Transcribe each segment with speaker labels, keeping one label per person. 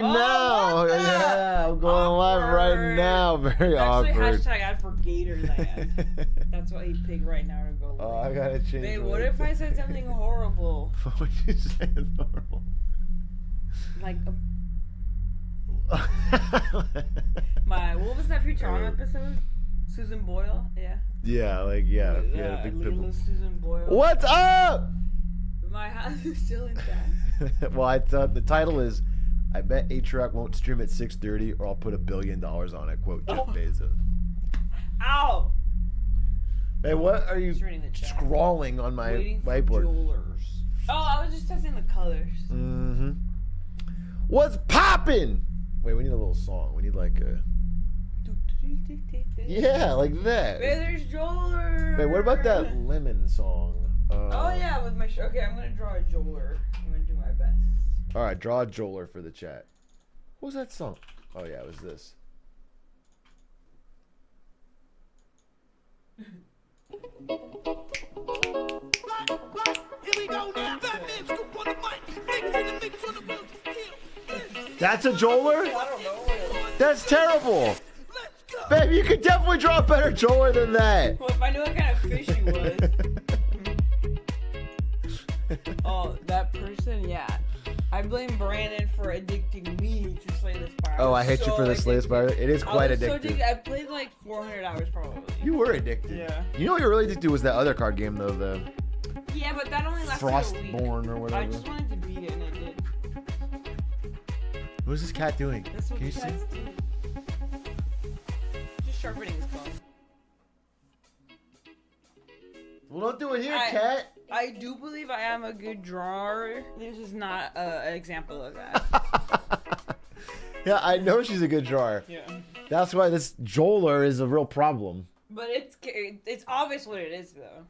Speaker 1: No, yeah, I'm going live right now. Very
Speaker 2: Actually,
Speaker 1: awkward.
Speaker 2: hashtag ad for Gatorland. That's what he picked right now to go.
Speaker 1: Oh, I gotta change.
Speaker 2: Babe, what if I said something horrible?
Speaker 1: What would you say is horrible?
Speaker 2: Like, what was that Futurama episode? Susan Boyle? Yeah.
Speaker 1: Yeah, like, yeah. If you had a big
Speaker 2: little
Speaker 1: pimple.
Speaker 2: Susan Boyle.
Speaker 1: What's up?
Speaker 2: My house is still intact.
Speaker 1: Well, I thought the title is, I bet Atrioc won't stream at 6:30 or I'll put $1 billion on it, quote Jeff Bezos.
Speaker 2: Ow!
Speaker 1: Hey, what are you scrawling on my whiteboard?
Speaker 2: Jewelers. Oh, I was just testing the colors.
Speaker 1: Mm-hmm. What's poppin'? Wait, we need a little song. We need like a... Yeah, like that.
Speaker 2: Wait, there's jeweler.
Speaker 1: Wait, what about that lemon song?
Speaker 2: Oh yeah, with my okay, I'm gonna draw a jeweler. I'm gonna do my best.
Speaker 1: All right, draw a jeweler for the chat. What was that song? Oh yeah, it was this. That's a jeweler?
Speaker 2: I don't know.
Speaker 1: That's terrible. Babe, you could definitely draw a better jeweler than that.
Speaker 2: Well, if I knew what kind of fish he was. Oh, that person, yeah. I blame Brandon for addicting me to Slay the Spire.
Speaker 1: Oh, I hate you for the Slay the Spire. It is quite addictive.
Speaker 2: I played like 400 hours probably.
Speaker 1: You were addicted.
Speaker 2: Yeah.
Speaker 1: You know what you're really addicted to was that other card game though, the
Speaker 2: Yeah, but that only lasted a week.
Speaker 1: Frostborn or whatever.
Speaker 2: I just wanted to beat it and I did.
Speaker 1: What is this cat doing?
Speaker 2: That's what
Speaker 1: Can you
Speaker 2: the
Speaker 1: see?
Speaker 2: cat's doing. Just sharpening his bone.
Speaker 1: Well, don't do it here, cat.
Speaker 2: I do believe I am a good drawer. This is not an example of that.
Speaker 1: Yeah, I know she's a good drawer.
Speaker 2: Yeah.
Speaker 1: That's why this jeweler is a real problem.
Speaker 2: But it's obvious what it is though.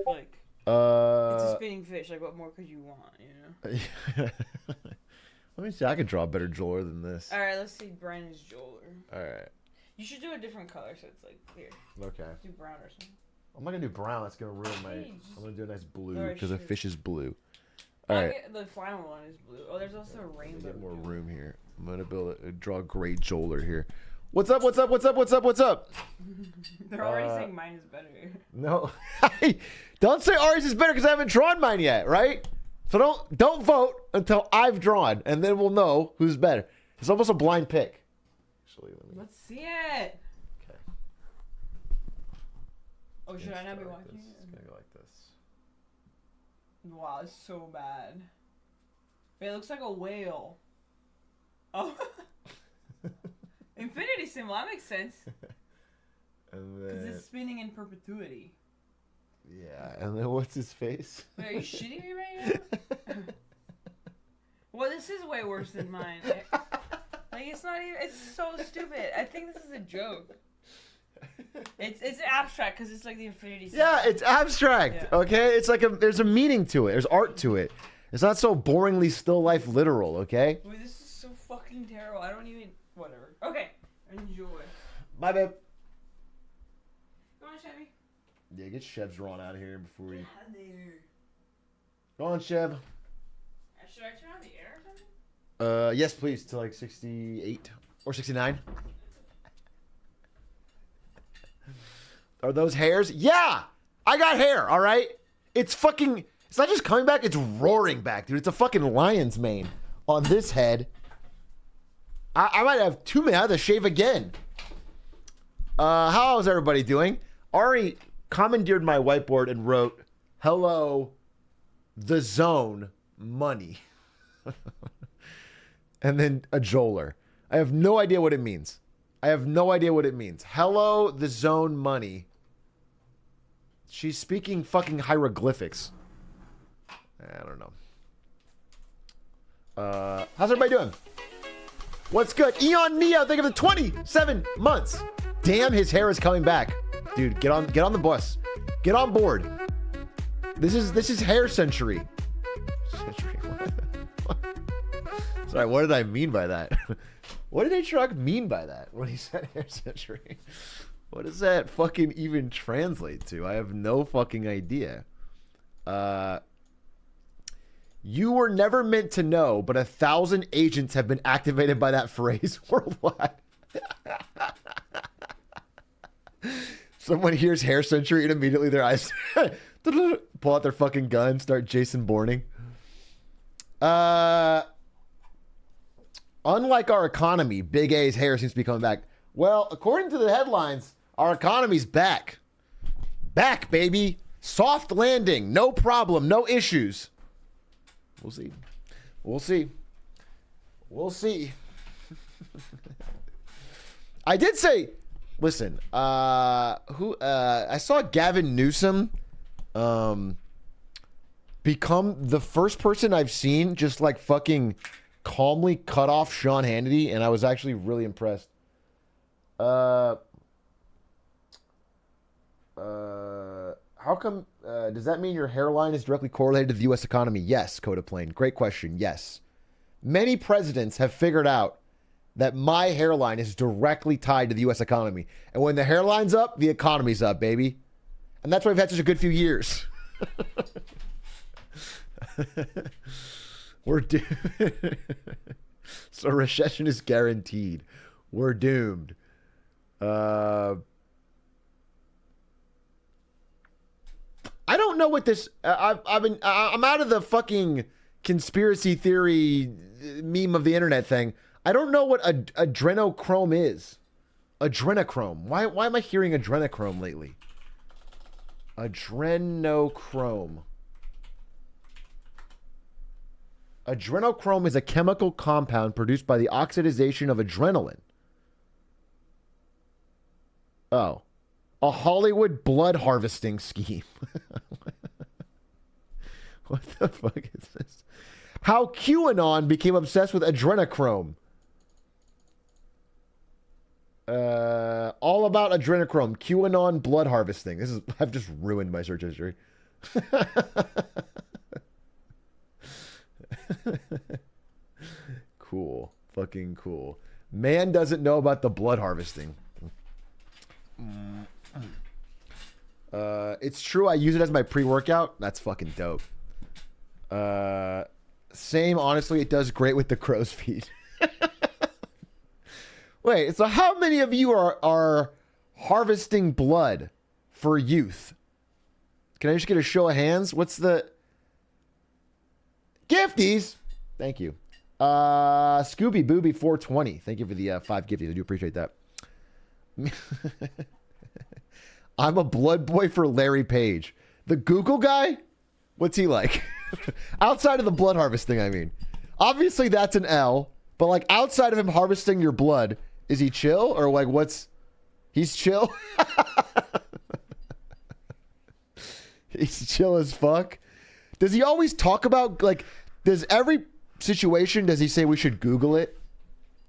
Speaker 2: Like it's a spinning fish. Like what more could you want? You know.
Speaker 1: Let me see. I could draw a better jeweler than this.
Speaker 2: All right, let's see Brandon's jeweler.
Speaker 1: All right.
Speaker 2: You should do a different color so it's like clear.
Speaker 1: Okay.
Speaker 2: Do brown or something.
Speaker 1: I'm not gonna do brown. That's gonna ruin my. I'm gonna do a nice blue because
Speaker 2: Alright,
Speaker 1: the fish is blue.
Speaker 2: All
Speaker 1: All
Speaker 2: right.
Speaker 1: right.
Speaker 2: The final one is blue. Oh, there's also a rainbow.
Speaker 1: Get more room here. I'm gonna draw a great jeweler here. What's up? What's up? What's up? What's up? What's up?
Speaker 2: They're already saying mine is better.
Speaker 1: No, don't say Ari's is better because I haven't drawn mine yet, right? So don't vote until I've drawn, and then we'll know who's better. It's almost a blind pick. Actually,
Speaker 2: Let's see it.
Speaker 1: Okay.
Speaker 2: Oh, should I not be watching it?
Speaker 1: It's gonna go like this.
Speaker 2: Wow, it's so bad. It looks like a whale. Oh. Infinity symbol, that makes sense.
Speaker 1: And
Speaker 2: Because
Speaker 1: then,
Speaker 2: it's spinning in perpetuity.
Speaker 1: yeah, and then what's his face?
Speaker 2: Wait, are you shitting me right now? Well, this is way worse than mine. Like, it's not even, it's so stupid. I think this is a joke. It's abstract because it's like the infinity symbol.
Speaker 1: Yeah, it's abstract,
Speaker 2: Yeah.
Speaker 1: okay? It's like there's a meaning to it. There's art to it. It's not so boringly still life literal, okay?
Speaker 2: Wait, this is so fucking terrible. I don't even, whatever. Okay, enjoy.
Speaker 1: My babe.
Speaker 2: Go on, Chevy.
Speaker 1: Yeah, get Chev's drawn out of here before we...
Speaker 2: Get out of there.
Speaker 1: Go on, Chev.
Speaker 2: Should I turn on the air or something?
Speaker 1: Yes, please, to like 68 or 69. Are those hairs? Yeah! I got hair, all right? It's fucking... It's not just coming back, it's roaring back, dude. It's a fucking lion's mane on this head. I might have too many. I have to shave again. How's everybody doing? Ari commandeered my whiteboard and wrote, "Hello, the zone, money." And then a jeweler. I have no idea what it means. Hello, the zone, money. She's speaking fucking hieroglyphics. I don't know. How's everybody doing? What's good? Eon Neo, think of the 27 months. Damn, his hair is coming back. Dude, get on the bus. Get on board. This is hair century. Century. Sorry, what did I mean by that? What did Atrioc mean by that when he said hair century? What does that fucking even translate to? I have no fucking idea. You were never meant to know, but 1,000 agents have been activated by that phrase worldwide. Someone hears hair century and immediately their eyes pull out their fucking gun, start Jason Bourning. Unlike our economy, Big A's hair seems to be coming back. Well, according to the headlines, our economy's back. Back, baby. Soft landing. No problem. No issues. We'll see. We'll see. We'll see. I did say, listen, I saw Gavin Newsom become the first person I've seen just like fucking calmly cut off Sean Hannity, and I was actually really impressed. How come, does that mean your hairline is directly correlated to the U.S. economy? Yes, Coda Plane. Great question. Yes. Many presidents have figured out that my hairline is directly tied to the U.S. economy. And when the hairline's up, the economy's up, baby. And that's why we've had such a good few years. We're doomed. So recession is guaranteed. We're doomed. I don't know what this. I'm out of the fucking conspiracy theory meme of the internet thing. I don't know what adrenochrome is. Adrenochrome. Why am I hearing adrenochrome lately? Adrenochrome. Adrenochrome is a chemical compound produced by the oxidation of adrenaline. Oh. A Hollywood blood harvesting scheme. What the fuck is this? How QAnon became obsessed with adrenochrome. All about adrenochrome. QAnon blood harvesting. I've just ruined my search history. Cool. Fucking cool. Man doesn't know about the blood harvesting. It's true. I use it as my pre-workout. That's fucking dope. Same. Honestly, it does great with the crow's feet. Wait, so how many of you are harvesting blood for youth? Can I just get a show of hands? What's the gifties? Thank you. Scooby Booby 420. Thank you for the 5 gifties. I do appreciate that. I'm a blood boy for Larry Page. The Google guy? What's he like? Outside of the blood harvesting, I mean. Obviously, that's an L. But, like, outside of him harvesting your blood, is he chill? Or, like, what's... He's chill? He's chill as fuck? Does he always talk about, like... Does every situation, does he say we should Google it?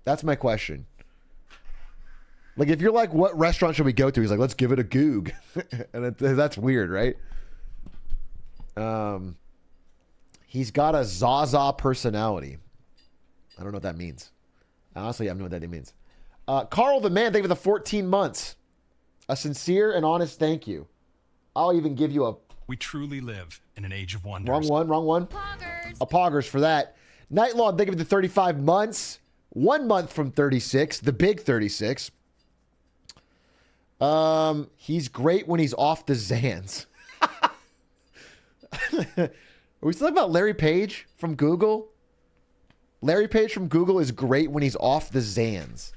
Speaker 1: That's my question. Like, if you're like, what restaurant should we go to? He's like, let's give it a goog. And that's weird, right? He's got a Zaza personality. I don't know what that means. Honestly, I don't know what that means. Carl the Man, thank you for the 14 months. A sincere and honest thank you. I'll even give you a...
Speaker 3: We truly live in an age of wonders.
Speaker 1: Wrong one. Poggers. A poggers for that. Nightlong, thank you for the 35 months. 1 month from 36. The big 36. He's great when he's off the Xans. Are we still talking about Larry Page from Google? Larry Page from Google is great when he's off the Xans.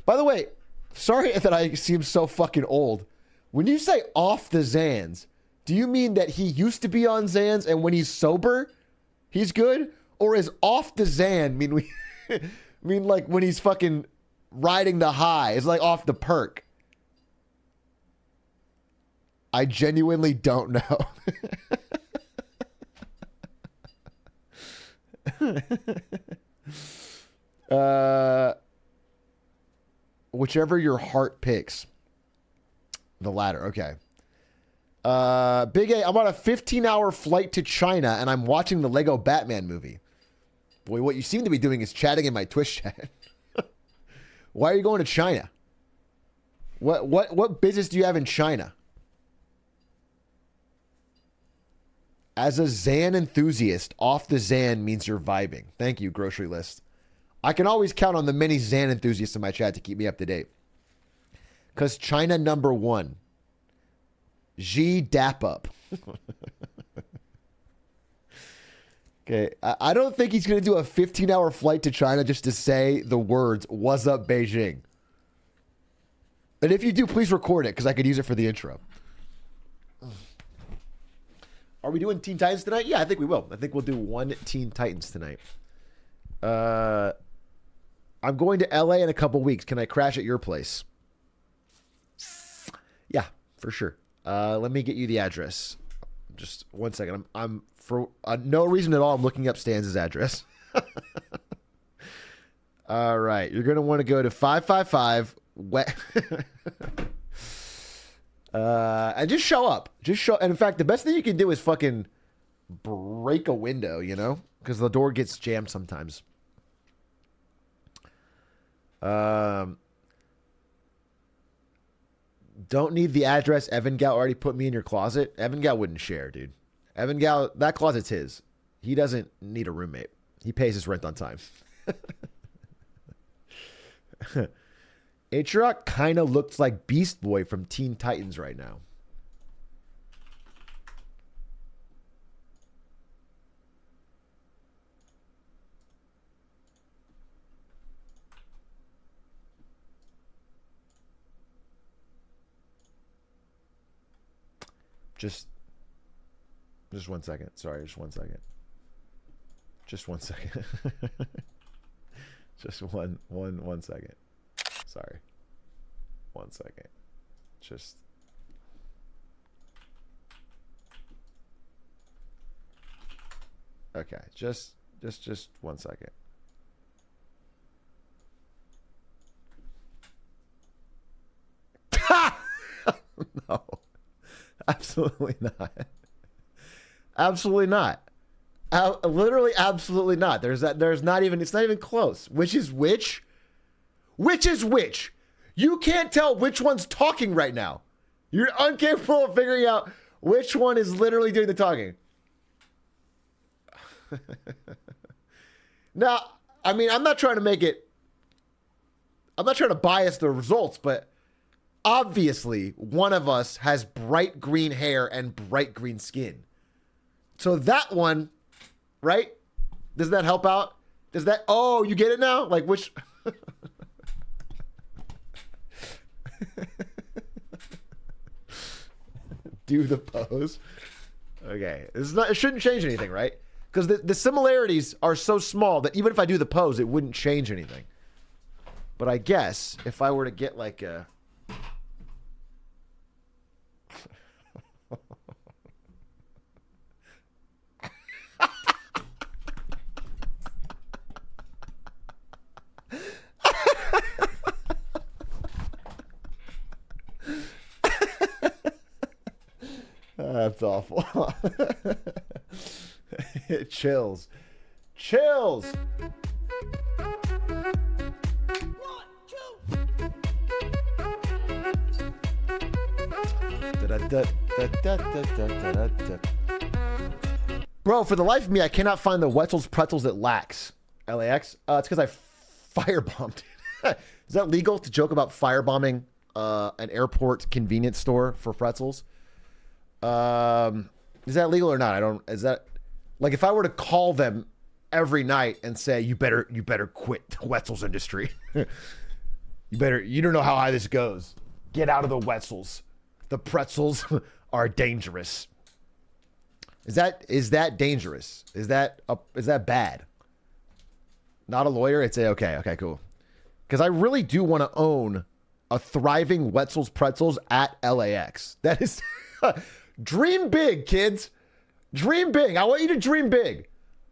Speaker 1: By the way, sorry that I seem so fucking old. When you say off the Xans, do you mean that he used to be on Xans and when he's sober, he's good? Or is off the Xan mean like when he's fucking riding the high? It's like off the perk. I genuinely don't know. Whichever your heart picks. The latter. Okay. Big A, I'm on a 15-hour flight to China and I'm watching the Lego Batman movie. Boy, what you seem to be doing is chatting in my Twitch chat. Why are you going to China? What business do you have in China? As a Zan enthusiast, off the Zan means you're vibing. Thank you, grocery list. I can always count on the many Zan enthusiasts in my chat to keep me up to date. Because China #1. G dap up. Okay, I don't think he's going to do a 15-hour flight to China just to say the words, "What's up, Beijing?" And if you do, please record it because I could use it for the intro. Are we doing Teen Titans tonight? Yeah, I think we will. I think we'll do one Teen Titans tonight. I'm going to LA in a couple weeks. Can I crash at your place? Yeah, for sure. Let me get you the address. Just 1 second. I'm for no reason at all. I'm looking up Stan's address. All right, you're gonna want to go to 555 Wet. And just show up. Just show. And in fact, the best thing you can do is fucking break a window, you know, because the door gets jammed sometimes. Don't need the address. Evan Gal already put me in your closet. Evan Gal wouldn't share, dude. Evan Gal, that closet's his. He doesn't need a roommate. He pays his rent on time. Atrioc kind of looks like Beast Boy from Teen Titans right now. Just 1 second. Sorry, just 1 second. Just 1 second. Just one second. Sorry. 1 second. Just. Okay. Just 1 second. No. Absolutely not. Absolutely not. Literally, absolutely not. There's not even, it's not even close. Which is which? Which is which? You can't tell which one's talking right now. You're incapable of figuring out which one is literally doing the talking. Now, I mean, I'm not trying to bias the results, but obviously one of us has bright green hair and bright green skin. So that one, right? Does that help out? Does that, oh, you get it now? Like which... Do the pose. Okay. It shouldn't change anything, right? Because the similarities are so small that even if I do the pose, it wouldn't change anything. But I guess if I were to get like a... That's awful. It chills. Chills. Bro, for the life of me, I cannot find the Wetzel's Pretzels at LAX. LAX? It's because I firebombed it. Is that legal to joke about firebombing an airport convenience store for pretzels? Is that legal or not? Is that like if I were to call them every night and say, you better quit the Wetzel's industry. You don't know how high this goes. Get out of the Wetzels. The pretzels are dangerous. Is that dangerous? Is that bad? Not a lawyer. I'd say, okay, cool. Because I really do want to own a thriving Wetzel's Pretzels at LAX. That is dream big, kids. Dream big. I want you to dream big.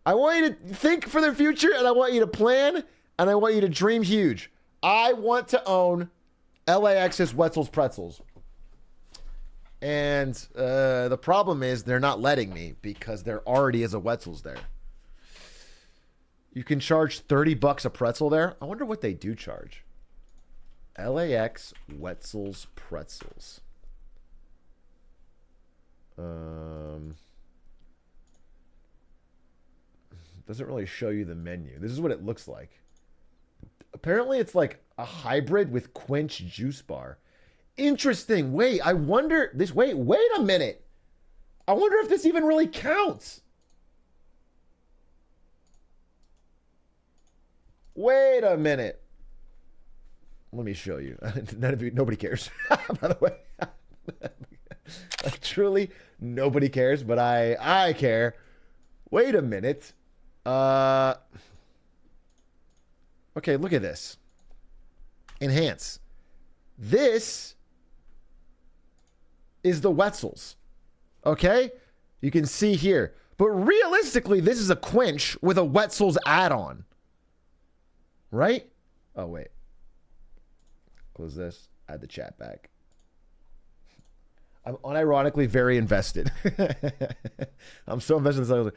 Speaker 1: I want you to think for the future, and I want you to plan, and I want you to dream huge. I want to own LAX's Wetzel's Pretzels. And the problem is they're not letting me because there already is a Wetzel's there. You can charge $30 a pretzel there. I wonder what they do charge. LAX Wetzel's Pretzels. doesn't really show you the menu. This is what it looks like. Apparently, it's like a hybrid with Quench juice bar. Interesting. Wait, I wonder this. Wait a minute. I wonder if this even really counts. Wait a minute. Let me show you. Nobody cares. By the way, like, truly, nobody cares, but I care. Wait a minute. Okay, look at this. Enhance. This is the Wetzel's. Okay? You can see here. But realistically, this is a Quench with a Wetzel's add-on. Right? Oh, wait. Close this. Add the chat back. I'm unironically very invested. I'm so invested in this.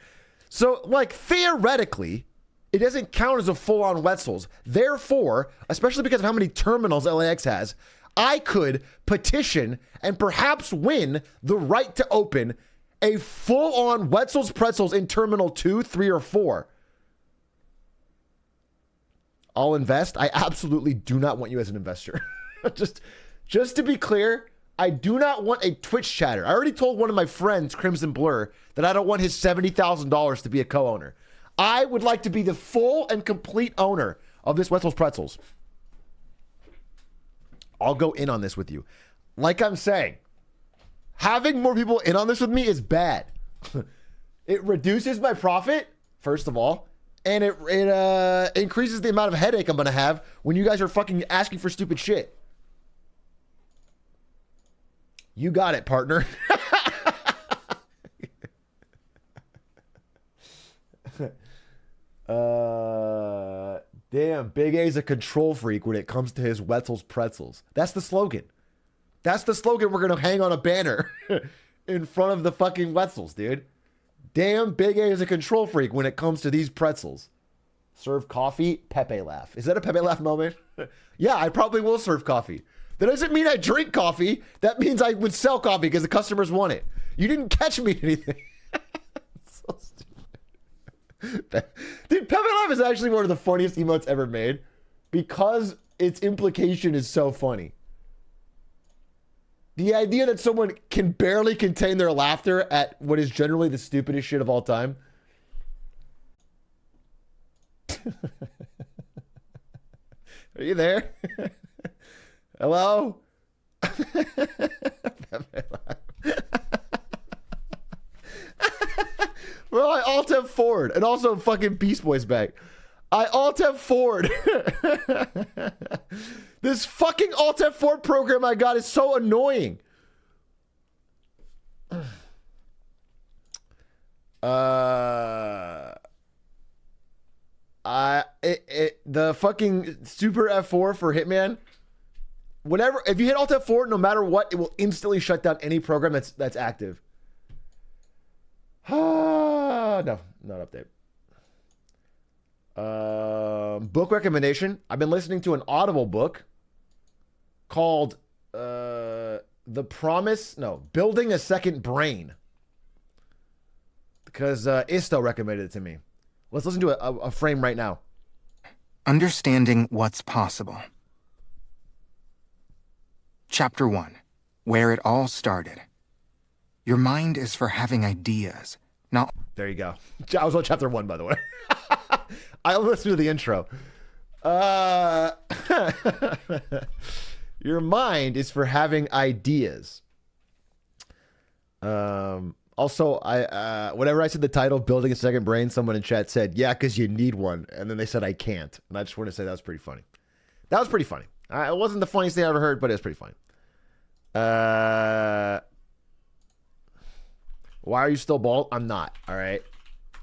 Speaker 1: So, like, theoretically, it doesn't count as a full-on Wetzel's. Therefore, especially because of how many terminals LAX has, I could petition and perhaps win the right to open a full-on Wetzel's Pretzels in Terminal 2, 3, or 4. I'll invest. I absolutely do not want you as an investor. just to be clear, I do not want a Twitch chatter. I already told one of my friends, Crimson Blur, that I don't want his $70,000 to be a co-owner. I would like to be the full and complete owner of this Wetzel's Pretzels. I'll go in on this with you. Like I'm saying, having more people in on this with me is bad. It reduces my profit, first of all, and it increases the amount of headache I'm going to have when you guys are fucking asking for stupid shit. You got it, partner. Damn, Big A's a control freak when it comes to his Wetzel's Pretzels. That's the slogan. That's the slogan we're going to hang on a banner in front of the fucking Wetzel's, dude. Damn, Big A is a control freak when it comes to these pretzels. Serve coffee, Pepe laugh. Is that a Pepe laugh moment? Yeah, I probably will serve coffee. That doesn't mean I drink coffee. That means I would sell coffee because the customers want it. You didn't catch me in anything. So stupid. Dude, Pepe laugh is actually one of the funniest emotes ever made because its implication is so funny. The idea that someone can barely contain their laughter at what is generally the stupidest shit of all time. Are you there? Hello? Well, I alt F forward and also fucking Beast Boy's back. I alt F forward. This fucking alt F forward program I got is so annoying. The fucking super F4 for Hitman. Whatever, if you hit alt F4, no matter what, it will instantly shut down any program that's active. No, not update. Book recommendation. I've been listening to an Audible book called Building a Second Brain. Because Isto recommended it to me. Let's listen to a frame right now.
Speaker 4: Understanding what's possible. Chapter 1. Where it all started. Your mind is for having ideas, not...
Speaker 1: There you go. I was on chapter 1, by the way. I listened to the intro. Your mind is for having ideas. Also, whenever I said the title, Building a Second Brain, someone in chat said, yeah, because you need one. And then they said, I can't. And I just want to say that was pretty funny. That was pretty funny. It wasn't the funniest thing I ever heard, but it was pretty funny. Why are you still bald? I'm not, all right?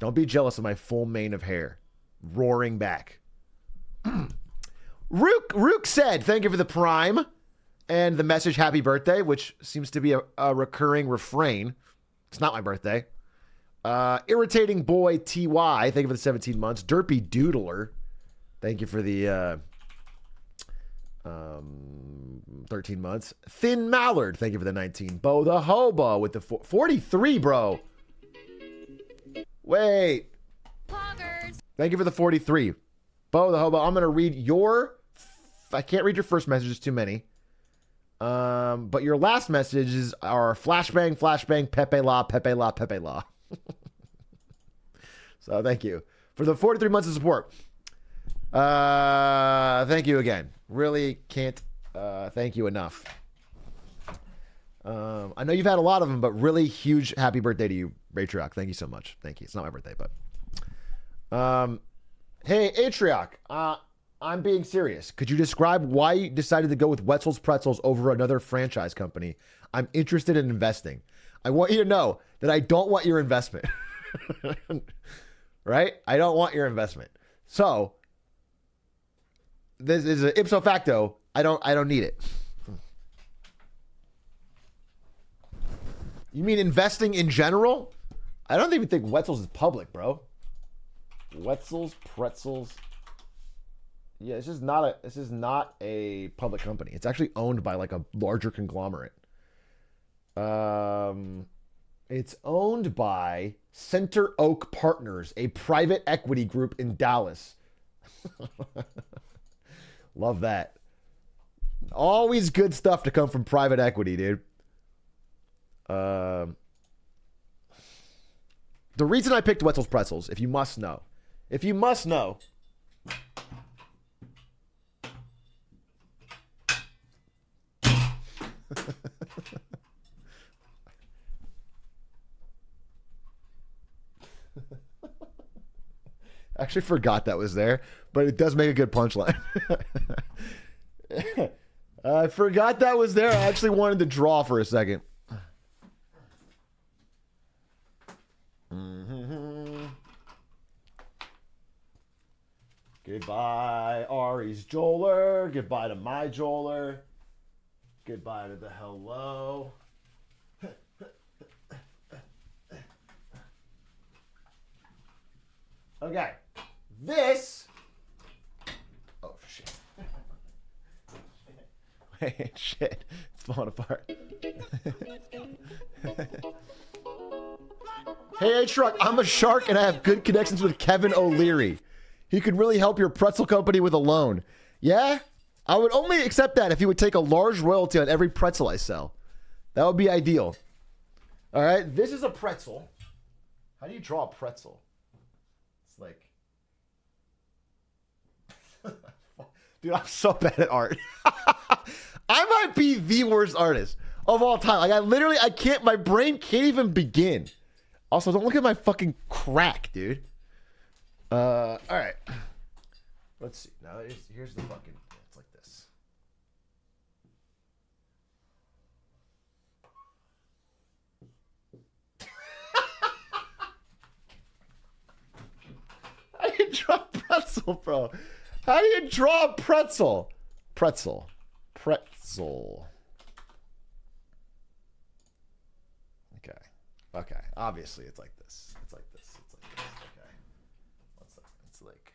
Speaker 1: Don't be jealous of my full mane of hair. Roaring back. Rook said, thank you for the prime. And the message, happy birthday, which seems to be a recurring refrain. It's not my birthday. Irritating boy TY, thank you for the 17 months. Derpy Doodler, thank you for the 13 months. Thin Mallard, thank you for the 19. Bo the Hobo with the 43, bro. Wait.
Speaker 5: Pogger.
Speaker 1: Thank you for the 43. Bo the Hobo, I'm going to read your... I can't read your first message. It's too many. But your last messages are flashbang, flashbang, Pepe la, Pepe la, Pepe la. So thank you for the 43 months of support. Thank you again. Really can't thank you enough. I know you've had a lot of them, but really huge happy birthday to you, Atrioc. Thank you so much. Thank you. It's not my birthday, but hey, Atrioc, I'm being serious. Could you describe why you decided to go with Wetzel's Pretzels over another franchise company? I'm interested in investing. I want you to know that I don't want your investment. Right? I don't want your investment. So this is an ipso facto. I don't need it. You mean investing in general? I don't even think Wetzel's is public, bro. Wetzel's Pretzels. Yeah, this is not a public company. It's actually owned by like a larger conglomerate. It's owned by Center Oak Partners, a private equity group in Dallas. Love that. Always good stuff to come from private equity, dude. The reason I picked Wetzel's Pretzels, if you must know. I actually forgot that was there, but it does make a good punchline. I forgot that was there. I actually wanted to draw for a second. Goodbye, Ari's Joler. Goodbye to my Joler. Goodbye to the hello. Okay. This. Oh, shit. Wait, shit. It's falling apart. Hey, Atrioc, I'm a shark and I have good connections with Kevin O'Leary. He could really help your pretzel company with a loan. Yeah? I would only accept that if he would take a large royalty on every pretzel I sell. That would be ideal. All right, this is a pretzel. How do you draw a pretzel? It's like... Dude, I'm so bad at art. I might be the worst artist of all time. Like, I can't, my brain can't even begin. Also, don't look at my fucking crack, dude. All right. Let's see. Now, here's the fucking, it's like this. How do you draw a pretzel, bro? How do you draw a pretzel? Pretzel. Okay. Obviously, it's like this. It's like this. Okay. What's that? It's like.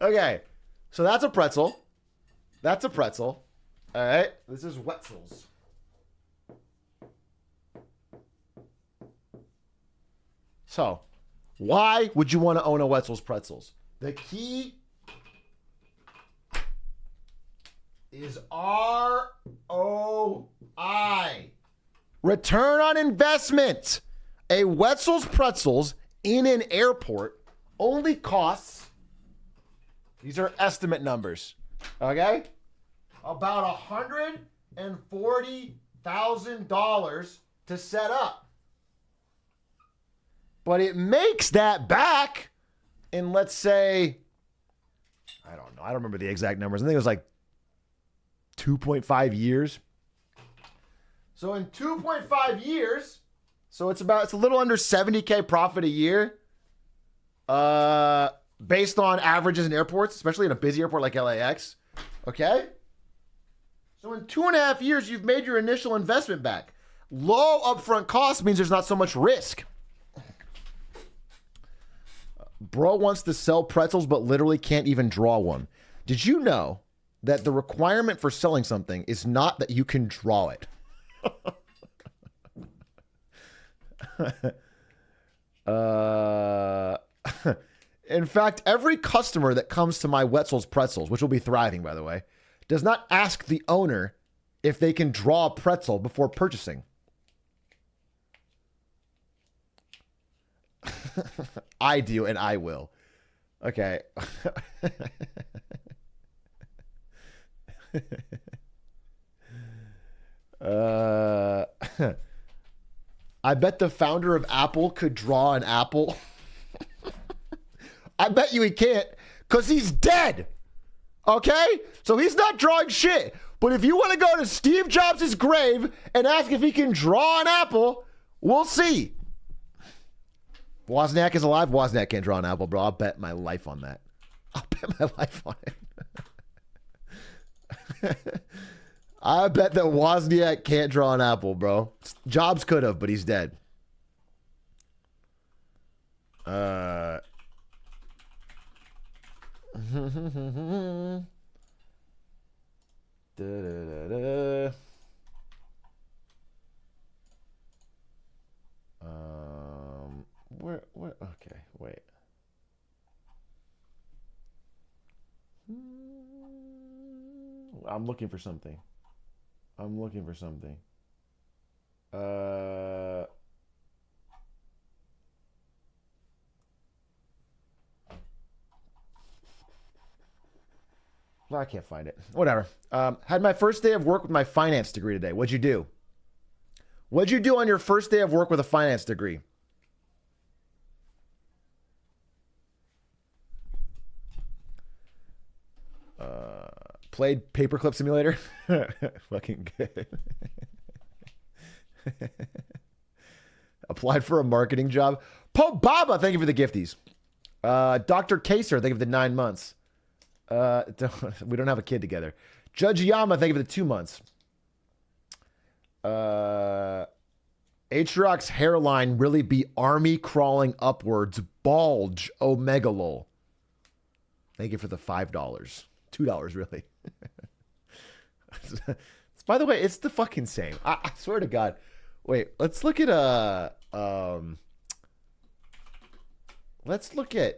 Speaker 1: Okay. So that's a pretzel. All right. This is Wetzel's. So, why would you want to own a Wetzel's Pretzels? The key is ROI. Return on investment. A Wetzel's Pretzels in an airport only costs, these are estimate numbers, okay? About $140,000 to set up. But it makes that back in, let's say, I don't know. I don't remember the exact numbers. I think it was like 2.5 years. So in 2.5 years, so it's a little under 70K profit a year. Based on averages in airports, especially in a busy airport like LAX. Okay? So in 2.5 years, you've made your initial investment back. Low upfront cost means there's not so much risk. Bro wants to sell pretzels, but literally can't even draw one. Did you know that the requirement for selling something is not that you can draw it? In fact, every customer that comes to my Wetzel's Pretzels, which will be thriving, by the way, does not ask the owner if they can draw a pretzel before purchasing. I do, and I will. Okay. I bet the founder of Apple could draw an apple. I bet you he can't, because he's dead. Okay? So he's not drawing shit. But if you want to go to Steve Jobs' grave and ask if he can draw an apple, we'll see. Wozniak is alive. Wozniak can't draw an apple, bro. I'll bet my life on that. I'll bet my life on it. I bet that Wozniak can't draw an apple, bro. Jobs could have, but he's dead. Where? Okay, wait. I'm looking for something. Well, I can't find it. Whatever. Had my first day of work with my finance degree today. What'd you do? What'd you do on your first day of work with a finance degree? Played Paperclip Simulator. Fucking good. Applied for a marketing job. Pope Baba, thank you for the gifties. Dr. Kaser, thank you for the 9 months. We don't have a kid together. Judge Yama, thank you for the 2 months. Atrioc's hairline really be army crawling upwards. Bulge. Omega lol. Thank you for the $5. $2, really. By the way, it's the fucking same. I swear to God. Wait, let's look at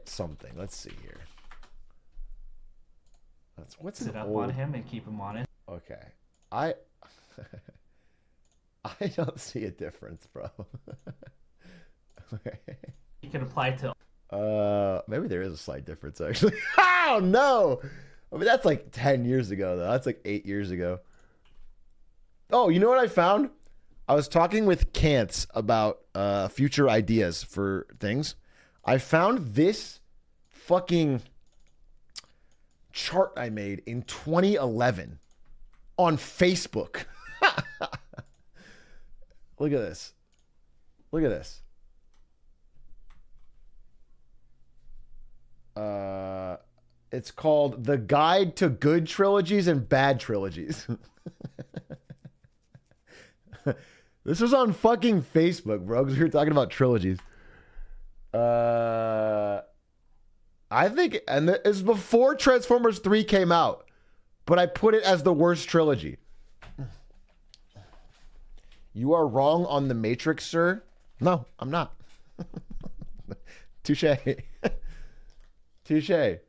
Speaker 1: something. Let's see here. What's
Speaker 5: Sit up on him and keep him on it.
Speaker 1: Okay. I don't see a difference, bro. Okay.
Speaker 5: You can apply to.
Speaker 1: Maybe there is a slight difference, actually. Oh, no! I mean, that's like 10 years ago, though. That's like 8 years ago. Oh, you know what I found? I was talking with Kantz about future ideas for things. I found this fucking chart I made in 2011 on Facebook. Look at this. Look at this. It's called The Guide to Good Trilogies and Bad Trilogies. This was on fucking Facebook, bro, because we were talking about trilogies. I think, and it's before Transformers 3 came out, but I put it as the worst trilogy. You are wrong on The Matrix, sir. No, I'm not. Touche. Touche.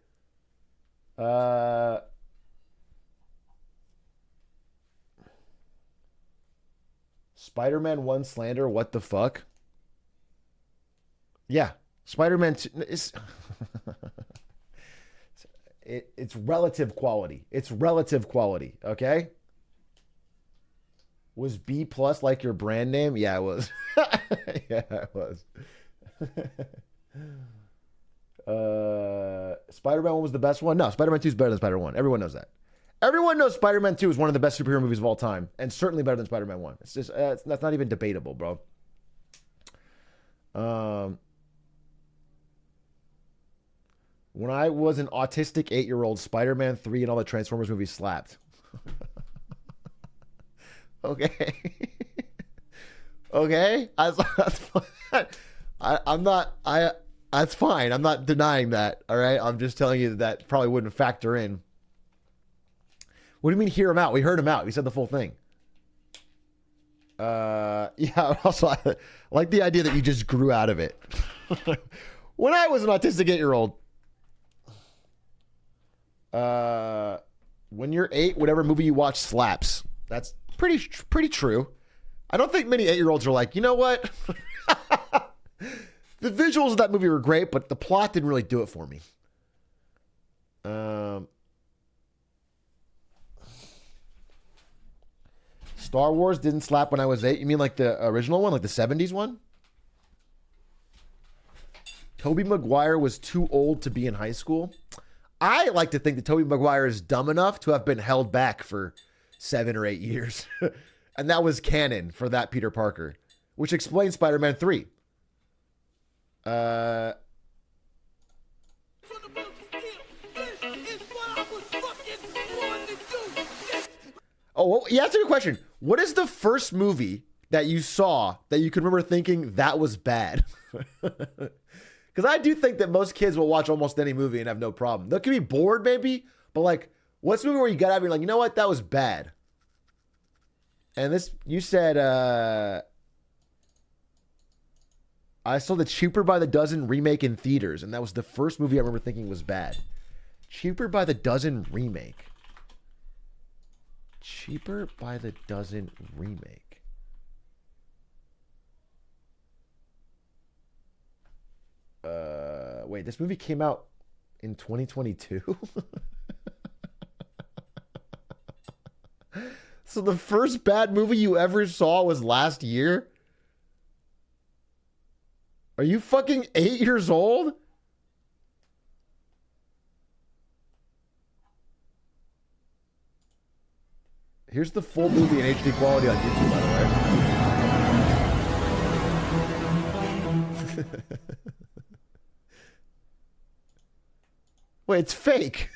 Speaker 1: Spider-Man 1 slander, what the fuck? Yeah, Spider-Man 2 is it's relative quality. It's relative quality, okay? Was B plus like your brand name? Yeah, it was. Yeah, it was. Spider-Man 1 was the best one? No, Spider-Man 2 is better than Spider-Man 1. Everyone knows that. Everyone knows Spider-Man 2 is one of the best superhero movies of all time, and certainly better than Spider-Man 1. It's just that's not even debatable, bro. When I was an autistic 8-year-old, Spider-Man 3 and all the Transformers movies slapped. Okay. Okay. I'm not. That's fine. I'm not denying that. All right. I'm just telling you that probably wouldn't factor in. What do you mean hear him out? We heard him out. We said the full thing. Yeah. Also, I like the idea that you just grew out of it. When I was an autistic 8-year-old, when you're 8, whatever movie you watch slaps. That's pretty true. I don't think many 8-year-olds are like, you know what? The visuals of that movie were great, but the plot didn't really do it for me. Star Wars didn't slap when I was 8. You mean like the original one, like the 70s one? Tobey Maguire was too old to be in high school. I like to think that Tobey Maguire is dumb enough to have been held back for 7 or 8 years. And that was canon for that Peter Parker, which explains Spider-Man 3. Oh, well, yeah, that's a good question. What is the first movie that you saw that you can remember thinking that was bad? Because I do think that most kids will watch almost any movie and have no problem. They could be bored maybe, but like, what's the movie where you got out and you're like, you know what, that was bad? And this, you said, I saw the Cheaper by the Dozen remake in theaters, and that was the first movie I remember thinking was bad. Cheaper by the Dozen remake. Cheaper by the Dozen remake. Wait, this movie came out in 2022? So the first bad movie you ever saw was last year? Are you fucking 8 years old? Here's the full movie in HD quality on YouTube, by the way. Wait, it's fake.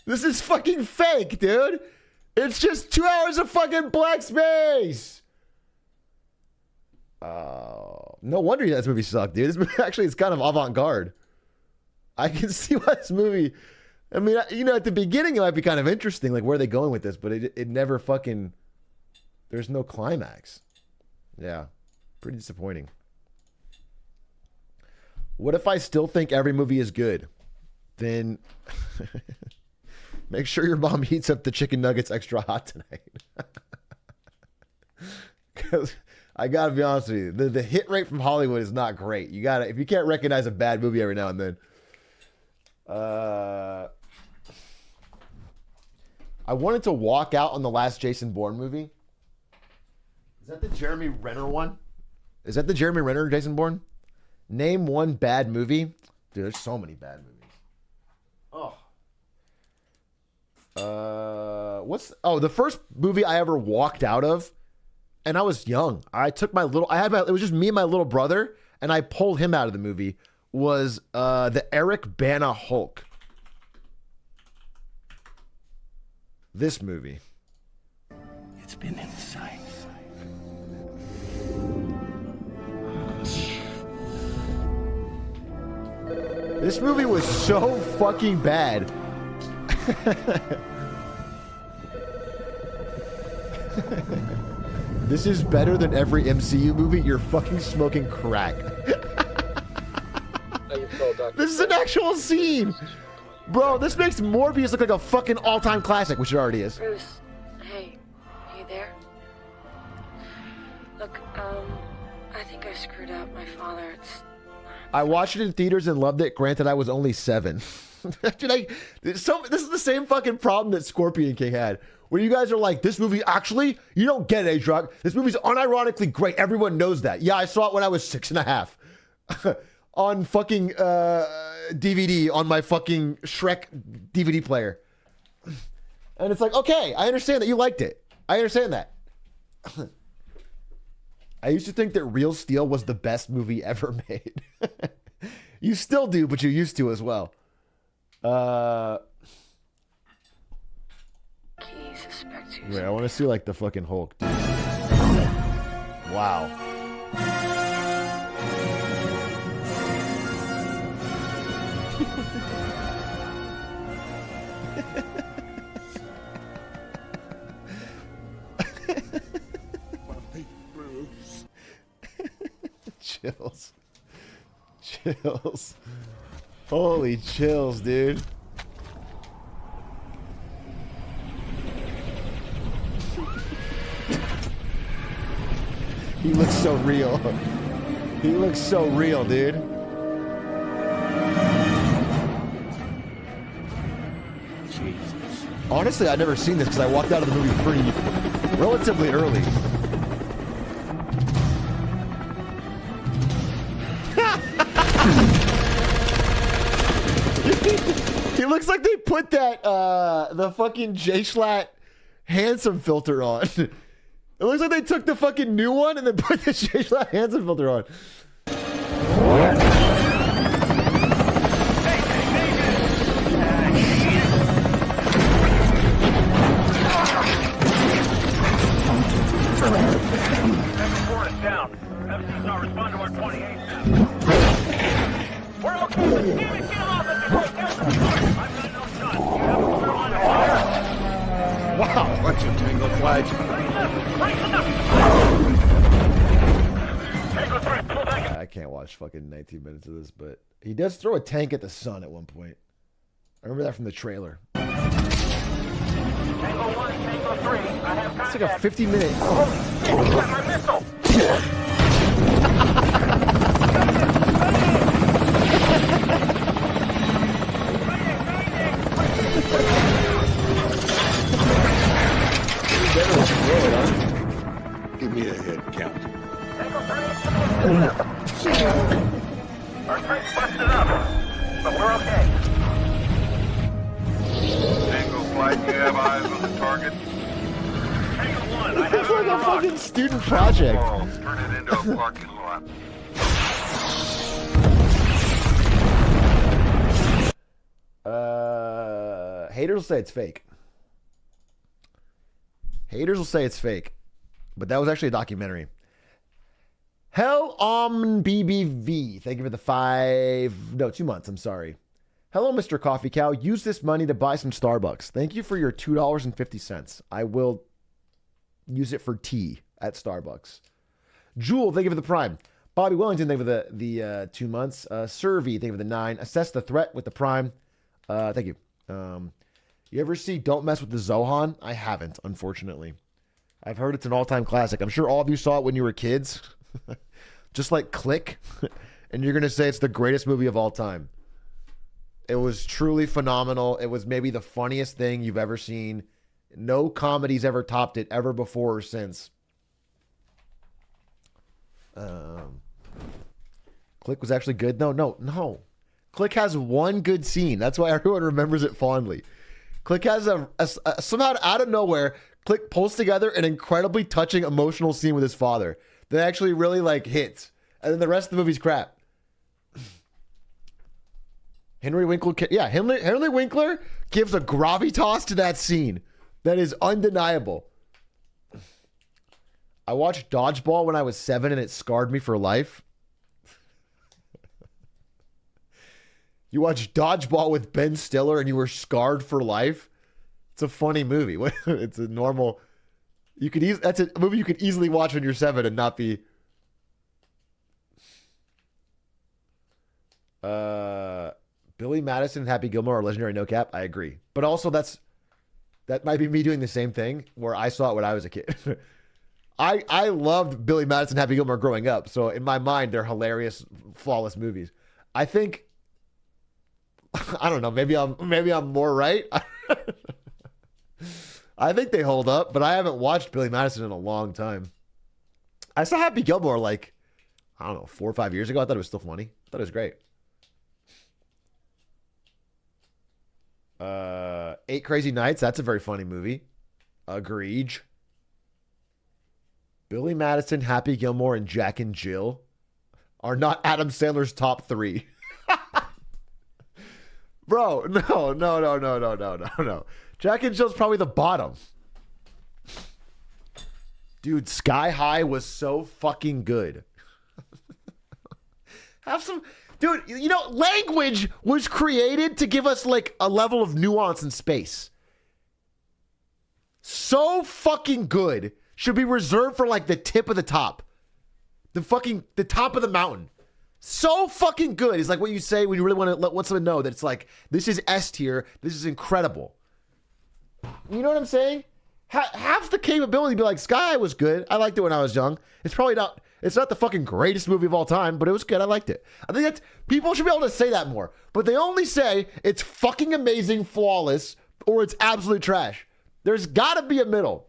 Speaker 1: This is fucking fake, dude. It's just 2 hours of fucking black space. No wonder this movie sucked, dude. This movie actually is kind of avant-garde. I can see why this movie... I mean, you know, at the beginning it might be kind of interesting, like where are they going with this, but it never fucking... There's no climax. Yeah, pretty disappointing. What if I still think every movie is good? Then make sure your mom heats up the chicken nuggets extra hot tonight. Because I gotta be honest with you, the hit rate from Hollywood is not great. You gotta, if you can't recognize a bad movie every now and then. I wanted to walk out on the last Jason Bourne movie. Is that the Jeremy Renner one? Is that the Jeremy Renner Jason Bourne? Name one bad movie. Dude, there's so many bad movies. The first movie I ever walked out of, and I was young. It was just me and my little brother, and I pulled him out of the movie, was the Eric Bana Hulk. This movie.
Speaker 6: It's been inside.
Speaker 1: This movie was so fucking bad. This is better than every MCU movie. You're fucking smoking crack. This is an actual scene. Bro, this makes Morbius look like a fucking all-time classic, which it already is.
Speaker 7: Bruce, hey, you there? Look, I think I screwed up my father.
Speaker 1: I watched it in theaters and loved it. Granted, I was only 7. Dude, this is the same fucking problem that Scorpion King had. Where you guys are like, this movie, actually, you don't get it, Atrioc. This movie's unironically great. Everyone knows that. Yeah, I saw it when I was 6.5. On fucking DVD, on my fucking Shrek DVD player. And it's like, okay, I understand that you liked it. I understand that. I used to think that Real Steel was the best movie ever made. You still do, but you used to as well. Wait, I want to see like the fucking Hulk, dude. Wow. Chills. Chills. Holy chills, dude. He looks so real. He looks so real, dude.
Speaker 6: Jesus.
Speaker 1: Honestly, I've never seen this because I walked out of the movie relatively early. He looks like they put that the fucking J-Schlatt handsome filter on. It looks like they took the fucking new one and then put the J-Schlatt handsome filter on.
Speaker 8: Down. Evidence not respond to our 28. We're okay. Damn it, get him off at the point. I've got enough shot. You have a clear line of fire.
Speaker 1: Wow.
Speaker 6: Watch him, Tango Flag.
Speaker 8: Tango 3, pull back.
Speaker 1: I can't watch fucking 19 minutes of this, but he does throw a tank at the sun at one point. I remember that from the trailer.
Speaker 8: Tango 1, Tango 3. I have
Speaker 1: It's like a 50-minute.
Speaker 8: Holy shit, he got my missile.
Speaker 6: Give me a head count.
Speaker 8: Tango 3. Our tank's busted up, but we're okay.
Speaker 9: Tango Flight, you have eyes on the target?
Speaker 8: Tango 1, I have
Speaker 1: It's
Speaker 8: it
Speaker 1: like
Speaker 8: on the
Speaker 1: a
Speaker 8: rock.
Speaker 1: fucking student project.
Speaker 9: Ball, turn it into a parking lot.
Speaker 1: Haters will say it's fake. Haters will say it's fake. But that was actually a documentary. Hell BBV. Thank you for the 2 months. I'm sorry. Hello, Mr. Coffee Cow. Use this money to buy some Starbucks. Thank you for your $2.50. I will use it for tea at Starbucks. Jewel, thank you for the Prime. Bobby Wellington, thank you for the 2 months. Servy, thank you for the 9. Assess the threat with the Prime. Thank you. You ever see Don't Mess with the Zohan? I haven't, unfortunately. I've heard it's an all-time classic. I'm sure all of you saw it when you were kids. Just like Click. And you're going to say it's the greatest movie of all time. It was truly phenomenal. It was maybe the funniest thing you've ever seen. No comedy's ever topped it, ever before or since. Click was actually good. No. Click has one good scene. That's why everyone remembers it fondly. Click has a somehow out of nowhere, Click pulls together an incredibly touching emotional scene with his father that actually really like hits. And then the rest of the movie's crap. Henry Winkler gives a gravitas to that scene that is undeniable. I watched Dodgeball when I was 7 and it scarred me for life. You watch Dodgeball with Ben Stiller and you were scarred for life. It's a funny movie. It's a normal. That's a movie you could easily watch when you're 7 and not be. Billy Madison and Happy Gilmore are legendary, no cap. I agree, but also that might be me doing the same thing where I saw it when I was a kid. I loved Billy Madison and Happy Gilmore growing up, so in my mind they're hilarious, flawless movies. I think. I don't know. Maybe I'm more right. I think they hold up, but I haven't watched Billy Madison in a long time. I saw Happy Gilmore like, I don't know, 4 or 5 years ago. I thought it was still funny. I thought it was great. 8 Crazy Nights. That's a very funny movie. Agreed. Billy Madison, Happy Gilmore, and Jack and Jill are not Adam Sandler's top 3. Bro, no. Jack and Jill's probably the bottom. Dude, Sky High was so fucking good. Dude, you know, language was created to give us like a level of nuance in space. So fucking good. Should be reserved for like the tip of the top. The top of the mountain. So fucking good is like what you say when you really want to let someone know that it's like, this is S tier. This is incredible. You know what I'm saying? Half the capability to be like, Sky was good. I liked it when I was young. It's not the fucking greatest movie of all time, but it was good. I liked it. I think that people should be able to say that more. But they only say it's fucking amazing, flawless, or it's absolute trash. There's got to be a middle.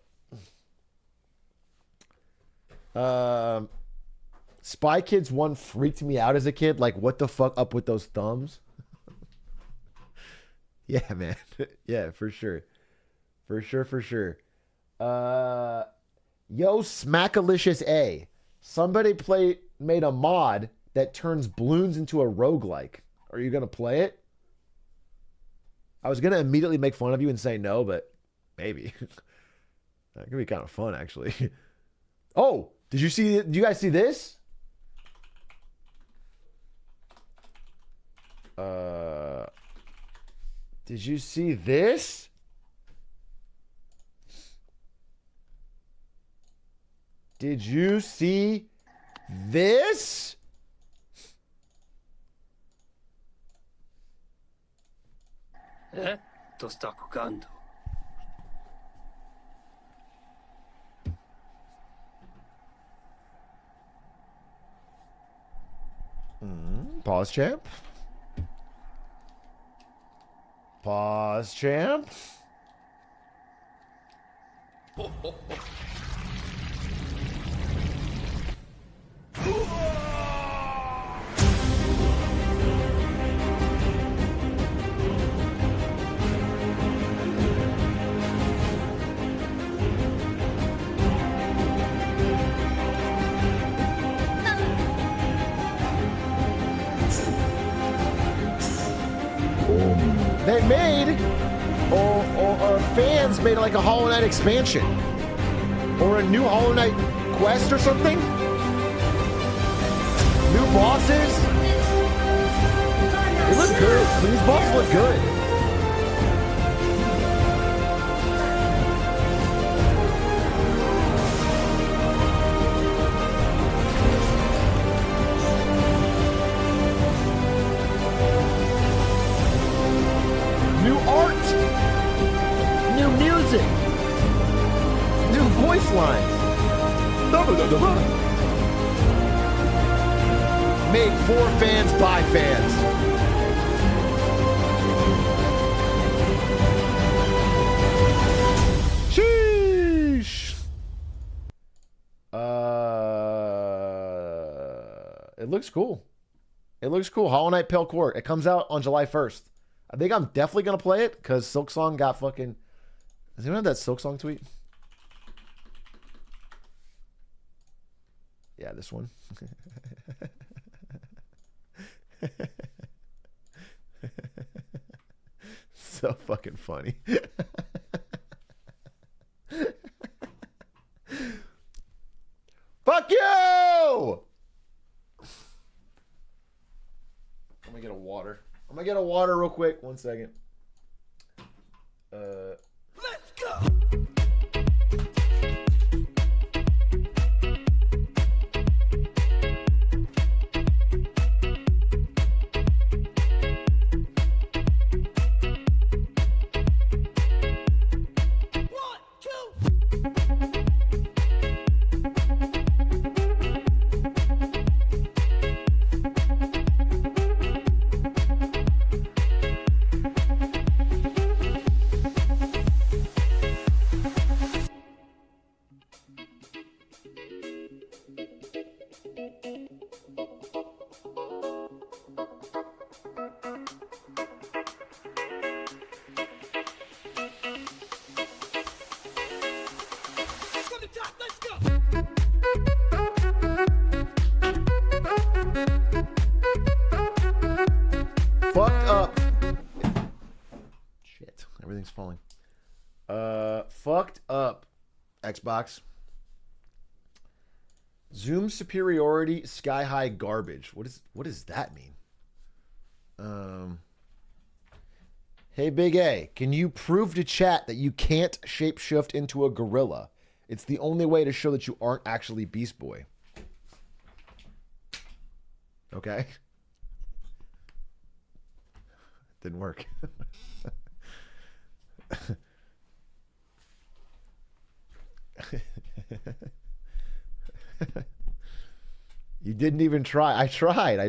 Speaker 1: Spy Kids 1 freaked me out as a kid. Like, what the fuck up with those thumbs? Yeah, man. Yeah, for sure. For sure. Yo, Smackalicious A. Somebody made a mod that turns balloons into a roguelike. Are you going to play it? I was going to immediately make fun of you and say no, but maybe. That could be kind of fun, actually. Oh, did you guys see this? Did you see this? Did you see this?
Speaker 10: Esto sta giocando.
Speaker 1: Pause, champ. Pause, champ. They made, or fans made like a Hollow Knight expansion. Or a new Hollow Knight quest or something? New bosses? They look good. These bosses look good. New art, new music, new voice lines. Made for fans by fans. Sheesh. It looks cool. It looks cool. Hollow Knight Pale Court. It comes out on July 1st. I think I'm definitely going to play it because Silksong got fucking... Does anyone have that Silksong tweet? Yeah, this one. So fucking funny. Fuck you! I'm gonna get a water. I'm gonna get a water real quick. 1 second.
Speaker 8: Let's go!
Speaker 1: Fucked up. Shit. Everything's falling. Fucked up. Xbox. Zoom superiority, sky high garbage. What does that mean? Hey, Big A, can you prove to chat that you can't shapeshift into a gorilla? It's the only way to show that you aren't actually Beast Boy. Okay. Didn't work. You didn't even try. I tried. I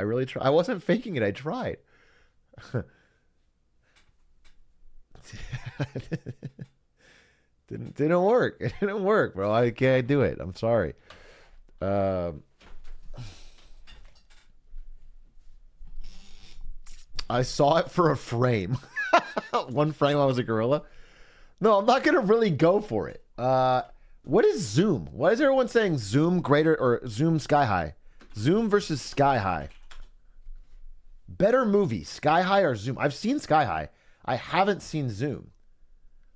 Speaker 1: really tried. I wasn't faking it. I tried. Didn't work. It didn't work, bro. I can't do it. I'm sorry. I saw it for a frame. One frame I was a gorilla. No, I'm not gonna really go for it. What is Zoom? Why is everyone saying Zoom greater or Zoom Sky High? Zoom versus Sky High. Better movie, Sky High or Zoom? I've seen Sky High. I haven't seen Zoom.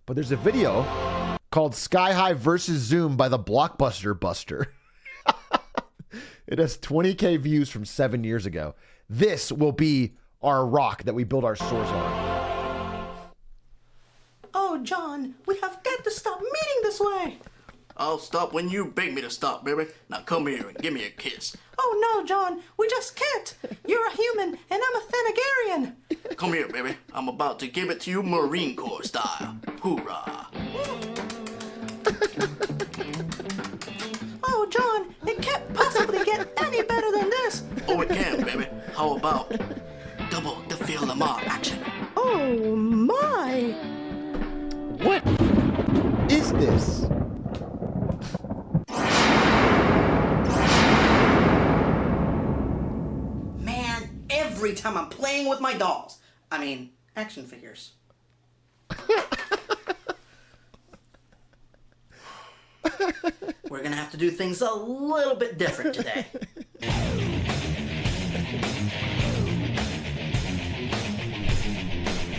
Speaker 1: But there's a video called Sky High versus Zoom by the Blockbuster Buster. It has 20K views from 7 years ago. This will be our rock that we build our swords on.
Speaker 10: Oh, John, we have got to stop meeting this way.
Speaker 11: I'll stop when you beg me to stop, baby. Now come here and give me a kiss.
Speaker 10: Oh, no, John, we just can't. You're a human, and I'm a Thanagarian.
Speaker 11: Come here, baby. I'm about to give it to you Marine Corps style. Hoorah.
Speaker 10: Oh, John, it can't possibly get any better than this.
Speaker 11: Oh, it can, baby. How about double the Phil Lamar action?
Speaker 10: Oh, my.
Speaker 1: What is this?
Speaker 10: Man, every time I'm playing with my dolls, I mean, action figures. We're gonna have to do things a little bit different today.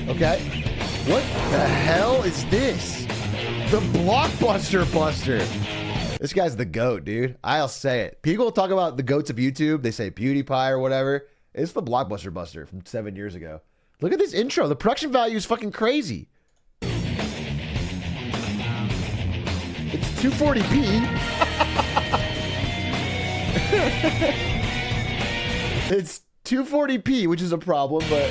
Speaker 1: Okay. What the hell is this? The Blockbuster Buster. This guy's the GOAT, dude. I'll say it. People talk about the GOATs of YouTube. They say PewDiePie or whatever. It's the Blockbuster Buster from 7 years ago. Look at this intro. The production value is fucking crazy. It's 240p. It's 240p, which is a problem, but...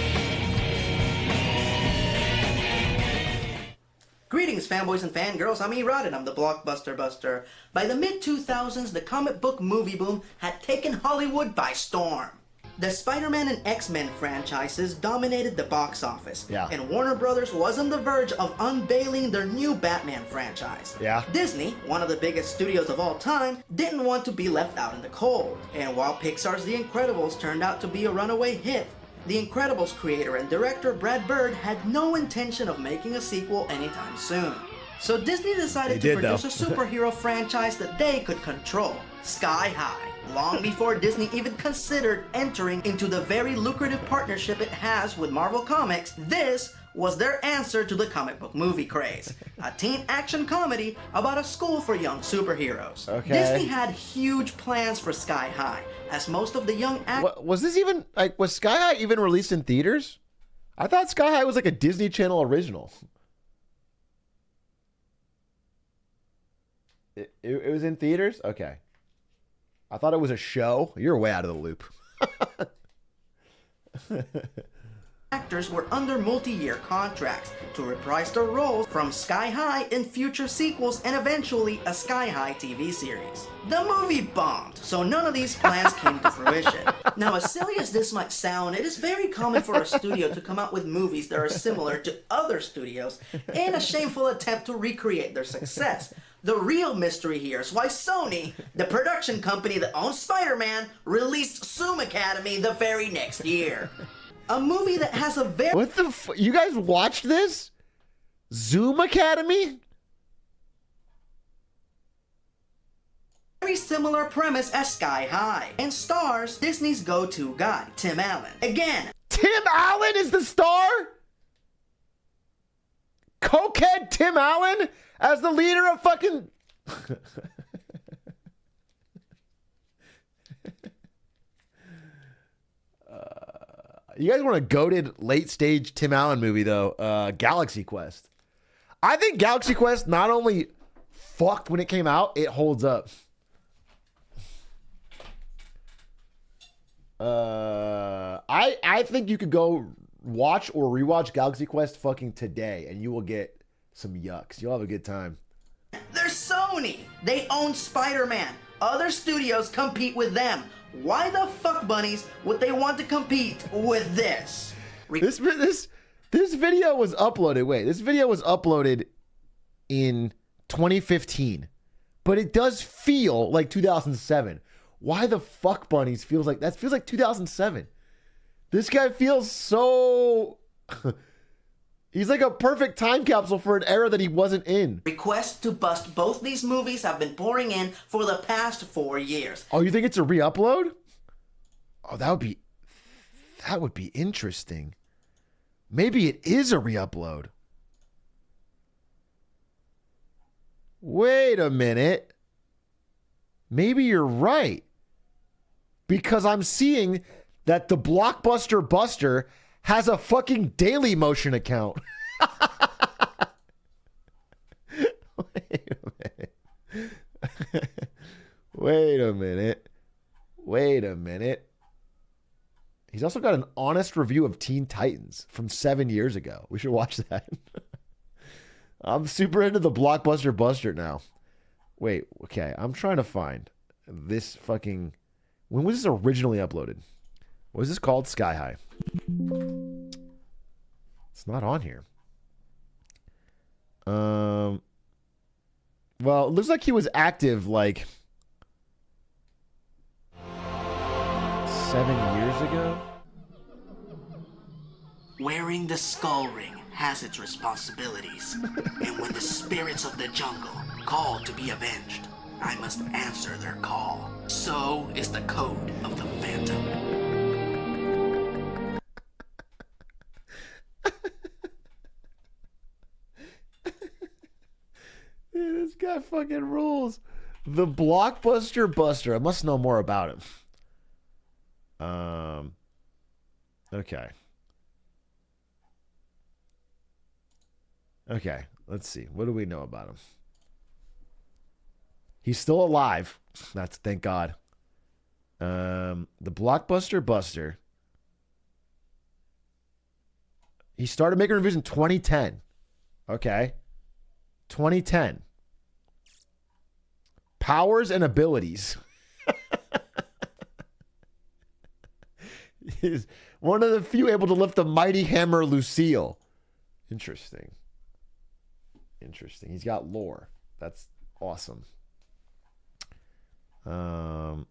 Speaker 10: Greetings, fanboys and fangirls. I'm Erod, and I'm the Blockbuster Buster. By the mid-2000s, the comic book movie boom had taken Hollywood by storm. The Spider-Man and X-Men franchises dominated the box office, and Warner Brothers was on the verge of unveiling their new Batman franchise. Disney, one of the biggest studios of all time, didn't want to be left out in the cold. And while Pixar's The Incredibles turned out to be a runaway hit, The Incredibles creator and director Brad Bird had no intention of making a sequel anytime soon. So Disney decided to produce a superhero franchise that they could control, Sky High, long before Disney even considered entering into the very lucrative partnership it has with Marvel Comics. This was their answer to the comic book movie craze. A teen action comedy about a school for young superheroes. Disney had huge plans for Sky High, as most of the young
Speaker 1: was this even, like, was Sky High even released in theaters? I thought Sky High was like a Disney Channel original. It was in theaters? Okay. I thought it was a show. You're way out of the loop.
Speaker 10: Actors were under multi-year contracts to reprise their roles from Sky High in future sequels and eventually a Sky High TV series. The movie bombed, so none of these plans came to fruition. Now, as silly as this might sound, it is very common for a studio to come out with movies that are similar to other studios in a shameful attempt to recreate their success. The real mystery here is why Sony, the production company that owns Spider-Man, released Zoom Academy the very next year. A movie that has a very...
Speaker 1: What the you guys watched this? Zoom Academy?
Speaker 10: Very similar premise as Sky High, and stars Disney's go-to guy, Tim Allen. Again,
Speaker 1: Tim Allen is the star? Cokehead Tim Allen as the leader of fucking... You guys want a goated late stage Tim Allen movie though? Galaxy Quest. I think Galaxy Quest not only fucked when it came out, it holds up. I think you could go watch or rewatch Galaxy Quest fucking today, and you will get some yucks. You'll have a good time.
Speaker 10: They're Sony. They own Spider-Man. Other studios compete with them. Why the fuck bunnies would they want to compete with this?
Speaker 1: This video was uploaded. Wait, this video was uploaded in 2015, but it does feel like 2007. Why the fuck bunnies feels like that? Feels like 2007. This guy feels so. He's like a perfect time capsule for an era that he wasn't in.
Speaker 10: Requests to bust both these movies have been pouring in for the past 4 years.
Speaker 1: Oh, you think it's a re-upload? Oh, that would be interesting. Maybe it is a re-upload. Wait a minute. Maybe you're right. Because I'm seeing that the Blockbuster Buster has a fucking Daily Motion account. Wait a minute. He's also got an honest review of Teen Titans from 7 years ago. We should watch that. I'm super into the Blockbuster Buster now. Wait, okay. I'm trying to find this fucking... When was this originally uploaded? What was this called? Sky High. It's not on here. Well, it looks like he was active like 7 years ago.
Speaker 10: Wearing the skull ring has its responsibilities. And when the spirits of the jungle call to be avenged, I must answer their call. So is the code of the Phantom.
Speaker 1: This guy fucking rules. The Blockbuster Buster. I must know more about him. Okay. Okay, let's see. What do we know about him? He's still alive. That's thank God. The Blockbuster Buster. He started making reviews in 2010. Okay. 2010. Powers and abilities. He's one of the few able to lift the mighty hammer Lucille. Interesting. He's got lore. That's awesome. All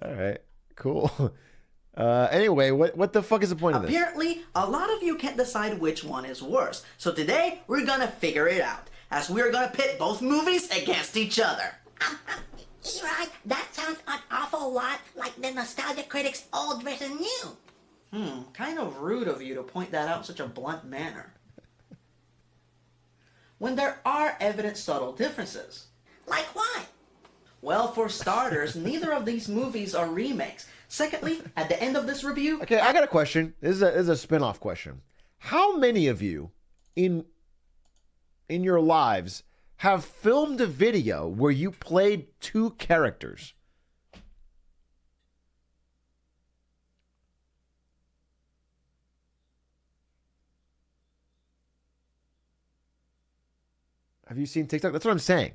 Speaker 1: right, cool. Anyway, what the fuck is the point of this?
Speaker 10: Apparently, a lot of you can't decide which one is worse. So today, we're gonna figure it out, as we're gonna pit both movies against each other.
Speaker 12: Eli, that sounds an awful lot like the Nostalgia Critics' old versus new.
Speaker 10: Kind of rude of you to point that out in such a blunt manner. When there are evident subtle differences.
Speaker 12: Like what?
Speaker 10: Well, for starters, neither of these movies are remakes. Secondly, at the end of this review...
Speaker 1: Okay, I got a question. This is a spin-off question. How many of you in your lives have filmed a video where you played two characters? Have you seen TikTok? That's what I'm saying.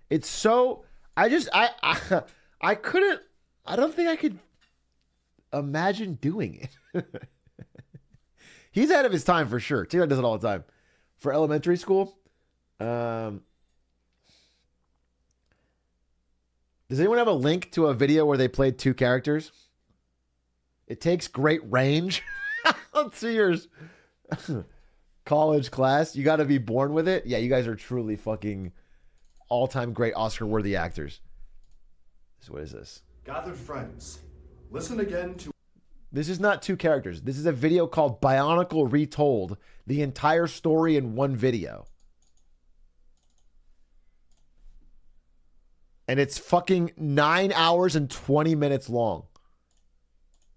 Speaker 1: It's so... I couldn't... I don't think I could imagine doing it. He's ahead of his time for sure. TikTok does it all the time. For elementary school. Does anyone have a link to a video where they played two characters? It takes great range. Let's see yours. College class. You got to be born with it. Yeah, you guys are truly fucking all-time great Oscar-worthy actors. So what is this?
Speaker 13: Gathered friends, listen again to...
Speaker 1: This is not 2 characters. This is a video called Bionicle Retold. The entire story in one video. And it's fucking 9 hours and 20 minutes long.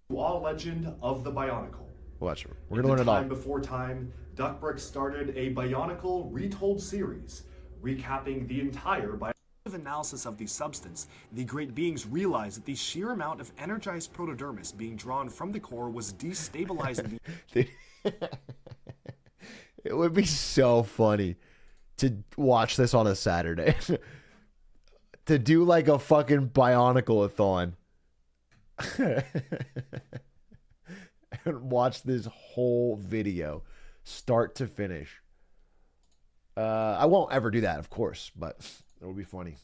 Speaker 13: Law Legend of the Bionicle.
Speaker 1: Watch. We're going to learn it all.
Speaker 13: Time before time, Duckbrick started a Bionicle Retold series, recapping the entire analysis of the substance. The great beings realized that the sheer amount of energized protodermis being drawn from the core was destabilizing the...
Speaker 1: It would be so funny to watch this on a Saturday. To do like a fucking Bionicle-a-thon. And watch this whole video start to finish. I won't ever do that, of course, but it will be funny.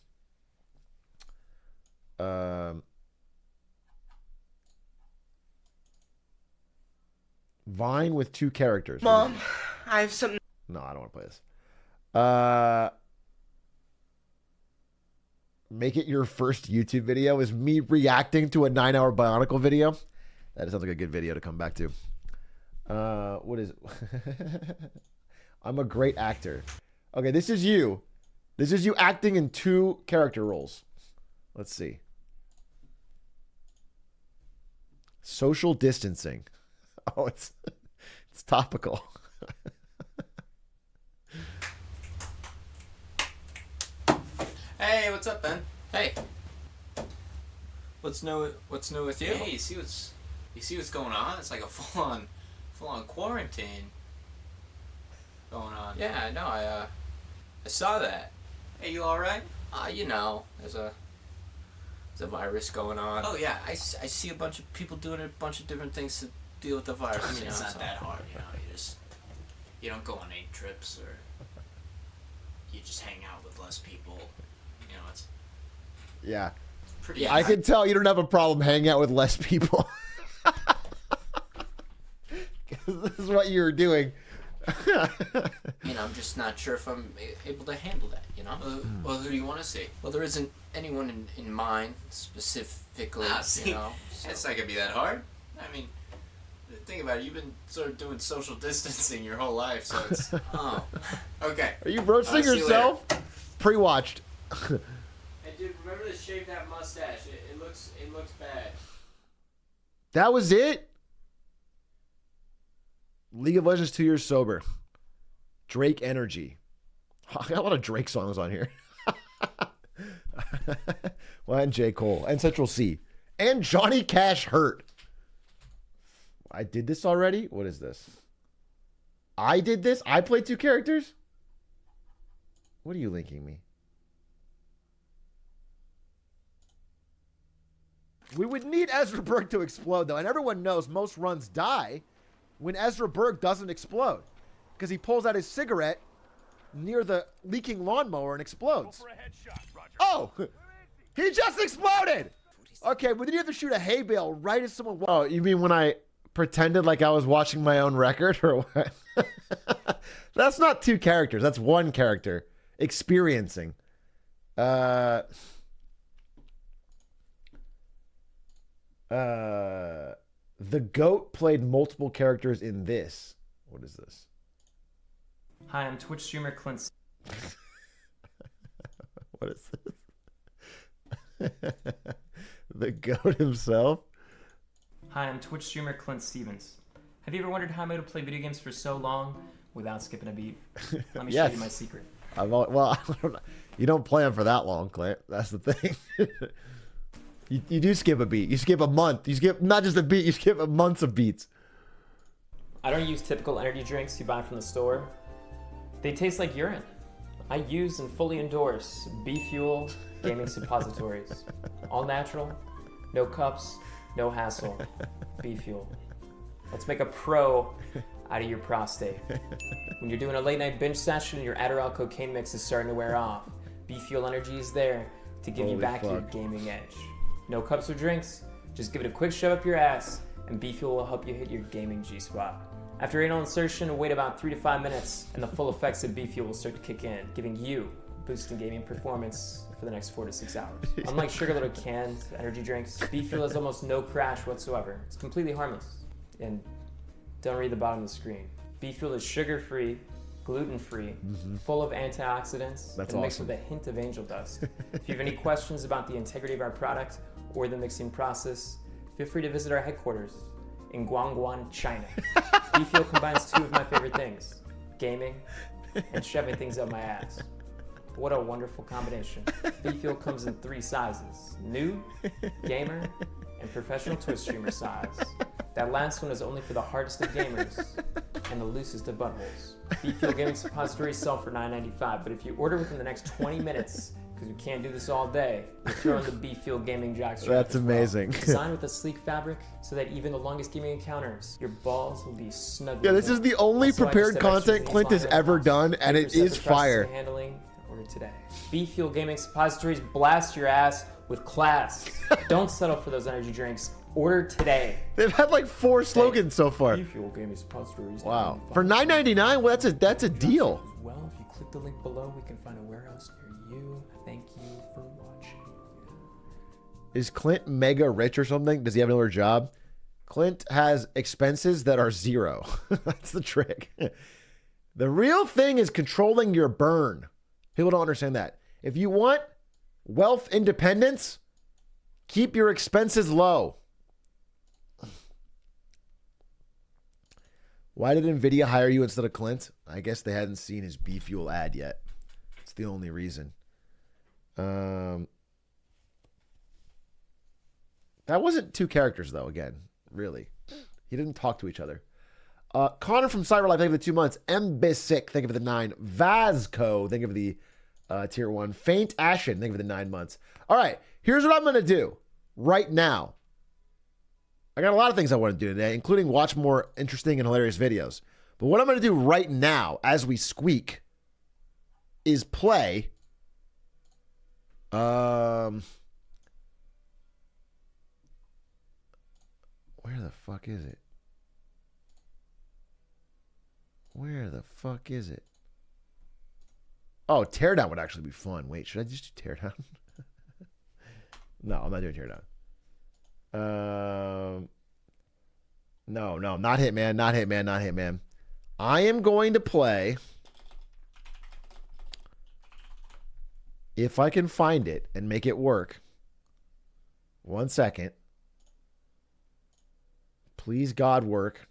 Speaker 1: Vine with 2 characters.
Speaker 14: Mom, I have something.
Speaker 1: No, I don't want to play this. Make it your first YouTube video is me reacting to a 9-hour Bionicle video. That sounds like a good video to come back to. What is it? I'm a great actor. Okay, this is you. This is you acting in 2 character roles. Let's see. Social distancing. Oh, it's topical.
Speaker 15: Hey, what's up, Ben? Hey. What's new with you?
Speaker 16: Hey, you see what's going on? It's like a full on quarantine going on.
Speaker 15: Yeah, no, I saw that.
Speaker 16: Hey, you all right?
Speaker 15: You know, there's a virus going on.
Speaker 16: Oh yeah, I see a bunch of people doing a bunch of different things to deal with the virus. I mean, it's not that hard, you know. You don't go on 8 trips, or you just hang out with less people. You know, it's
Speaker 1: Yeah.
Speaker 16: pretty.
Speaker 1: I can tell you don't have a problem hanging out with less people. This is what you're doing.
Speaker 15: You know, I'm just not sure if I'm able to handle that, you know?
Speaker 16: Well, who do you want to see?
Speaker 15: Well, there isn't anyone in mind specifically,
Speaker 16: See,
Speaker 15: you know? So.
Speaker 16: It's not gonna be that hard. I mean, think about it. You've been sort of doing social distancing your whole life, so it's oh, okay.
Speaker 1: Are you roasting yourself? Pre-watched.
Speaker 15: Hey, dude, remember to shave that mustache. It looks bad.
Speaker 1: That was it? League of Legends 2 years sober. Drake Energy. I got a lot of Drake songs on here. Well, and J. Cole. And Central C. And Johnny Cash Hurt. I did this already? What is this? I did this? I played 2 characters? What are you linking me? We would need Ezra Berg to explode, though. And everyone knows most runs die when Ezra Berg doesn't explode. Because he pulls out his cigarette near the leaking lawnmower and explodes. Oh! He just exploded! Okay, but then you have to shoot a hay bale right as someone... Oh, you mean when I pretended like I was watching my own record, or what? That's not 2 characters. That's 1 character. Experiencing. The GOAT played multiple characters in this. What is this?
Speaker 17: Hi, I'm Twitch streamer Clint.
Speaker 1: What is this? The GOAT himself?
Speaker 17: Hi, I'm Twitch streamer Clint Stevens. Have you ever wondered how I'm able to play video games for so long without skipping a beat? Let me show you my secret.
Speaker 1: I don't know. You don't plan for that long, Clint. That's the thing. You do skip a beat. You skip a month. You skip not just a beat. You skip months of beats.
Speaker 17: I don't use typical energy drinks you buy from the store. They taste like urine. I use and fully endorse B Fuel gaming suppositories. All natural, no cups, no hassle. B Fuel. Let's make a pro out of your prostate. When you're doing a late night binge session and your Atrioc cocaine mix is starting to wear off, B Fuel Energy is there to give you back your gaming edge. No cups or drinks, just give it a quick shove up your ass and B Fuel will help you hit your gaming G-spot. After anal insertion, wait about 3 to 5 minutes and the full effects of B Fuel will start to kick in, giving you boosting gaming performance for the next 4 to 6 hours. Unlike sugar-loaded canned energy drinks, Be Fuel has almost no crash whatsoever. It's completely harmless. And don't read the bottom of the screen. Be Fuel is sugar-free, gluten-free, full of antioxidants,
Speaker 1: That's
Speaker 17: and mixed
Speaker 1: awesome.
Speaker 17: with a hint of angel dust. If you have any questions about the integrity of our product or the mixing process, feel free to visit our headquarters in Guangguan, China. Be Fuel combines two of my favorite things, gaming and shoving things up my ass. What a wonderful combination. Be Fuel comes in 3 sizes, noob, gamer, and professional Twitch streamer size. That last one is only for the hardest of gamers and the loosest of buttholes. Be Fuel gaming suppositories sell for $9.95, but if you order within the next 20 minutes, because we can't do this all day, we'll throw in the Be Fuel gaming jockstrap.
Speaker 1: That's amazing.
Speaker 17: Designed with a sleek fabric so that even the longest gaming encounters, your balls will be snugly.
Speaker 1: Yeah, this is the only
Speaker 17: Also, I
Speaker 1: prepared
Speaker 17: just have extras
Speaker 1: content
Speaker 17: in each
Speaker 1: Clint has
Speaker 17: liner
Speaker 1: ever
Speaker 17: box.
Speaker 1: done, and
Speaker 17: Wait
Speaker 1: it
Speaker 17: for
Speaker 1: is
Speaker 17: separate processing
Speaker 1: fire.
Speaker 17: and handling. Order today. Be Fuel gaming suppositories blast your ass with class. Don't settle for those energy drinks. Order today.
Speaker 1: They've had like 4 slogans so far.
Speaker 17: Be Fuel gaming suppositories.
Speaker 1: Wow. For $9.99, well, that's a deal.
Speaker 17: Well, if you click the link below, we can find a warehouse near you. Thank you for watching.
Speaker 1: Is Clint mega rich or something? Does he have another job? Clint has expenses that are 0. That's the trick. The real thing is controlling your burn. People don't understand that. If you want wealth independence, keep your expenses low. Why did NVIDIA hire you instead of Clint? I guess they hadn't seen his Be Fuel ad yet. It's the only reason. That wasn't 2 characters, though, again. Really. He didn't talk to each other. Connor from CyberLife, thank you for the 2 months. Mbisic, thank you for the 9. Vasco, thank you for the tier 1. Faint Ashen, thank you for the 9 months. All right, here's what I'm going to do right now. I got a lot of things I want to do today, including watch more interesting and hilarious videos. But what I'm going to do right now, as we squeak, is play... Where the fuck is it? Where the fuck is it? Oh, Teardown would actually be fun. Wait, should I just do Teardown? No, I'm not doing Teardown. No, not Hitman, not Hitman, not Hitman. I am going to play, if I can find it and make it work. 1 second. Please, God, work.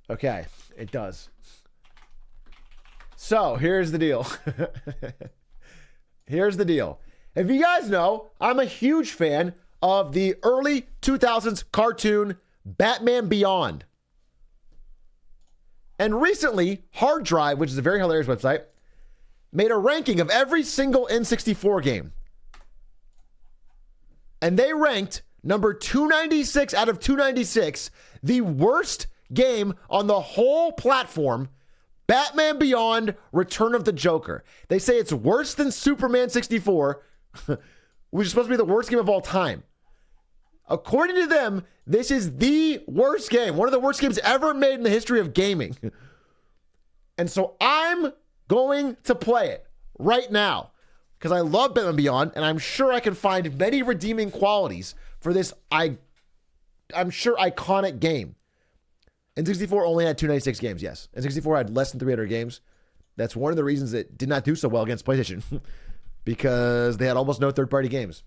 Speaker 1: Okay, it does. So, here's the deal. Here's the deal. If you guys know, I'm a huge fan of the early 2000s cartoon Batman Beyond. And recently, Hard Drive, which is a very hilarious website, made a ranking of every single N64 game. And they ranked number 296 out of 296, the worst game on the whole platform, Batman Beyond Return of the Joker. They say it's worse than Superman 64, which is supposed to be the worst game of all time. According to them, this is the worst game, one of the worst games ever made in the history of gaming. And so I'm going to play it right now because I love Batman Beyond, and I'm sure I can find many redeeming qualities for this, I'm sure, iconic game. N64 only had 296 games, yes. N64 had less than 300 games. That's one of the reasons it did not do so well against PlayStation because they had almost no third-party games.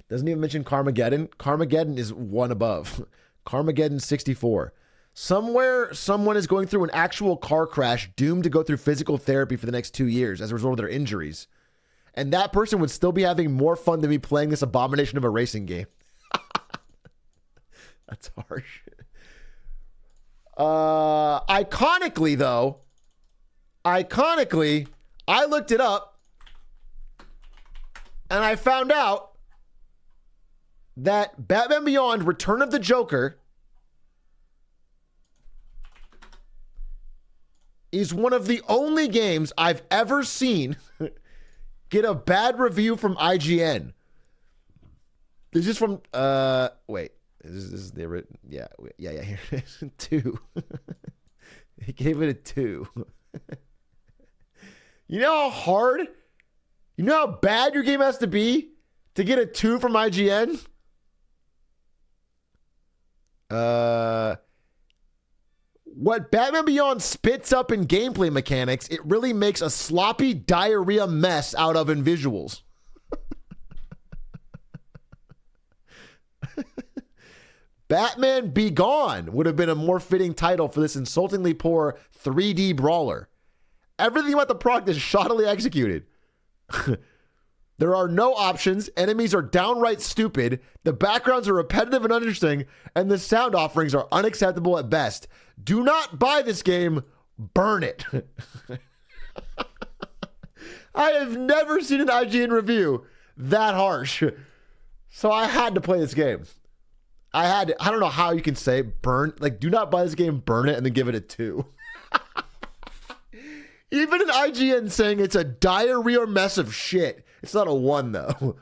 Speaker 1: Doesn't even mention Carmageddon. Carmageddon is one above. Carmageddon 64. Somewhere, someone is going through an actual car crash, doomed to go through physical therapy for the next 2 years as a result of their injuries. And that person would still be having more fun than me playing this abomination of a racing game. That's harsh. Iconically, though, I looked it up and I found out that Batman Beyond Return of the Joker is one of the only games I've ever seen get a bad review from IGN. This is from, wait, This is the yeah. Here it is. 2. He gave it a 2. You know how hard? You know how bad your game has to be to get a 2 from IGN? What Batman Beyond spits up in gameplay mechanics, it really makes a sloppy diarrhea mess out of in visuals. Batman Be Gone would have been a more fitting title for this insultingly poor 3D brawler. Everything about the product is shoddily executed. There are no options, enemies are downright stupid, the backgrounds are repetitive and uninteresting, and the sound offerings are unacceptable at best. Do not buy this game, burn it. I have never seen an IGN review that harsh. So I had to play this game. I don't know how you can say burn, like do not buy this game, burn it, and then give it a 2. Even an IGN saying it's a diarrhea mess of shit. It's not a 1 though.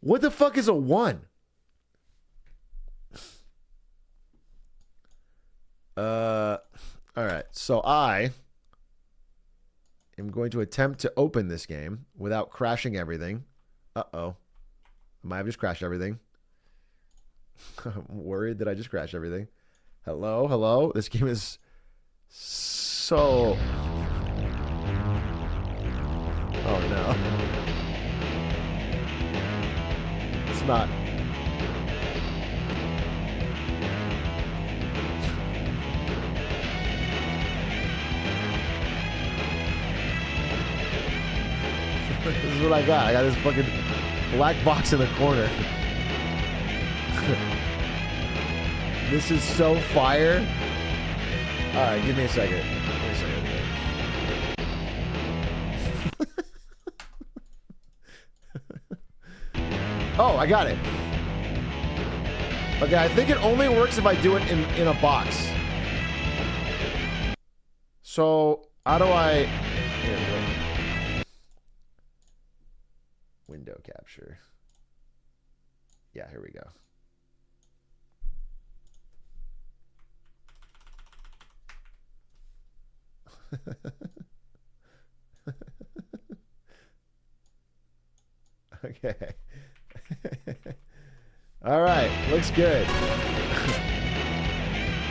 Speaker 1: What the fuck is a 1? All right. So I am going to attempt to open this game without crashing everything. Uh-oh. I might have just crashed everything. I'm worried that I just crashed everything. Hello, hello. This game is so... Oh no. It's not. This is what I got. I got this fucking black box in the corner. This is so fire. Alright, give me a second. Give me a second. Oh, I got it. Okay, I think it only works if I do it in a box. So, how do I... Here we go. Window capture. Yeah, here we go. Okay. All right, looks good.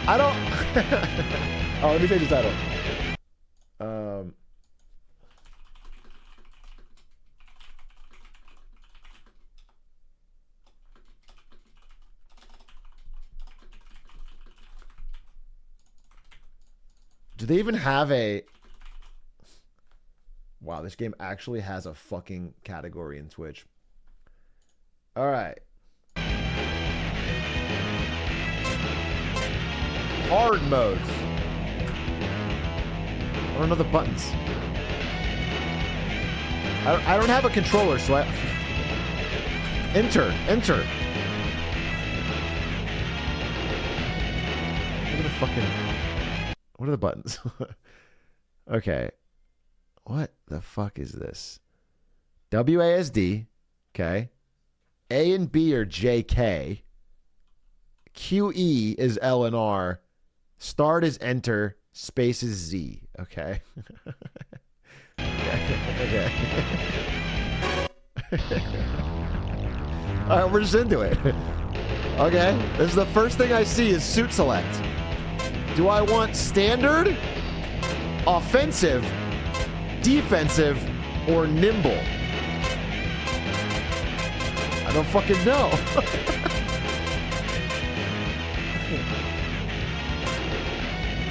Speaker 1: I don't... Oh, let me change the title. Do they even have a... Wow, this game actually has a fucking category in Twitch. All right. Hard mode. I don't know the buttons. I don't have a controller, so I... Enter. What are the fucking... What are the buttons? Okay. What the fuck is this? WASD. Okay. A and B are JK. QE is L and R. Start is enter. Space is Z. Okay. Okay. All right, we're just into it. Okay. This is the first thing I see is suit select. Do I want standard, offensive, defensive, or nimble? I don't fucking know.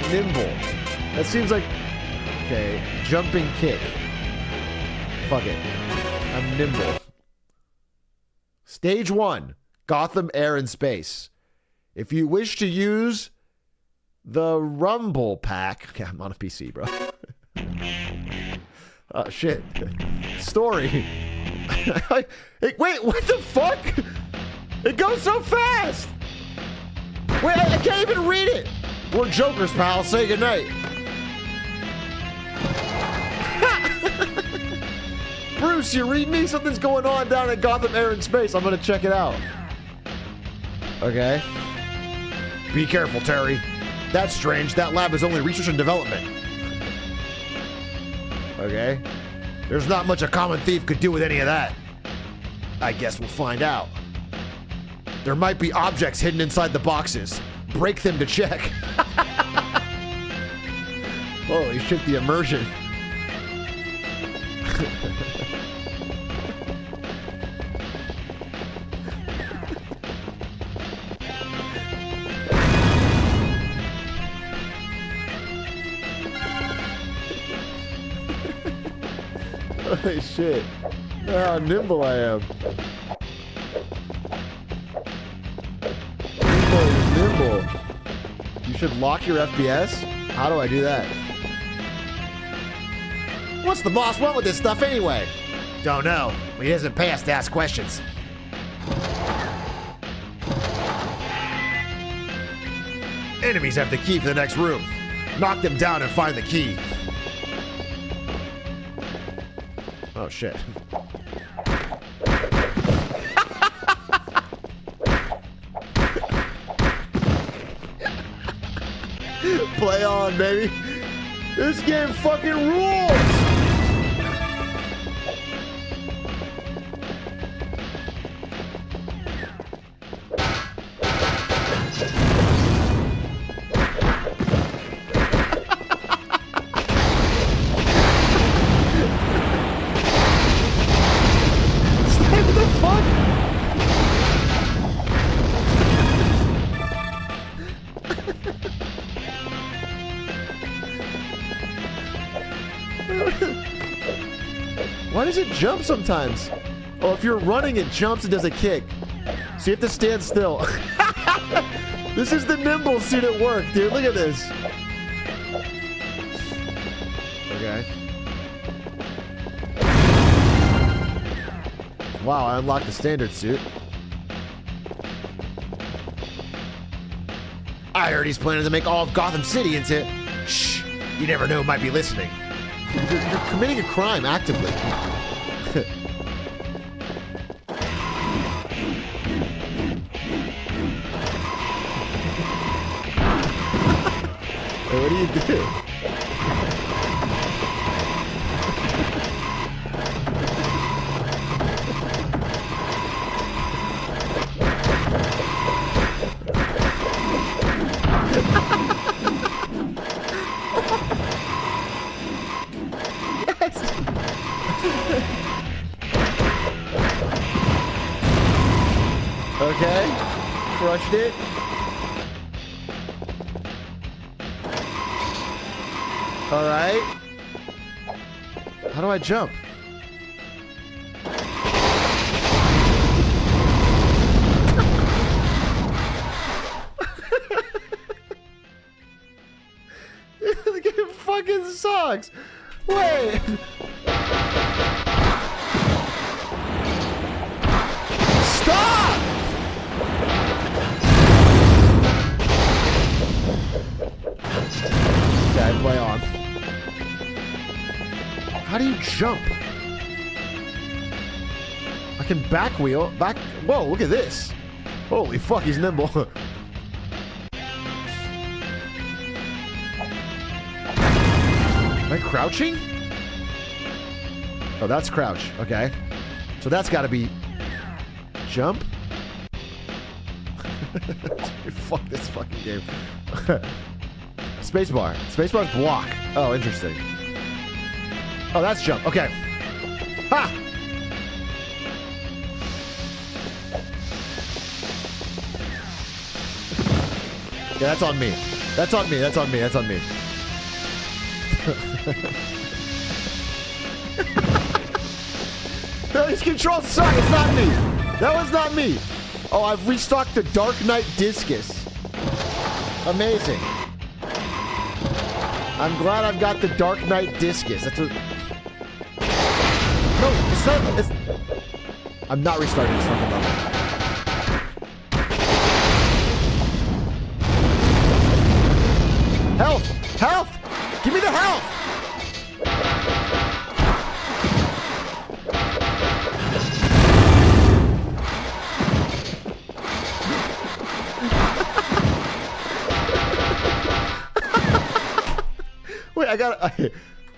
Speaker 1: Nimble. That seems like... Okay. Jumping kick. Fuck it. I'm nimble. Stage 1. Gotham Air and Space. If you wish to use the Rumble Pack... Okay, I'm on a PC, bro. Oh, shit. Story. Wait, what the fuck? It goes so fast. Wait, I can't even read it. We're jokers, pal. Say goodnight. Bruce, you read me? Something's going on down at Gotham Air and Space. I'm going to check it out. Okay. Be careful, Terry. That's strange. That lab is only research and development. Okay. There's not much a common thief could do with any of that. I guess we'll find out. There might be objects hidden inside the boxes. Break them to check. Holy shit, the immersion. Holy shit. Look how nimble I am. Nimble. You should lock your FPS? How do I do that? What's the boss want with this stuff anyway? Don't know. He doesn't pay us to ask questions. Enemies have the key for the next room. Knock them down and find the key. Oh shit. Play on, baby. This game fucking rules. What the fuck? Why does it jump sometimes? Oh, if you're running, it jumps and does a kick. So you have to stand still. This is the nimble suit at work, dude. Look at this. Okay. Wow, I unlocked the standard suit. I heard he's planning to make all of Gotham City into... Shh, you never know who might be listening. You're committing a crime actively. Hey, what do you do? Okay, crushed it. All right. How do I jump? The game fucking sucks. Wait. Stop! Okay, play on. How do you jump? I can back wheel. Back. Whoa, look at this. Holy fuck, he's nimble. Am I crouching? Oh, that's crouch. Okay. So that's got to be jump. Dude, fuck this fucking game. Spacebar. Spacebar's block. Oh, interesting. Oh, that's jump. Okay. Ha! Yeah, that's on me. That's on me. That's on me. That's on me. No, these controls suck. It's not me. That was not me. Oh, I've restocked the Dark Knight Discus. Amazing. I'm glad I've got the Dark Knight Discus. That's what... No, it's not... It's... I'm not restarting this fucking level. Health! Health! Give me the health!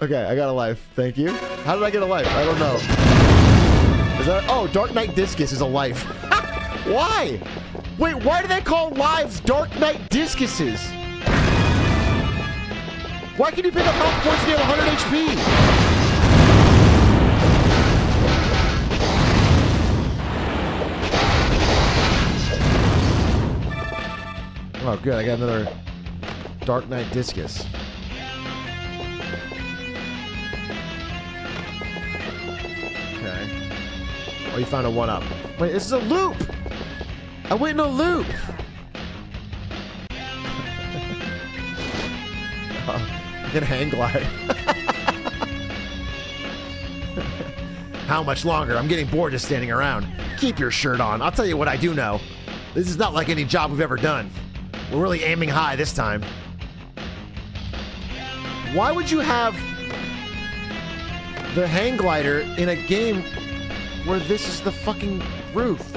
Speaker 1: Okay, I got a life. Thank you. How did I get a life? I don't know. Is that? Oh, Dark Knight Discus is a life. Why? Wait, why do they call lives Dark Knight Discuses? Why can you pick up health points when you have 100 HP? Oh, good. I got another Dark Knight Discus. Okay. Oh, you found a 1-up. Wait, this is a loop! I went in a loop! I can hang glide. How much longer? I'm getting bored just standing around. Keep your shirt on. I'll tell you what I do know. This is not like any job we've ever done. We're really aiming high this time. Why would you have the hang glider in a game where this is the fucking roof?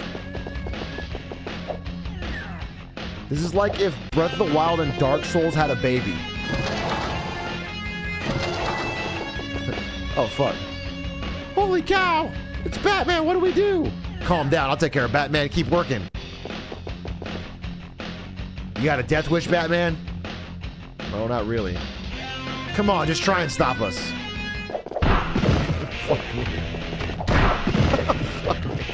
Speaker 1: This is like if Breath of the Wild and Dark Souls had a baby. Oh, fuck. Holy cow! It's Batman, what do we do? Calm down, I'll take care of Batman. Keep working. You got a death wish, Batman? No, not really. Come on, just try and stop us. Fuck me. Fuck me.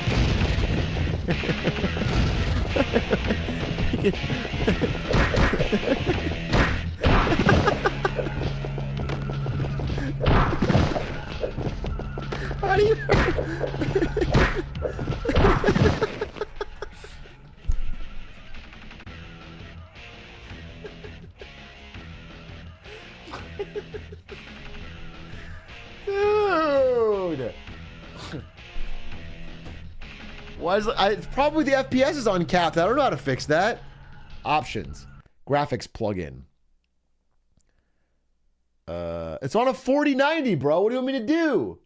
Speaker 1: How do you... Dude! Why is it's probably the FPS is uncapped. I don't know how to fix that. Options. Graphics plugin. It's on a 4090, bro. What do you want me to do?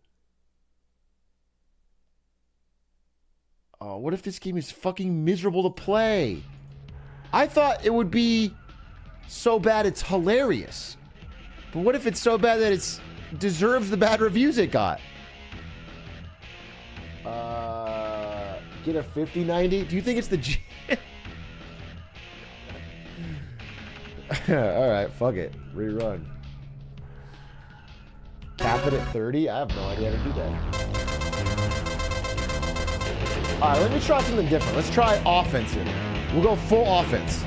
Speaker 1: Oh, what if this game is fucking miserable to play? I thought it would be so bad it's hilarious. But what if it's so bad that it deserves the bad reviews it got? Get a 5090? Do you think it's the G? Alright, fuck it. Rerun. Cap it at 30? I have no idea how to do that. Alright, let me try something different. Let's try offensive. We'll go full offense.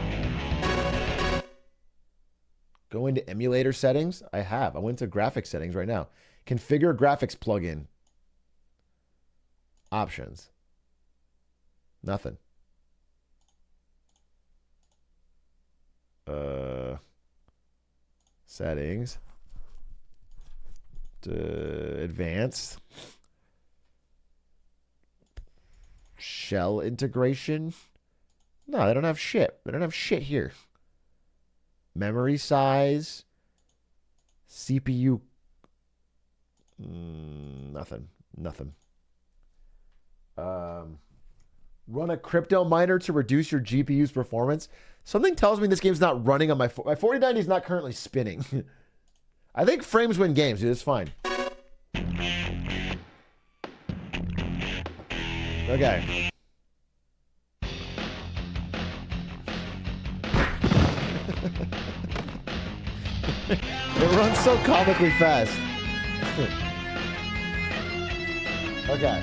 Speaker 1: Go into emulator settings. I have. I went to graphics settings right now. Configure graphics plugin. Options. Nothing. Settings. Advanced. Shell integration. No, they don't have shit. They don't have shit here. Memory size. CPU. Nothing. Nothing. Run a crypto miner to reduce your GPU's performance. Something tells me this game's not running on my 4090 is not currently spinning. I think frames win games, dude. It's fine. Okay. It runs so comically fast. Okay.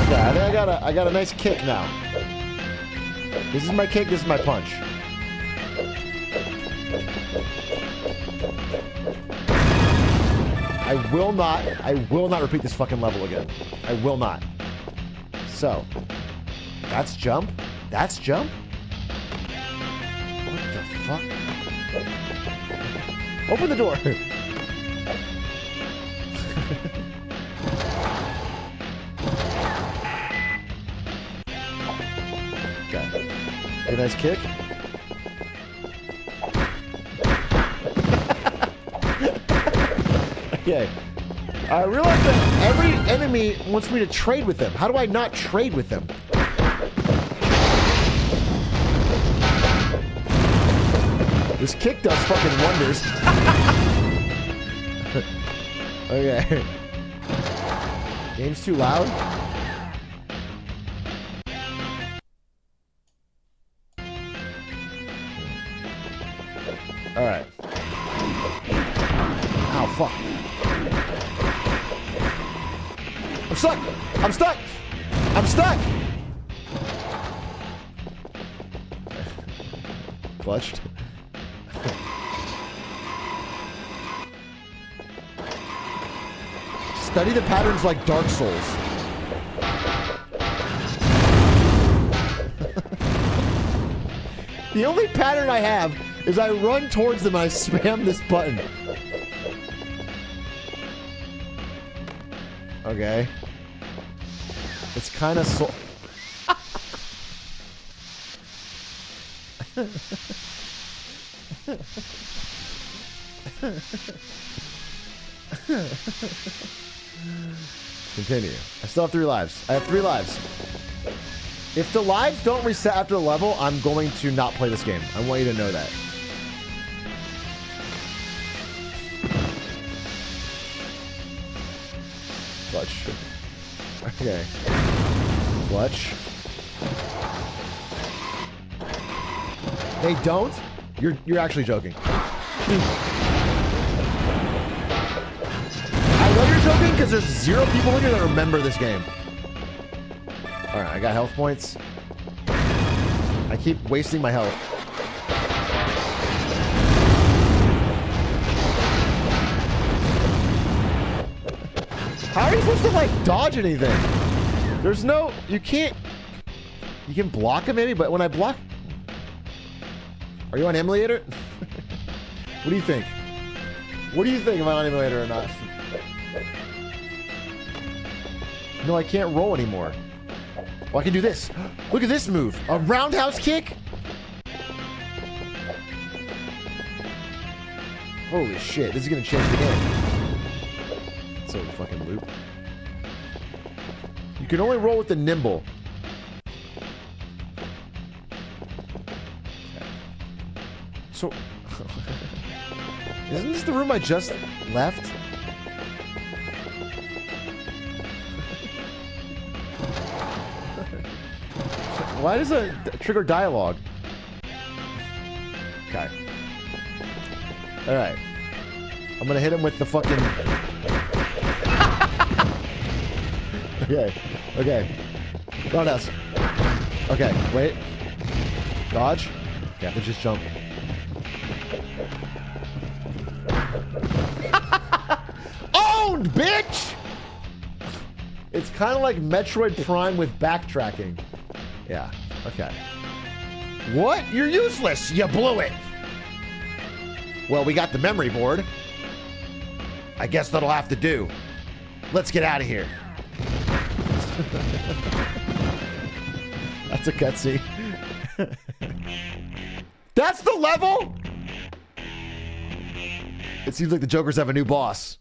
Speaker 1: Okay, I think I got a nice kick now. This is my kick, this is my punch. I will not repeat this fucking level again. I will not. So, that's jump? That's jump? What the fuck? Open the door. Okay. Get a nice kick. Okay. I realize that every enemy wants me to trade with them. How do I not trade with them? This kick does fucking wonders. Okay. Game's too loud? Alright. Ow, fuck. I'm stuck! I'm stuck! I'm stuck! Clutched. Study the patterns like Dark Souls. The only pattern I have is I run towards them and I spam this button. Okay. It's kind of so... Continue. I still have 3 lives. I have 3 lives. If the lives don't reset after the level, I'm going to not play this game. I want you to know that. Clutch. Okay. Clutch. They don't? You're actually joking. I know you're joking because there's 0 people in here that remember this game. Alright, I got health points. I keep wasting my health. How are you supposed to, like, dodge anything? There's no... You can't... You can block it maybe, but when I block... Are you on emulator? What do you think? What do you think? Am I on emulator or not? No, I can't roll anymore. Oh, I can do this. Look at this move. A roundhouse kick? Holy shit, this is gonna change the game. So fucking loop. You can only roll with the nimble. Okay. So... Isn't this the room I just left? Why does it trigger dialogue? Okay. Alright. I'm gonna hit him with the fucking... Okay. Okay. Roundhouse. Okay, wait. Dodge. Okay, I have to just jump. Owned, bitch! It's kind of like Metroid Prime with backtracking. Yeah, okay. What? You're useless! You blew it! Well, we got the memory board. I guess that'll have to do. Let's get out of here. That's a cutscene. That's the level? It seems like the Jokers have a new boss.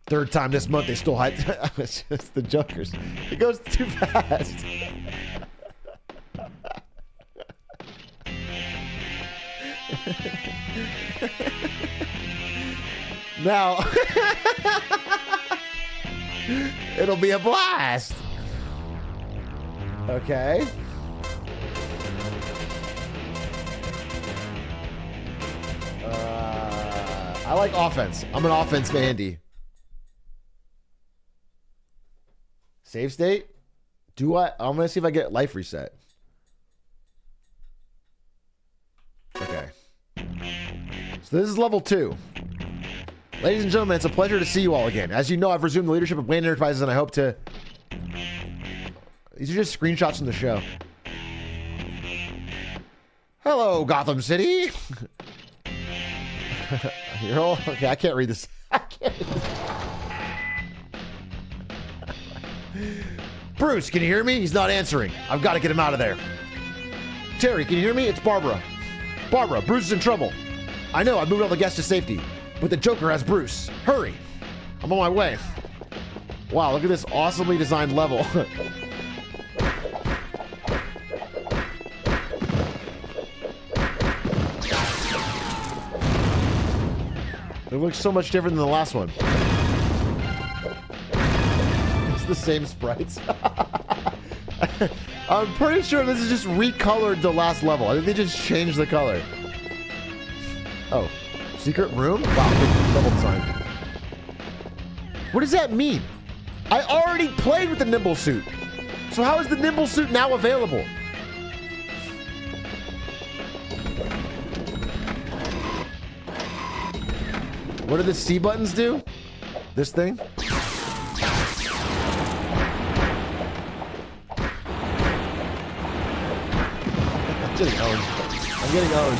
Speaker 1: 3rd time this month they stole high... It's just the Jokers. It goes too fast. Now, it'll be a blast. Okay. I like offense. I'm an offense bandy. Save state? Do I? I'm gonna see if I get life reset. Okay. So this is level 2. Ladies and gentlemen, it's a pleasure to see you all again. As you know, I've resumed the leadership of Wayne Enterprises, and I hope to... These are just screenshots from the show. Hello, Gotham City! You're all... Okay, I can't read this. I can't read this. Bruce, can you hear me? He's not answering. I've got to get him out of there. Terry, can you hear me? It's Barbara. Barbara, Bruce is in trouble. I know, I moved all the guests to safety. But the Joker has Bruce. Hurry! I'm on my way. Wow, look at this awesomely designed level. It looks so much different than the last one. It's the same sprites. I'm pretty sure this is just recolored the last level. I think they just changed the color. Oh, secret room? Wow, big double sign. What does that mean? I already played with the nimble suit. So how is the nimble suit now available? What do the C buttons do? This thing? I'm getting owned. I'm getting owned.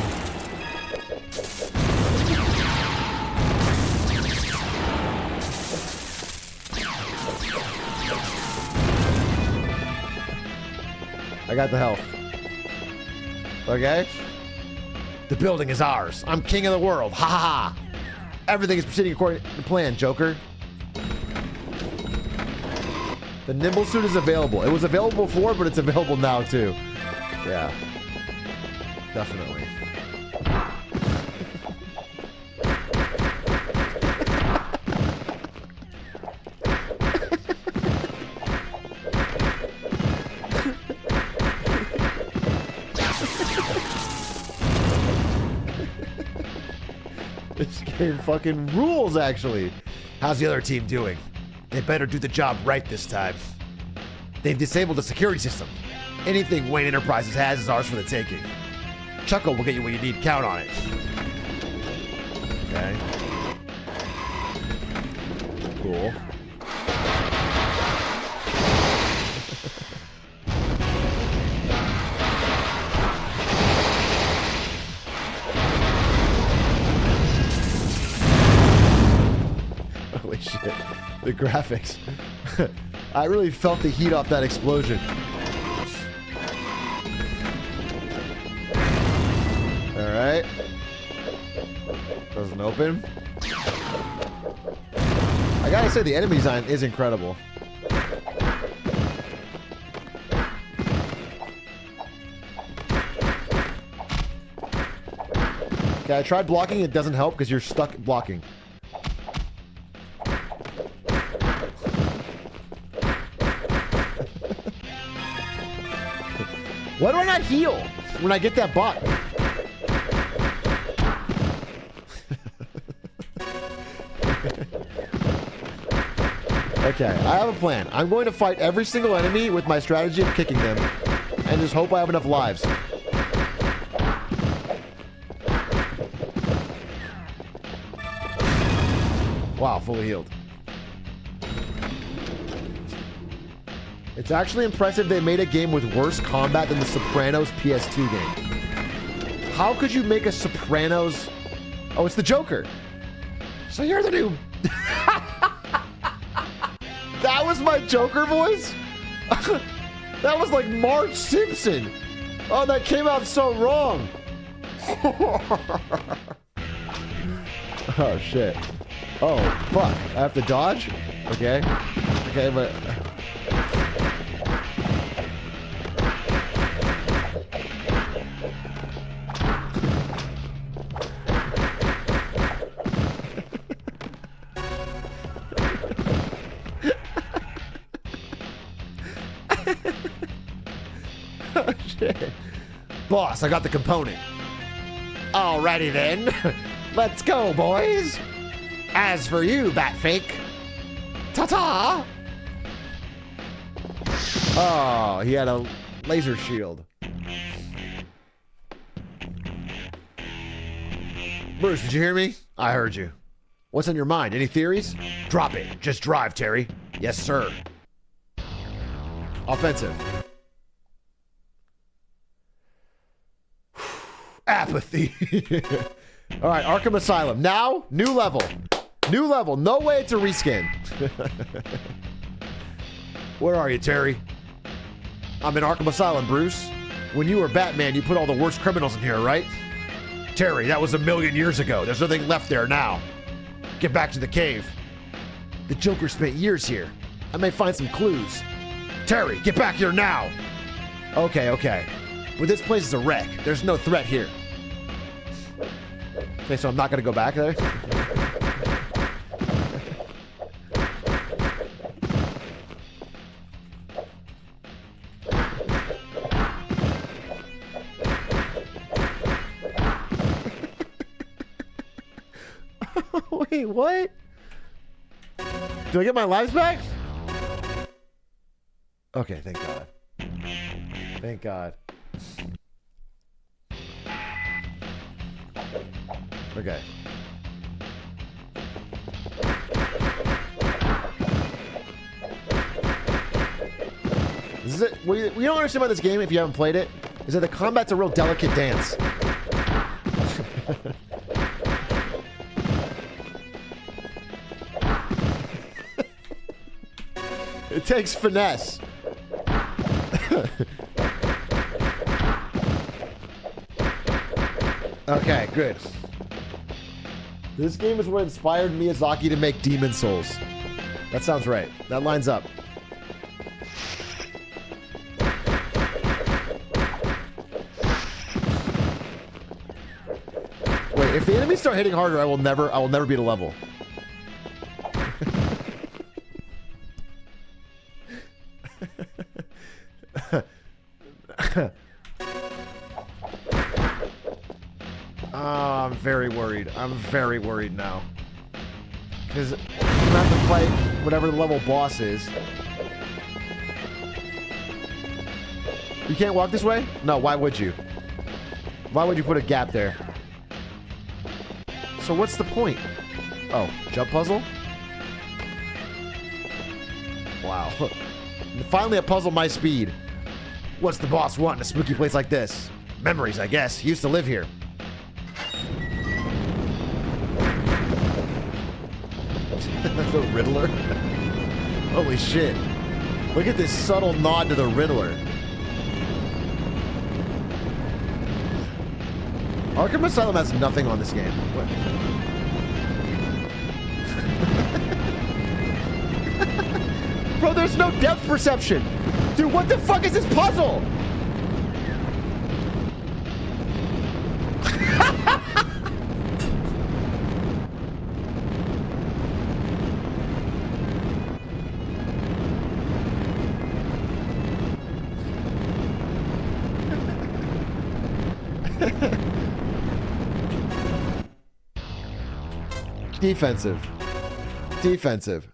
Speaker 1: I got the health. Okay? The building is ours. I'm king of the world. Ha ha ha. Everything is proceeding according to plan, Joker. The nimble suit is available. It was available before, but it's available now too. Yeah. Definitely. This game fucking rules, actually. How's the other team doing? They better do the job right this time. They've disabled the security system. Anything Wayne Enterprises has is ours for the taking. Chuckle will get you what you need. Count on it. Okay. Cool. Holy shit. The graphics. I really felt the heat off that explosion. Alright. Doesn't open. I gotta say, the enemy design is incredible. Okay, I tried blocking. It doesn't help because you're stuck blocking. Why do I not heal when I get that bot? Okay, I have a plan. I'm going to fight every single enemy with my strategy of kicking them and just hope I have enough lives. Wow, fully healed. It's actually impressive they made a game with worse combat than the Sopranos PS2 game. How could you make a Sopranos... Oh, it's the Joker. So you're the new... That was my Joker voice? That was like Marge Simpson. Oh, that came out so wrong. Oh, shit. Oh, fuck. I have to dodge? Okay. Okay, but... Oh, shit. Boss, I got the component. Alrighty then. Let's go, boys. As for you, Batfake. Ta-ta! Oh, he had a laser shield. Bruce, did you hear me? I heard you. What's on your mind? Any theories? Drop it. Just drive, Terry. Yes, sir. Offensive. Apathy. All right, Arkham Asylum. Now, new level. New level. No way to reskin. Where are you, Terry? I'm in Arkham Asylum, Bruce. When you were Batman, you put all the worst criminals in here, right? Terry, that was 1,000,000 years ago. There's nothing left there now. Get back to the cave. The Joker spent years here. I may find some clues. Terry, get back here now. Okay, okay. But this place is a wreck. There's no threat here. Okay, so I'm not gonna go back there? Wait, what? Do I get my lives back? Okay, thank God. Thank God. Okay. This is it. What you don't understand about this game if you haven't played it is that the combat's a real delicate dance. It takes finesse. Okay, good. This game is what inspired Miyazaki to make Demon Souls. That sounds right. That lines up. Wait, if the enemies start hitting harder, I will never beat a level. Oh, I'm very worried. I'm very worried now. Because I'm gonna have to fight whatever the level boss is. You can't walk this way? No, why would you? Why would you put a gap there? So what's the point? Oh, jump puzzle? Wow. Finally a puzzle my speed. What's the boss want in a spooky place like this? Memories, I guess. He used to live here. The Riddler? Holy shit. Look at this subtle nod to the Riddler. Arkham Asylum has nothing on this game. What? Bro, there's no depth perception. Dude, what the fuck is this puzzle? Defensive. Defensive.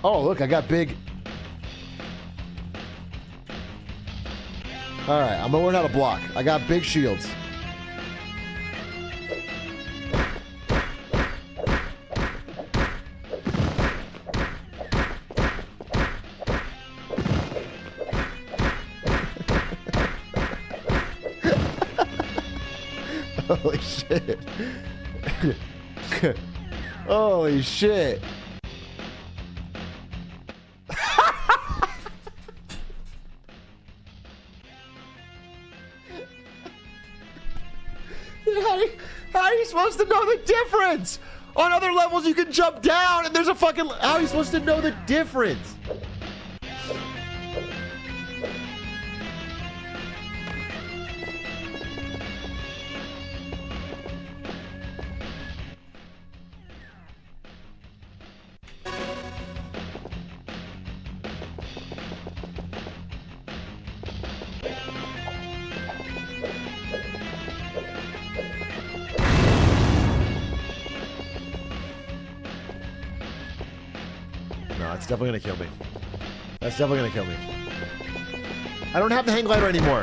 Speaker 1: Oh, look, I got big. All right, I'm gonna learn how to block. I got big shields. Holy shit. Holy shit. How are you supposed to know the difference? On other levels you can jump down and there's a fucking... How are you supposed to know the difference? That's definitely gonna kill me. That's definitely gonna kill me. I don't have the hang glider anymore.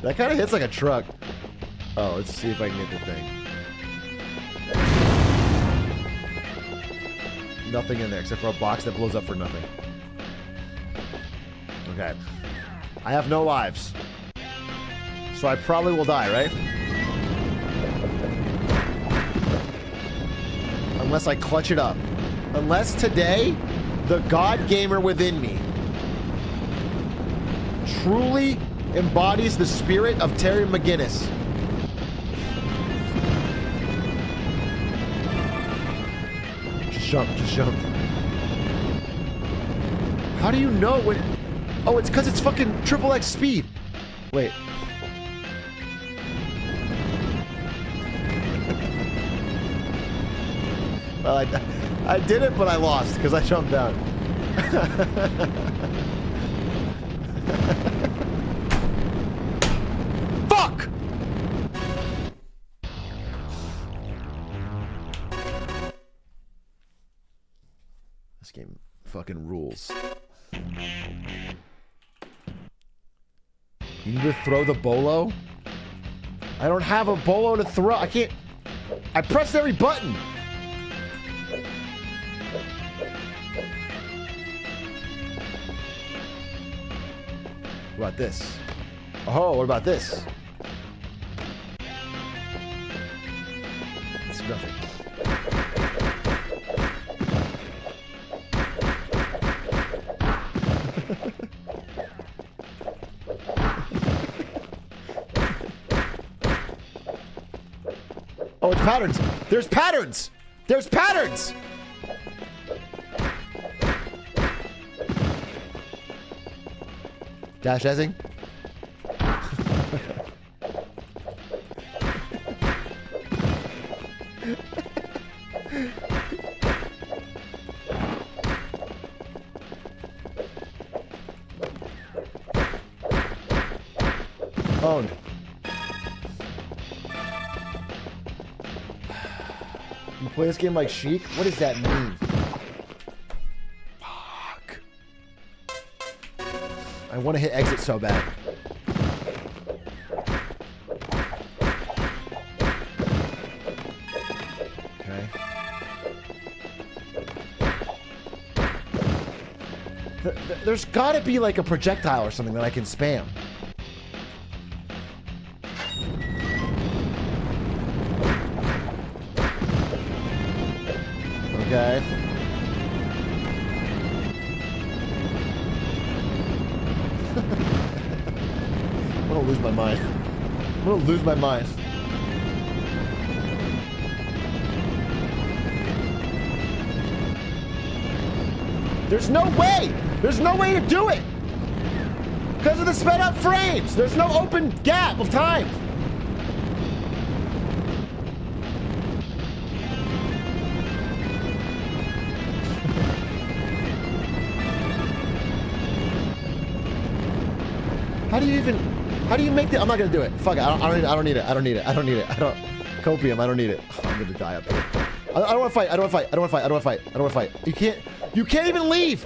Speaker 1: That kind of hits like a truck. Oh, let's see if I can get the thing. Nothing in there except for a box that blows up for nothing. Okay. I have no lives. So I probably will die, right? Unless I clutch it up. Unless today, the God Gamer within me truly embodies the spirit of Terry McGinnis. Just jump, just jump. How do you know when... Oh, it's because it's fucking triple X speed. Wait. Well, I did it, but I lost because I jumped down. Fuck! This game fucking rules. You need to throw the bolo? I don't have a bolo to throw. I can't. I pressed every button. What about this? Oh, what about this? It's nothing. Oh, it's patterns. There's patterns. There's patterns. Dash Ezing. Owned. You play this game like Sheik? What does that mean? Fuck. I want to hit exit so bad. Okay. There's gotta be like a projectile or something that I can spam. Okay. I'm gonna lose my mind. I'm gonna lose my mind. There's no way! There's no way to do it! Because of the sped up frames! There's no open gap of time! How do you make the, I'm not gonna do it. Fuck it, I don't need it. Copium, I don't need it. Oh, I'm gonna die up here. I don't wanna fight, I don't wanna fight. You can't even leave!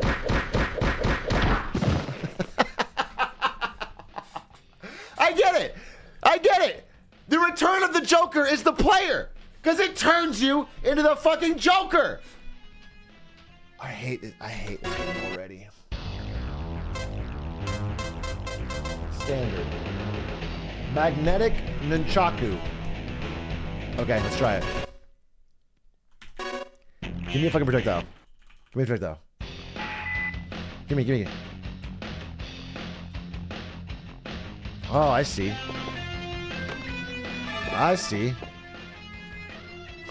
Speaker 1: I get it! The return of the Joker is the player! Because it turns you into the fucking Joker! I hate this game already. Standard. Magnetic Nunchaku. Okay, let's try it. Give me a fucking projectile. Give me a projectile. Give me. Oh, I see.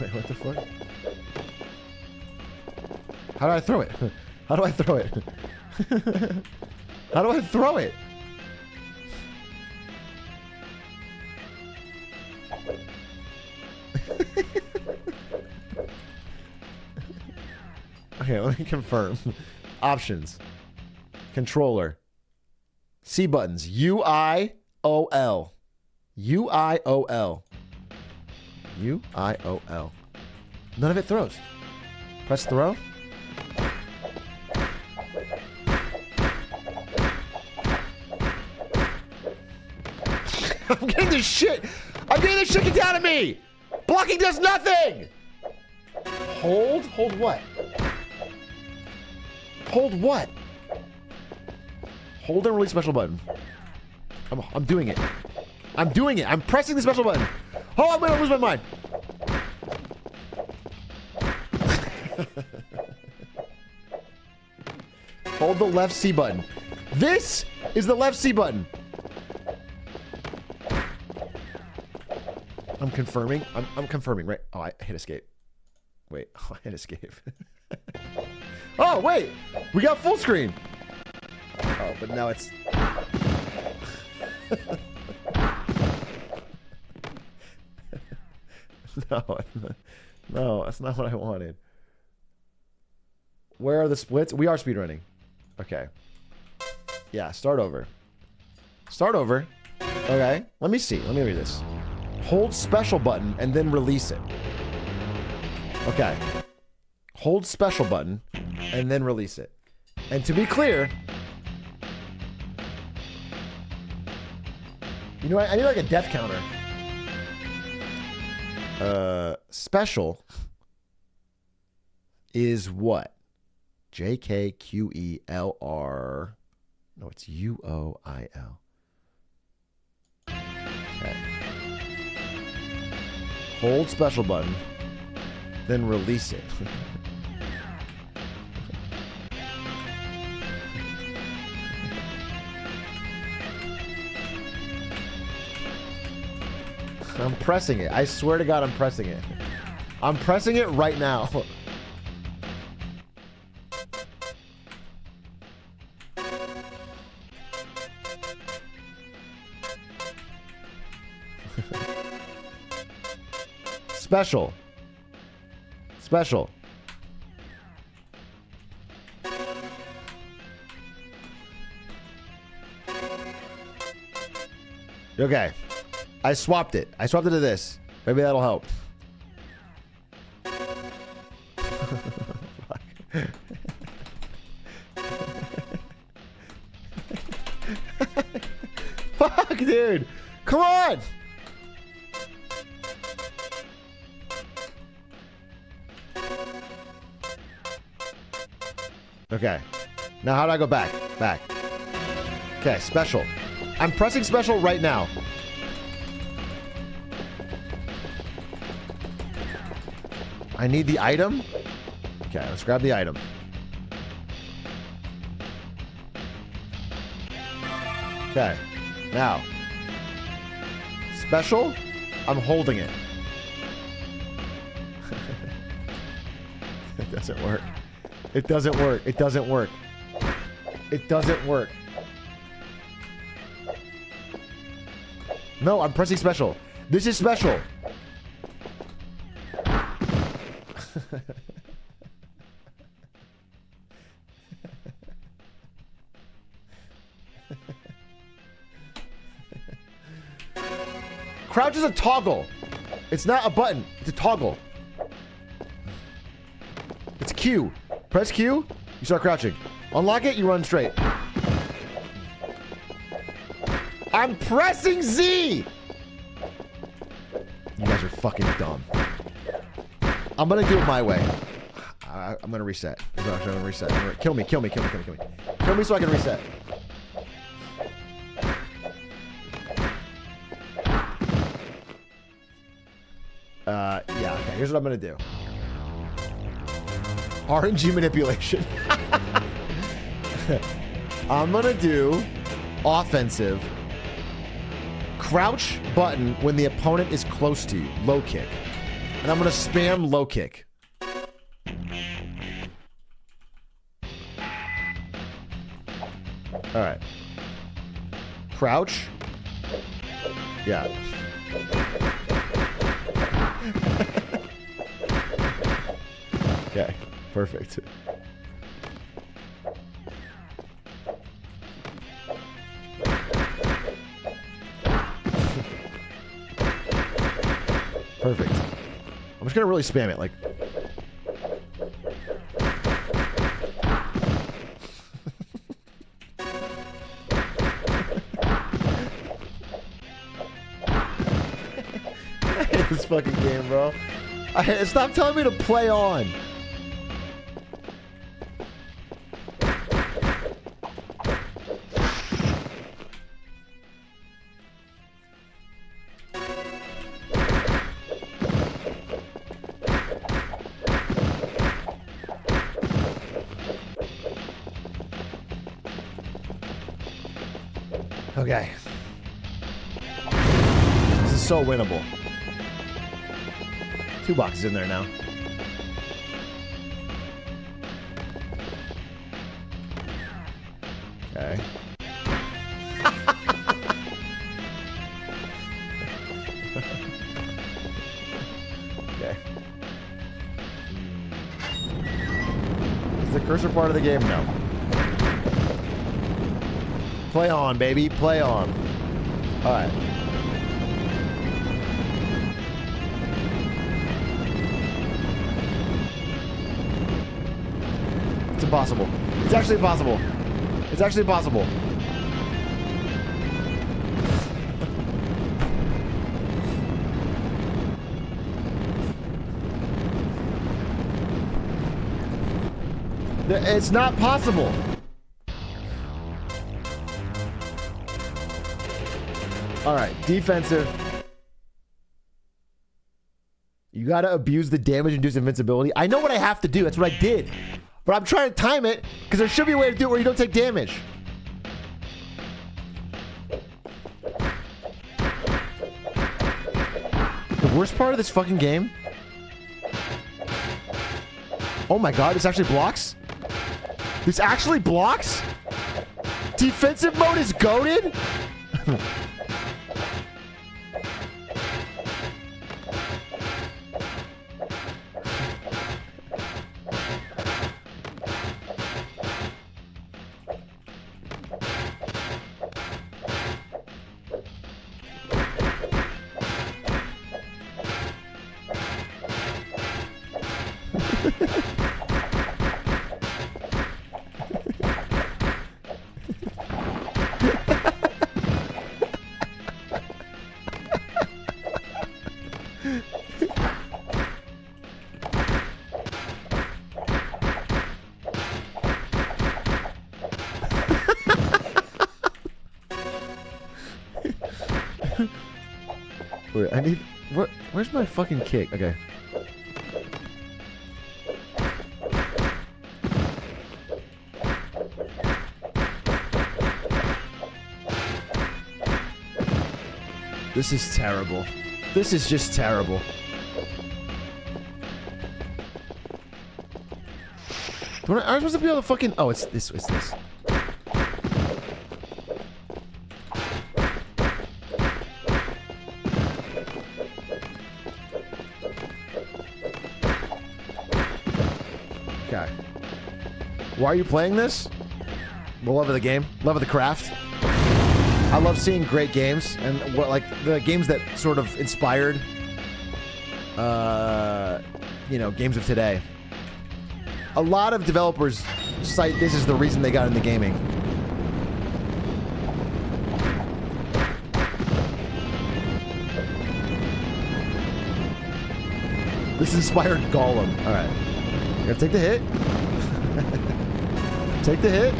Speaker 1: Wait, what the fuck? How do I throw it? How do I throw it? How do I throw it? Okay, let me confirm. Options. Controller. C buttons. U-I-O-L. U-I-O-L. U-I-O-L. None of it throws. Press throw. I'm getting this shit. I'm getting this shit kicked out of me. Blocking does nothing. Hold? Hold what? Hold what? Hold and release special button. I'm doing it. I'm doing it. I'm pressing the special button. Oh, I'm gonna lose my mind. Hold the left C button. This is the left C button. I'm confirming. I'm confirming, right? Oh, I hit escape. Wait. Oh, I hit escape. Oh, wait. We got full screen. Oh, but now it's... No, that's not what I wanted. Where are the splits? We are speedrunning. Okay. Yeah, start over. Start over. Okay. Let me see. Let me read this. Hold special button and then release it. Okay. Hold special button and then release it. And to be clear, you know what? I need like a death counter. Special is what? JKQELR. No, it's UOIL. Okay. Hold special button, then release it. I'm pressing it. I swear to God, I'm pressing it. I'm pressing it right now. Special. Special. Okay. I swapped it. I swapped it to this. Maybe that'll help. Fuck, dude. Come on. Okay. Now how do I go back? Back. Okay, special. I'm pressing special right now. I need the item. Okay, let's grab the item. Okay. Now. Special. I'm holding it. It doesn't work. It doesn't work. It doesn't work. It doesn't work. No, I'm pressing special. This is special. Crouch is a toggle. It's not a button. It's a toggle. It's Q. Press Q, you start crouching. Unlock it, you run straight. I'm pressing Z! You guys are fucking dumb. I'm gonna do it my way. I'm gonna reset. I'm gonna reset. Kill me, kill me, kill me, kill me, kill me. Kill me so I can reset. Yeah, okay, here's what I'm gonna do. RNG manipulation. I'm gonna do offensive. Crouch button when the opponent is close to you. Low kick. And I'm gonna spam low kick. Alright. Crouch. Yeah. Okay. Perfect. Perfect. I'm just gonna really spam it, like. I hate this fucking game, bro. Stop telling me to play on. Okay. This is so winnable. 2 boxes in there now. Okay. Okay. Is the cursor part of the game? No. Play on, baby. Play on. Alright. It's impossible. It's actually impossible. It's actually impossible. It's not possible. All right, defensive. You gotta abuse the damage-induced invincibility. I know what I have to do. That's what I did. But I'm trying to time it because there should be a way to do it where you don't take damage. The worst part of this fucking game. Oh my god, this actually blocks? This actually blocks? Defensive mode is goated? Wait, I need... Where's my fucking kick? Okay. This is terrible. This is just terrible. Am I supposed to be able to fucking... Oh, it's this. It's this. Okay. Why are you playing this? The love of the game. Love of the craft. I love seeing great games and what, like, the games that sort of inspired, you know, games of today. A lot of developers cite this as the reason they got into gaming. This inspired Gollum. All right, gotta take the hit. Take the hit.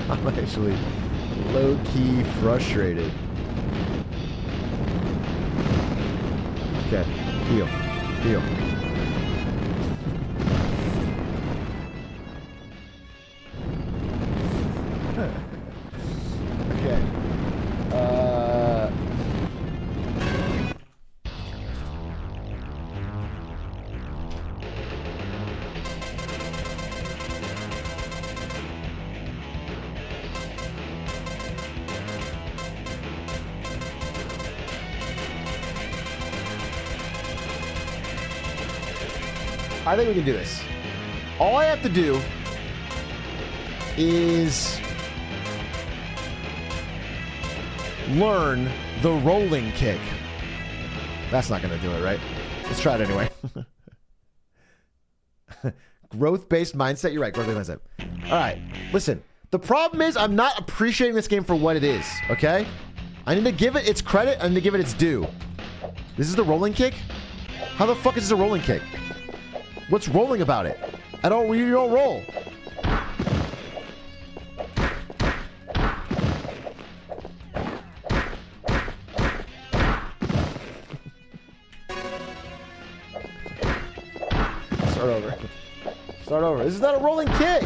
Speaker 1: I'm actually low-key frustrated. Okay, heal, heal. Okay. I think we can do this. All I have to do is learn the rolling kick. That's not going to do it, right? Let's try it anyway. Growth-based mindset. You're right, growth-based mindset. All right, listen. The problem is I'm not appreciating this game for what it is, okay? I need to give it its credit. I need to give it its due. This is the rolling kick? How the fuck is this a rolling kick? What's rolling about it? You don't roll. Start over. Start over. This is not a rolling kick.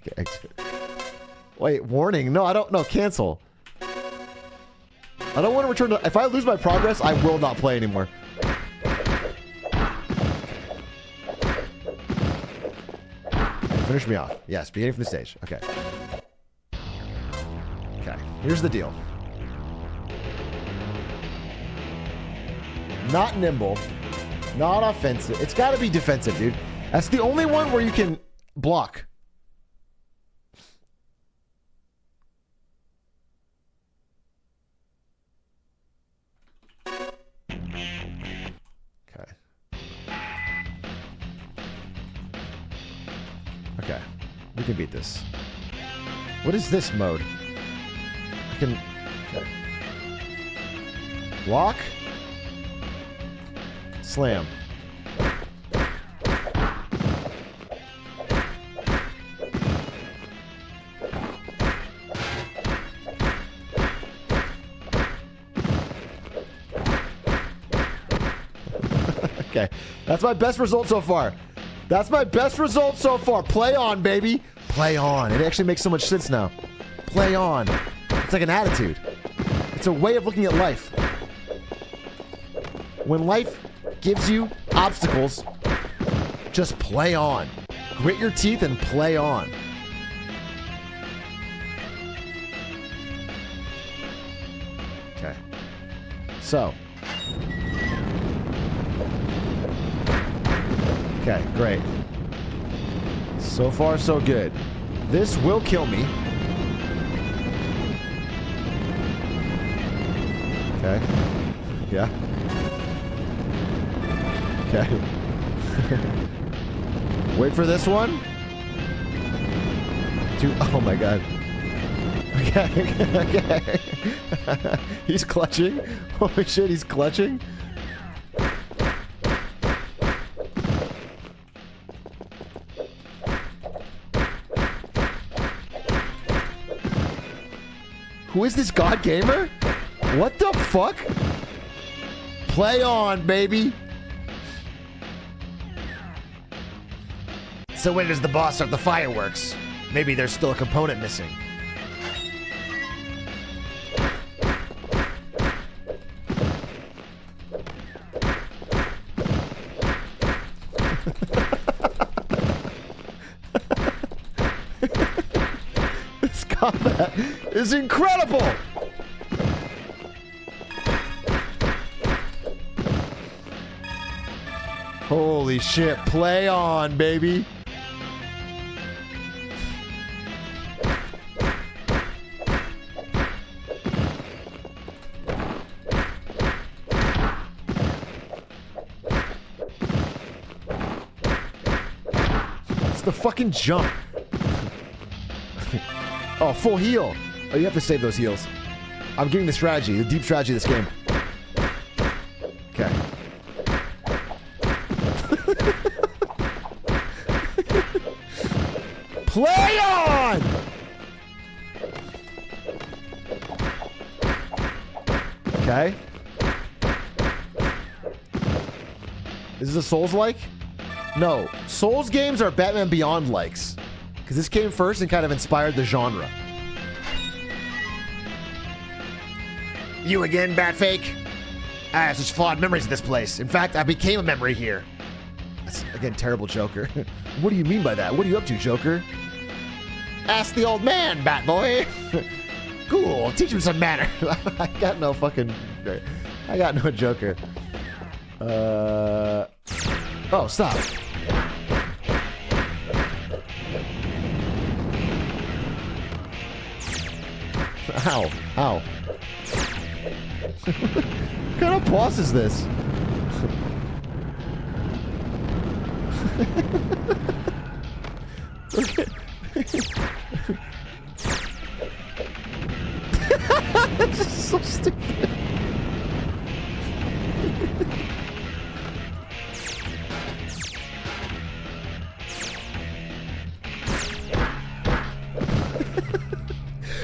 Speaker 1: Okay, exit. Wait, warning. No, I don't. No, cancel. I don't want to return to... If I lose my progress, I will not play anymore. finish me off. Yes, beginning from the stage. Okay. Okay, here's the deal. Not nimble. Not offensive. It's got to be defensive, dude. That's the only one where you can block. Okay. Okay. We can beat this. What is this mode? I can... Okay. Block. Slam. Okay. That's my best result so far. That's my best result so far. Play on, baby. Play on. It actually makes so much sense now. Play on. It's like an attitude. It's a way of looking at life. When life gives you obstacles, just play on. Grit your teeth and play on. Okay. So. Okay, great. So far, so good. This will kill me. Okay. Yeah. Okay. Wait for this one. Dude, oh my god. Okay, okay. He's clutching. Holy shit, he's clutching. Who is this God Gamer? What the fuck? Play on, baby. So when does the boss start the fireworks? Maybe there's still a component missing. This combat is incredible! Holy shit, play on, baby. It's the fucking jump. Oh, full heal. Oh, you have to save those heals. I'm getting the strategy, the deep strategy of this game. Okay. Play on! Okay. Is this a Souls-like? No. Souls games are Batman Beyond likes. Because this came first and kind of inspired the genre. You again, Batfake? I have such fond memories of this place. In fact, I became a memory here. That's, again, terrible Joker. What do you mean by that? What are you up to, Joker? Ask the old man, Batboy. Cool, teach him some manner. I got no fucking... I got no Joker. Oh, stop. Ow. Ow. What kind of boss is this? This is so stupid.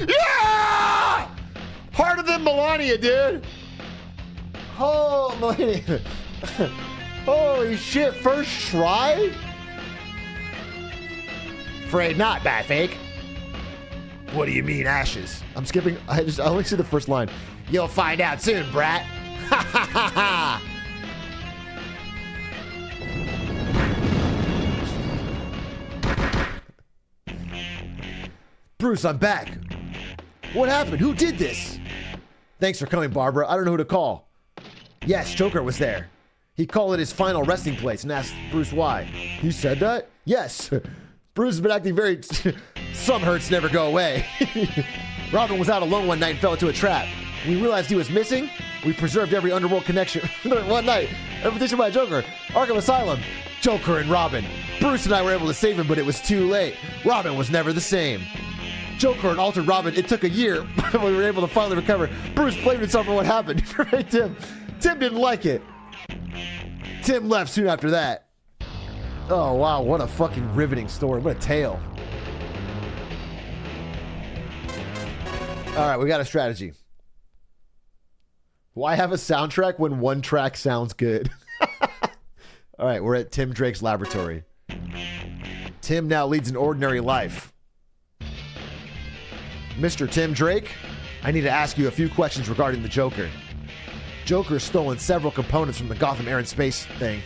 Speaker 1: Yeah! Harder than Melania, dude. Oh, Melania. Holy shit, first try? Afraid not, Batfake. What do you mean, ashes? I'm skipping. I only see the first line. You'll find out soon, brat. Ha ha ha ha. Bruce, I'm back. What happened? Who did this? Thanks for coming, Barbara. I don't know who to call. Yes, Joker was there. He called it his final resting place and asked Bruce why. He said that? Yes. Bruce has been acting very... Some hurts never go away. Robin was out alone one night and fell into a trap. When we realized he was missing, we preserved every underworld connection. One night, invitation by Joker, Arkham Asylum, Joker and Robin. Bruce and I were able to save him, but it was too late. Robin was never the same. Joker and altered Robin, it took a year, but we were able to finally recover. Bruce blamed himself for what happened. Tim didn't like it. Tim left soon after that. Oh, wow, what a fucking riveting story. What a tale. All right, we got a strategy. Why have a soundtrack when one track sounds good? All right, we're at Tim Drake's laboratory. Tim now leads an ordinary life. Mr. Tim Drake, I need to ask you a few questions regarding the Joker. Joker's stolen several components from the Gotham Air and Space thing.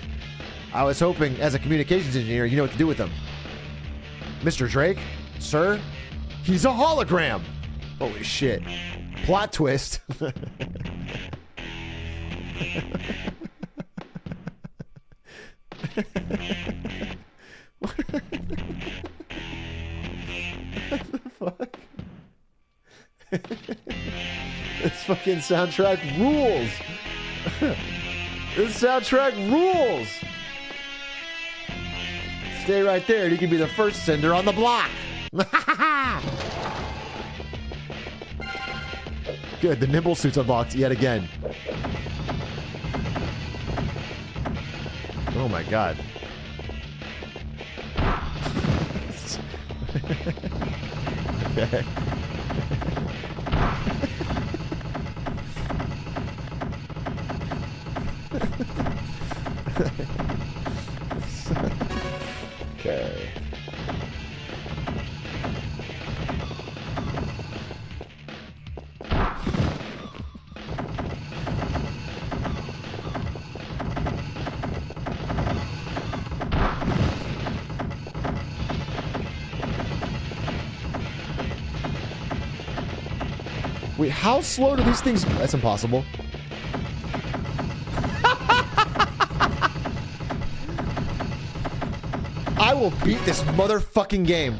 Speaker 1: I was hoping, as a communications engineer, you know what to do with them. Mr. Drake? Sir? He's a hologram! Holy shit. Plot twist. What the fuck? This fucking soundtrack rules. This soundtrack rules. Stay right there and you can be the first sender on the block. Good, the nimble suit's unlocked yet again. Oh my god. Okay. Okay. Wait, how slow do these things... That's impossible. I will beat this motherfucking game.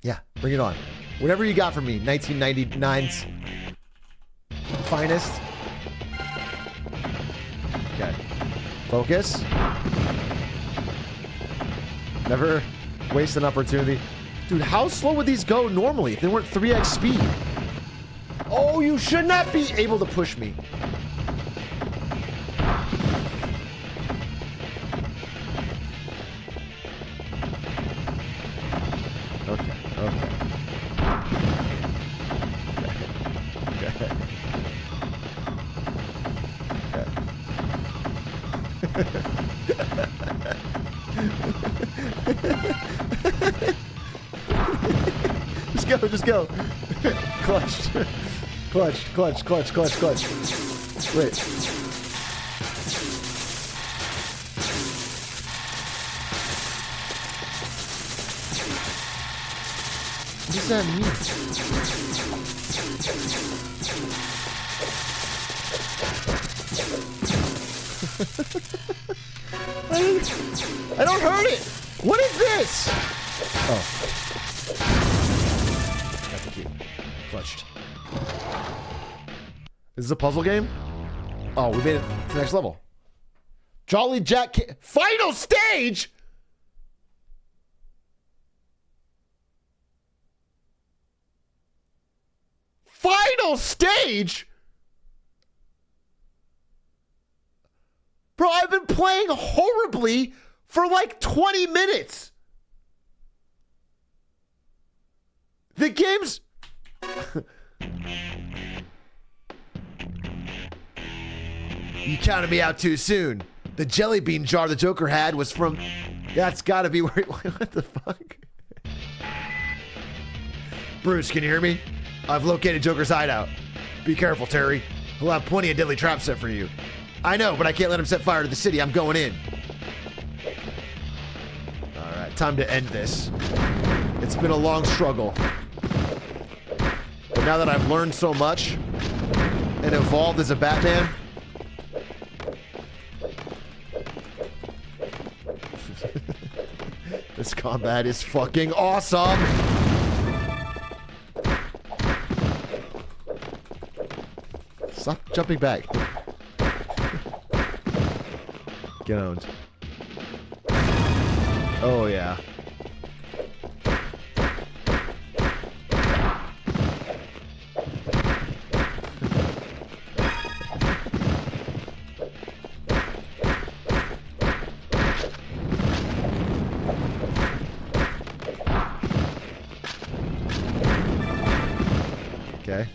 Speaker 1: Yeah, bring it on. Whatever you got for me, 1999's finest. Okay. Focus. Never waste an opportunity. Dude, how slow would these go normally if they weren't 3x speed? Oh, you should not be able to push me. Okay, okay. Okay. Just go. Clutched. Clutch. Wait. What does that mean? I don't hurt it! What is this? Oh. Got the key. Clutched. Is this a puzzle game? Oh, we made it to the next level. Jolly Jack Final stage? Final stage? Bro, I've been playing horribly for like 20 minutes. The game's... You counted me out too soon. The jelly bean jar the Joker had was from... That's gotta be where... What the fuck? Bruce, can you hear me? I've located Joker's hideout. Be careful, Terry. He'll have plenty of deadly traps set for you. I know, but I can't let him set fire to the city. I'm going in. time to end this. It's been a long struggle. But now that I've learned so much and evolved as a Batman, this combat is fucking awesome! Stop jumping back. Get owned. Oh, yeah. Okay.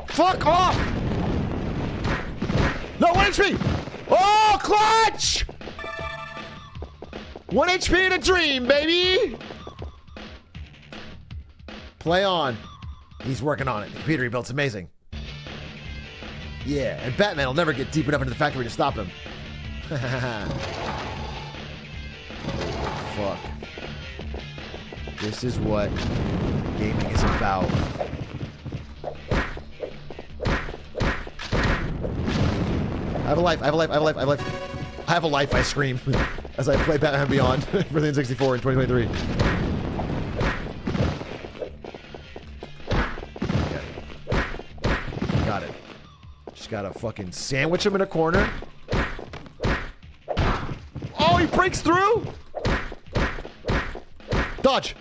Speaker 1: Fuck off! No, 1 HP! Oh, clutch! 1 HP in a dream, baby! Play on. He's working on it. The computer he built's amazing. Yeah, and Batman will never get deep enough into the factory to stop him. Fuck. This is what gaming is about. I have a life, I have a life, I have a life, I have a life. I have a life, I scream as I play Batman Beyond for the N64 in 2023. Okay. Got it. Just gotta fucking sandwich him in a corner. Oh, he breaks through! Dodge!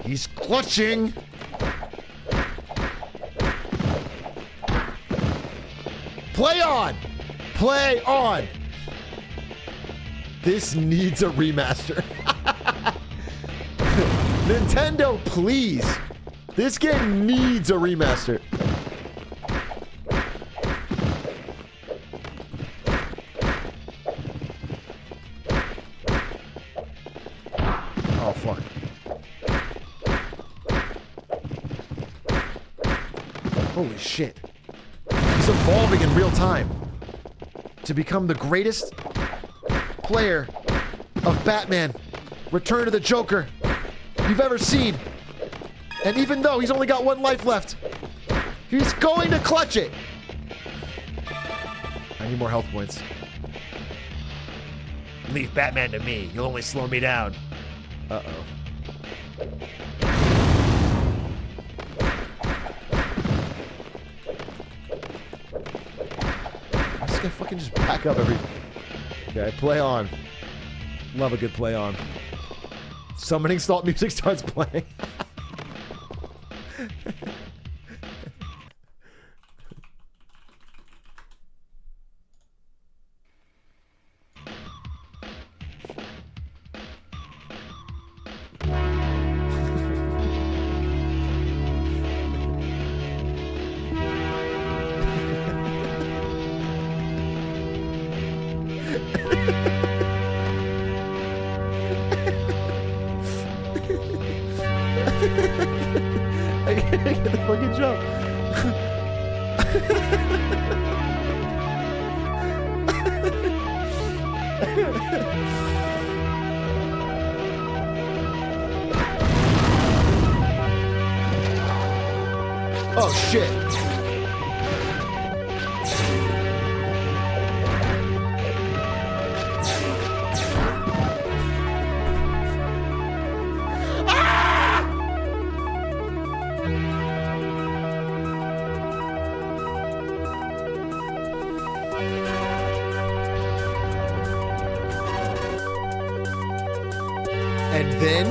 Speaker 1: He's clutching! Play on! Play on! This needs a remaster. Nintendo, please! This game needs a remaster. Oh, fuck. Holy shit. He's evolving in real time to become the greatest player of Batman Return to the Joker you've ever seen. And even though he's only got 1 life left, he's going to clutch it. I need more health points. Leave Batman to me. You'll only slow me down. Uh-oh. I'm just gonna fucking just back up every... Okay, play on. Love a good play on. Summoning Salt music starts playing. I can't get the fucking jump. Oh shit. And then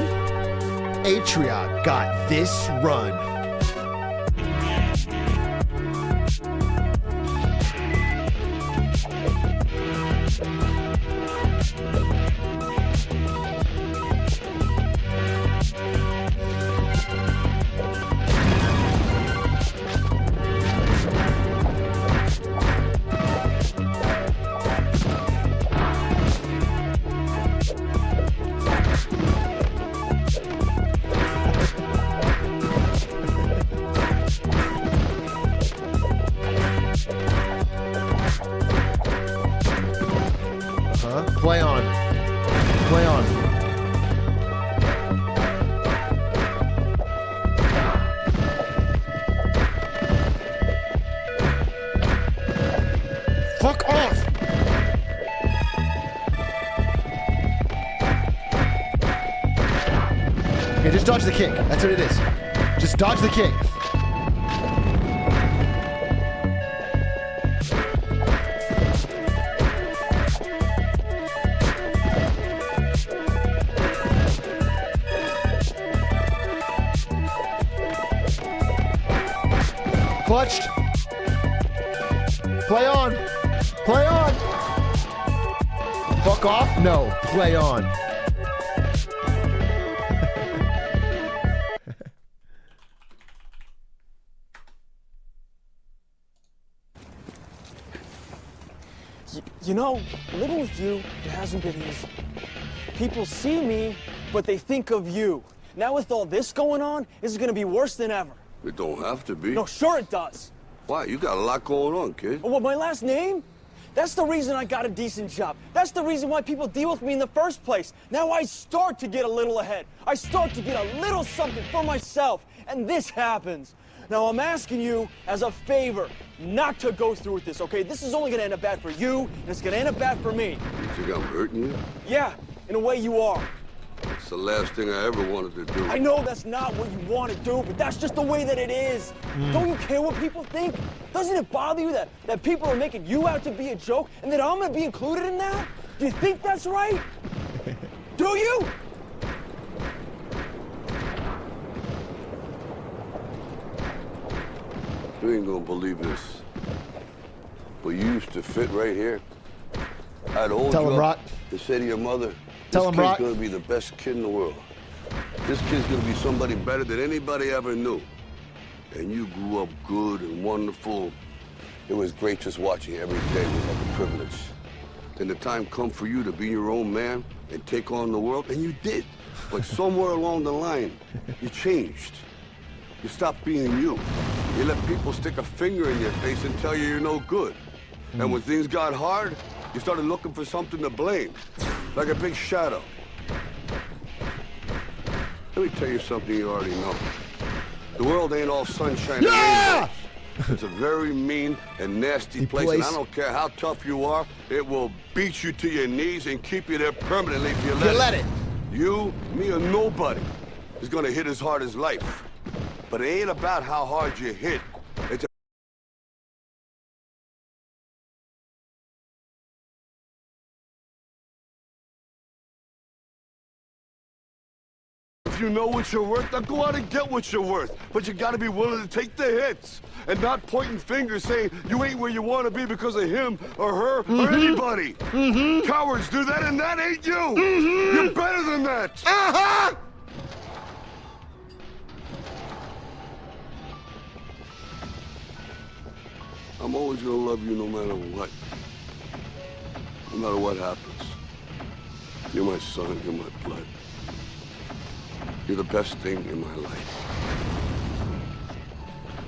Speaker 1: Atrioc got this run. Play on. Play on. Fuck off! Okay, just dodge the kick. That's what it is. Just dodge the kick. Clutched. Play on. Play on. Fuck off? No. Play on.
Speaker 14: You know, living with you, it hasn't been easy. People see me, but they think of you. Now with all this going on, this is gonna be worse than ever.
Speaker 6: It don't have to be.
Speaker 14: No, sure it does.
Speaker 6: Why? You got a lot going on, kid.
Speaker 14: Well, my last name? That's the reason I got a decent job. That's the reason why people deal with me in the first place. Now I start to get a little ahead. I start to get a little something for myself, and this happens. Now I'm asking you as a favor not to go through with this, okay? This is only gonna end up bad for you, and it's gonna end up bad for me.
Speaker 6: You think I'm hurting you?
Speaker 14: Yeah, in a way you are.
Speaker 6: It's the last thing I ever wanted to do.
Speaker 14: I know that's not what you want to do, but that's just the way that it is. Don't you care what people think? Doesn't it bother you that people are making you out to be a joke and that I'm going to be included in that? Do you think that's right? Do you?
Speaker 6: You ain't gonna believe this. But you used to fit right here. I'd hold
Speaker 1: Tell
Speaker 6: you
Speaker 1: him,
Speaker 6: up
Speaker 1: Rock.
Speaker 6: to say to your mother,
Speaker 1: Tell him, Rock.
Speaker 6: This kid's gonna be the best kid in the world. This kid's gonna be somebody better than anybody ever knew. And you grew up good and wonderful. It was great just watching you every day. It was like a privilege. Then the time come for you to be your own man and take on the world, and you did. But somewhere along the line, you changed. You stopped being you. You let people stick a finger in your face and tell you you're no good. And when things got hard, you started looking for something to blame, like a big shadow. Let me tell you something you already know. The world ain't all sunshine and rainbows. It's a very mean and nasty place, and I don't care how tough you are, it will beat you to your knees and keep you there permanently if you let it. You, me, or nobody is gonna hit as hard as life. But it ain't about how hard you hit. It's If you know what you're worth, then go out and get what you're worth. But you gotta be willing to take the hits and not pointing fingers saying you ain't where you want to be because of him or her or anybody. Cowards do that, and that ain't you. You're better than that. I'm always gonna love you no matter what. No matter what happens. You're my son, you're my blood. You're the best thing in my life.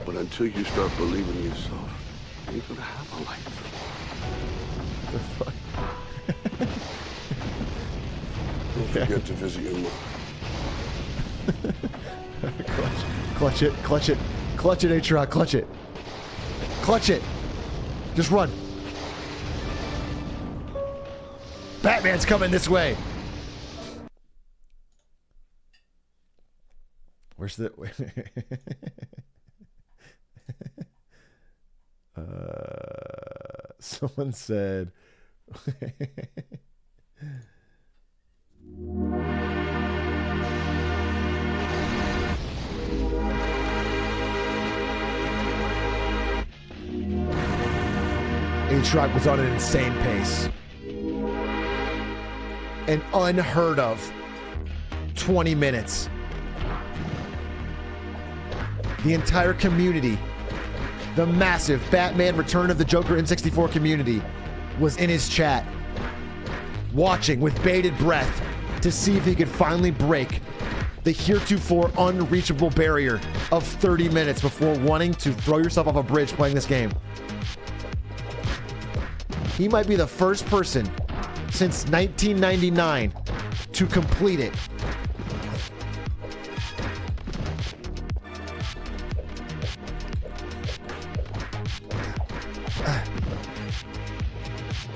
Speaker 6: But until you start believing in yourself, you ain't gonna have a life.
Speaker 1: The fuck?
Speaker 6: Don't forget to visit your mom.
Speaker 1: Clutch it, clutch it. Clutch it, Atrioc, clutch it. Clutch it. Just run. Batman's coming this way. Where's the... someone said... Atrioc was on an insane pace. An unheard of 20 minutes. The entire community, the massive Batman Return of the Joker N64 community, was in his chat, watching with bated breath to see if he could finally break the heretofore unreachable barrier of 30 minutes before wanting to throw yourself off a bridge playing this game. He might be the first person since 1999 to complete it.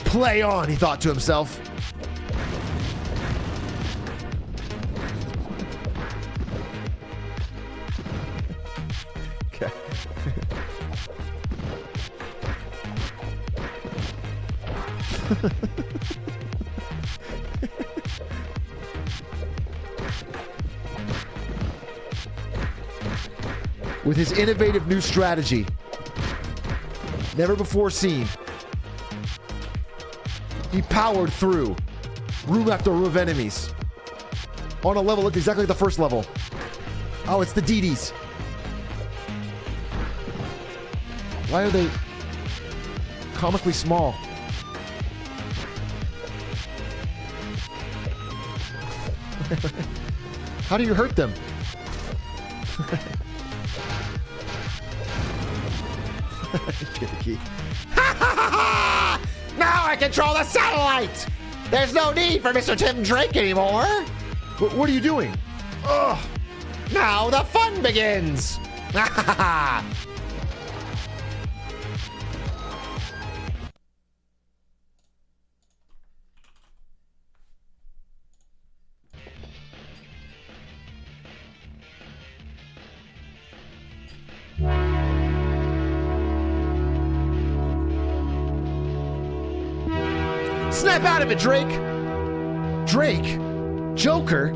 Speaker 1: Play on, he thought to himself. Okay. With his innovative new strategy, never before seen, he powered through room after room of enemies on a level looked exactly like the first level. Oh, it's the DDs. Why are they comically small? How do you hurt them? Get the key. Now I control the satellite! There's no need for Mr. Tim Drake anymore! What are you doing? Ugh! Now the fun begins! Snap out of it, Drake! Drake? Joker?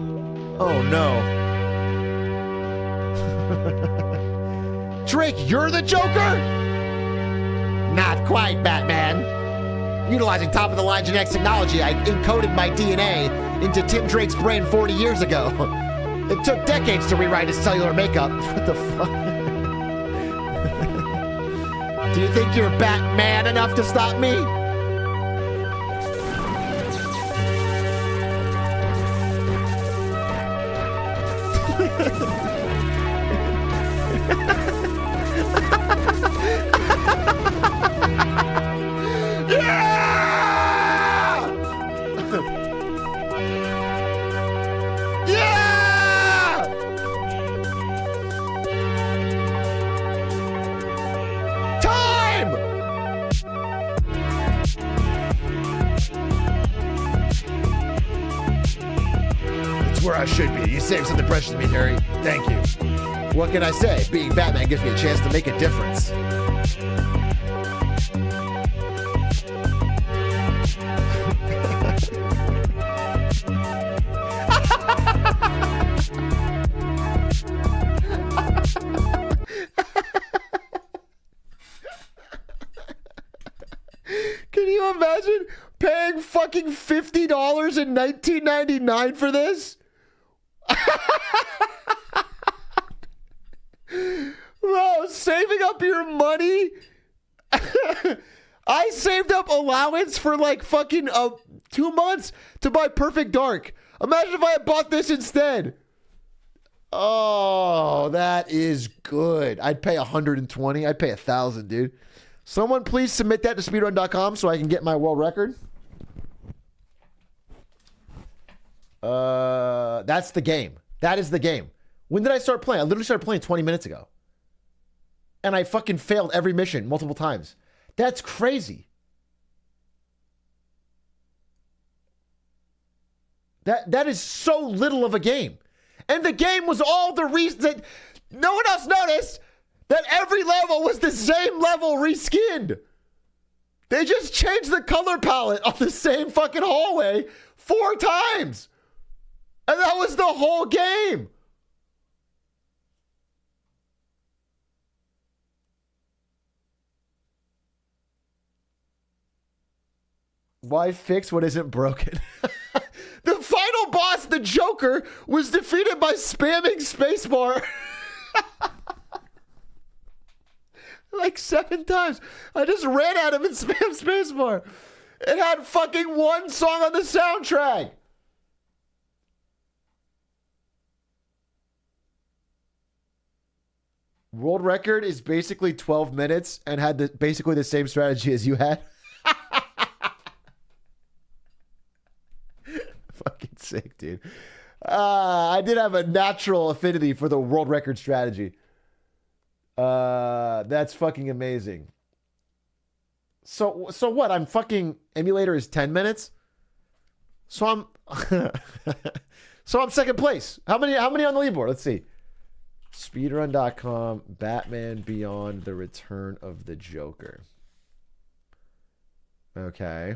Speaker 1: Oh no. Drake, you're the Joker? Not quite, Batman. Utilizing top-of-the-line genetic technology, I encoded my DNA into Tim Drake's brain 40 years ago. It took decades to rewrite his cellular makeup. What the fuck? Do you think you're Batman enough to stop me? I should be. You saved something precious to me, Harry. Thank you. What can I say? Being Batman gives me a chance to make a difference. Can you imagine paying fucking $50 in 1999 for this? Bro, saving up your money. I saved up allowance for like fucking 2 months to buy Perfect Dark. Imagine if I had bought this instead. Oh, that is good. I'd pay 120. I'd pay 1,000, dude. Someone please submit that to speedrun.com so I can get my world record. That's the game. That is the game. When did I start playing? I literally started playing 20 minutes ago. And I fucking failed every mission multiple times. That's crazy. That is so little of a game. And the game was all the reason that no one else noticed that every level was the same level reskinned. They just changed the color palette on the same fucking hallway 4 times. And that was the whole game. Why fix what isn't broken? The final boss, the Joker, was defeated by spamming spacebar. Like 7 times. I just ran at him and spammed spacebar. It had fucking 1 song on the soundtrack. World record is basically 12 minutes and had basically the same strategy as you had. Fucking sick, dude. I did have a natural affinity for the world record strategy. That's fucking amazing. So what? I'm fucking emulator is 10 minutes. So I'm second place. How many on the leaderboard? Let's see. Speedrun.com, Batman Beyond the Return of the Joker. Okay.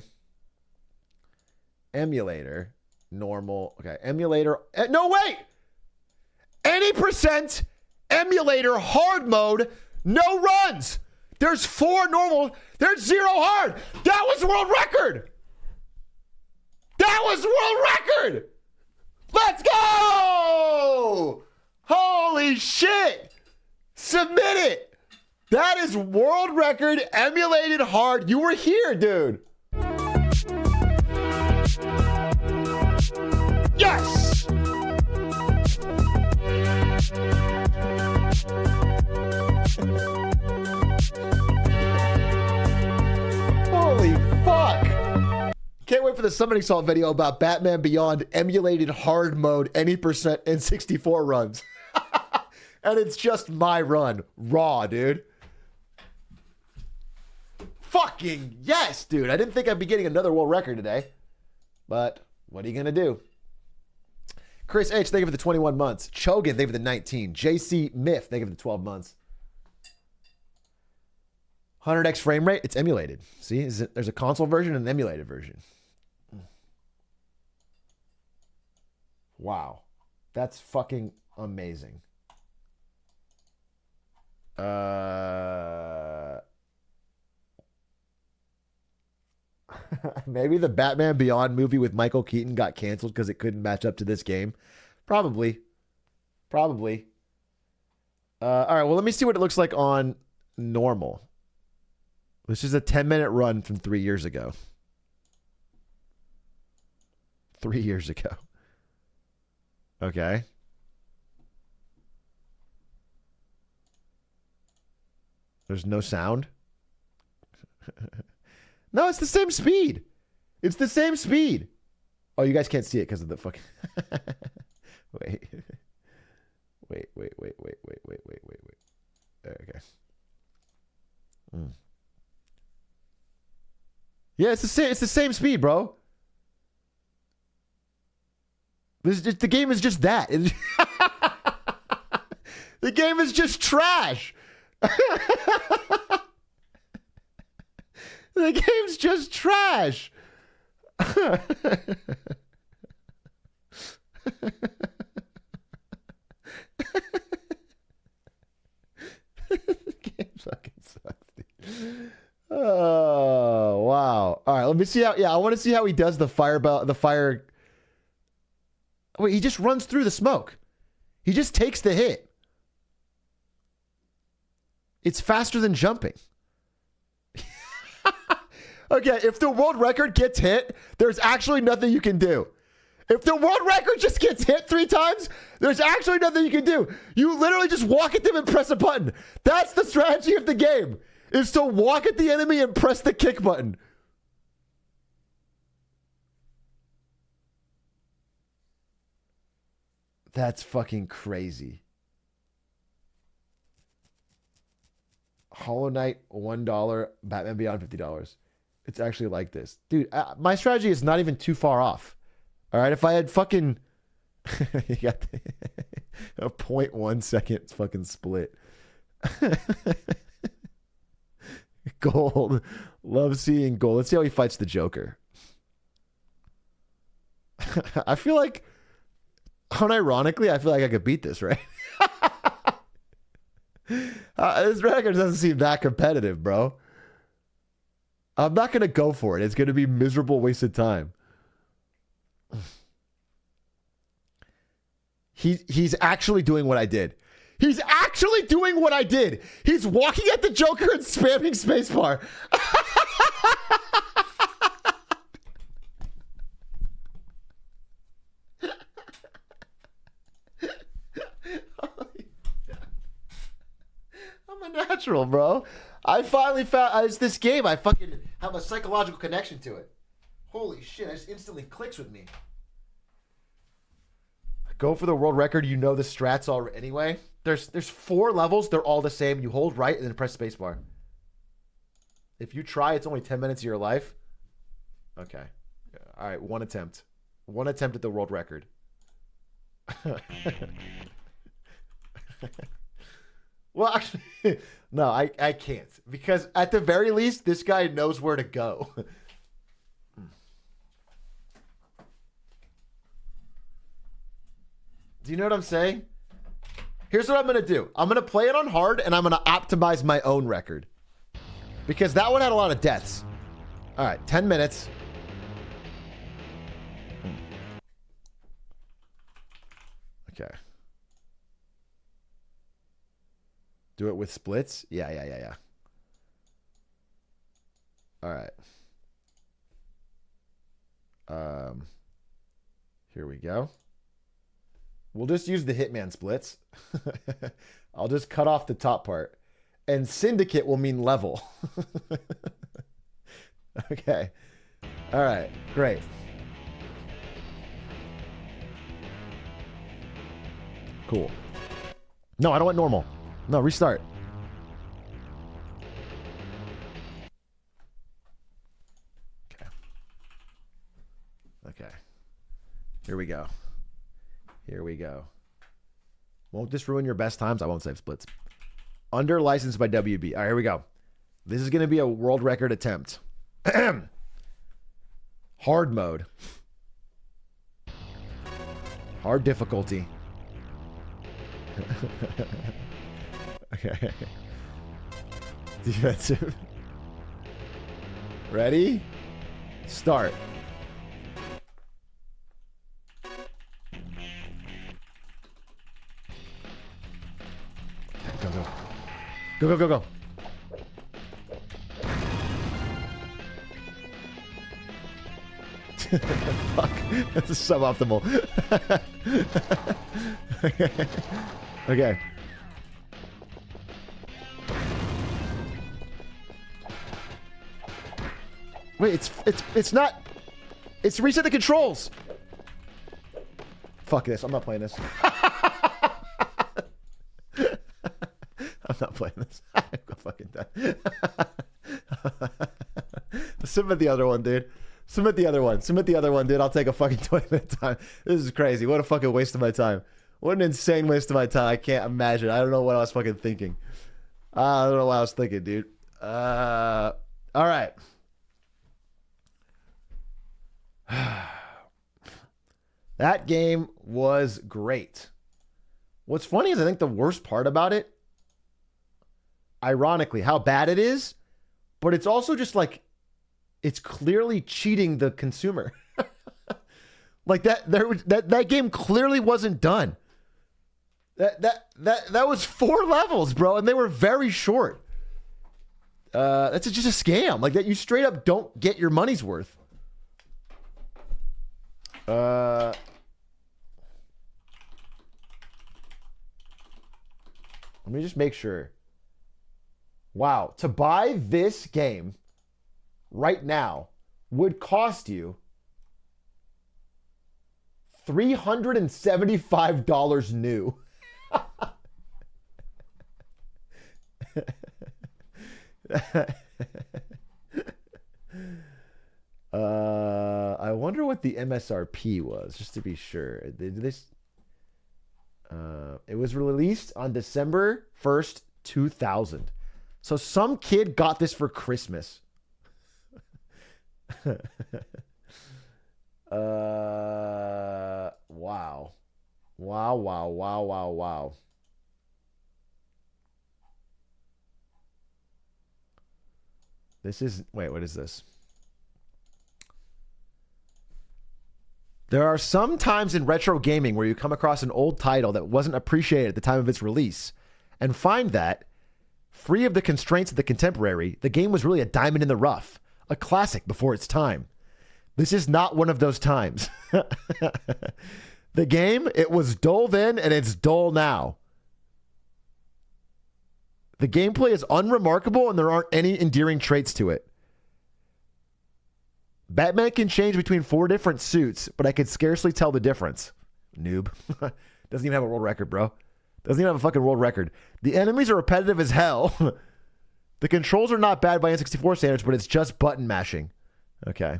Speaker 1: Emulator, normal. Okay, emulator. No, wait! Any percent emulator hard mode, no runs. There's 4 normal, there's 0 hard. That was world record. That was world record. Let's go! Holy shit! Submit it! That is world record emulated hard. You were here, dude. Yes! Holy fuck! Can't wait for the Summoning Salt video about Batman Beyond emulated hard mode any percent N64 runs. And it's just my run. Raw, dude. Fucking yes, dude. I didn't think I'd be getting another world record today. But what are you going to do? Chris H, thank you for the 21 months. Chogan, thank you for the 19. JC Miff, thank you for the 12 months. 100x frame rate, it's emulated. See, there's a console version and an emulated version. Wow. That's fucking amazing. Maybe the Batman Beyond movie with Michael Keaton got canceled because it couldn't match up to this game. Probably. All right, well, let me see what it looks like on normal. This is a 10-minute run from 3 years ago. 3 years ago. Okay. There's no sound. No, it's the same speed. It's the same speed. Oh, you guys can't see it because of the fucking... Wait. Okay. Yeah, it's the same speed, bro. The game is just that. The game is just trash. The game's just trash. The game fucking sucks, dude. Oh, wow. All right, let me see how... Yeah, I want to see how he does the fire... Wait, he just runs through the smoke. He just takes the hit. It's faster than jumping. Okay, if the world record gets hit, there's actually nothing you can do. If the world record just gets hit 3 times, there's actually nothing you can do. You literally just walk at them and press a button. That's the strategy of the game, is to walk at the enemy and press the kick button. That's fucking crazy. Hollow Knight, $1. Batman Beyond, $50. It's actually like this. Dude, my strategy is not even too far off. All right, if I had fucking... you got a 0.1 second fucking split. Gold. Love seeing gold. Let's see how he fights the Joker. I feel like... Unironically, I feel like I could beat this, right? This record doesn't seem that competitive, bro. I'm not going to go for it. It's going to be miserable wasted time. He's actually doing what I did. He's actually doing what I did. He's walking at the Joker and spamming spacebar. I'm a natural, bro. I finally found it's this game. I fucking have a psychological connection to it. Holy shit! It just instantly clicks with me. Go for the world record. You know the strats already anyway. There's 4 levels. They're all the same. You hold right and then press spacebar. If you try, it's only 10 minutes of your life. Okay. All right, 1 attempt. 1 attempt at the world record. Well, actually, no, I can't. Because at the very least, this guy knows where to go. Do you know what I'm saying? Here's what I'm going to do. I'm going to play it on hard, and I'm going to optimize my own record. Because that one had a lot of deaths. All right, 10 minutes. Okay. Do it with splits? Yeah. All right. Here we go. We'll just use the Hitman splits. I'll just cut off the top part. And syndicate will mean level. Okay. All right. Great. Cool. No, I don't want normal. No, restart. Okay. Here we go. Won't this ruin your best times? I won't save splits. Under licensed by WB. All right, here we go. This is going to be a world record attempt. Hard mode. Hard difficulty. Okay. Defensive. Ready? Start. Go. Fuck. That's suboptimal. Okay. Wait, it's not. It's reset the controls. Fuck this. I'm not playing this. I'm not playing this. I'm fucking done. Submit the other one, dude. Submit the other one, dude. I'll take a fucking 20-minute time. This is crazy. What a fucking waste of my time. What an insane waste of my time. I can't imagine. I don't know what I was fucking thinking. I don't know what I was thinking, dude. All right. That game was great. What's funny is I think the worst part about it, ironically, how bad it is, but it's also just like, it's clearly cheating the consumer. Like that game clearly wasn't done. That was 4 levels, bro, and they were very short. That's just a scam. Like that, you straight up don't get your money's worth. Let me just make sure. Wow, to buy this game right now would cost you $375 new. I wonder what the MSRP was, just to be sure. It was released on December 1st, 2000. So some kid got this for Christmas. Wow. This is, wait, what is this? There are some times in retro gaming where you come across an old title that wasn't appreciated at the time of its release and find that, free of the constraints of the contemporary, the game was really a diamond in the rough, a classic before its time. This is not one of those times. The game, it was dull then and it's dull now. The gameplay is unremarkable and there aren't any endearing traits to it. Batman can change between 4 different suits, but I could scarcely tell the difference. Noob. Doesn't even have a world record, bro. Doesn't even have a fucking world record. The enemies are repetitive as hell. The controls are not bad by N64 standards, but it's just button mashing. Okay.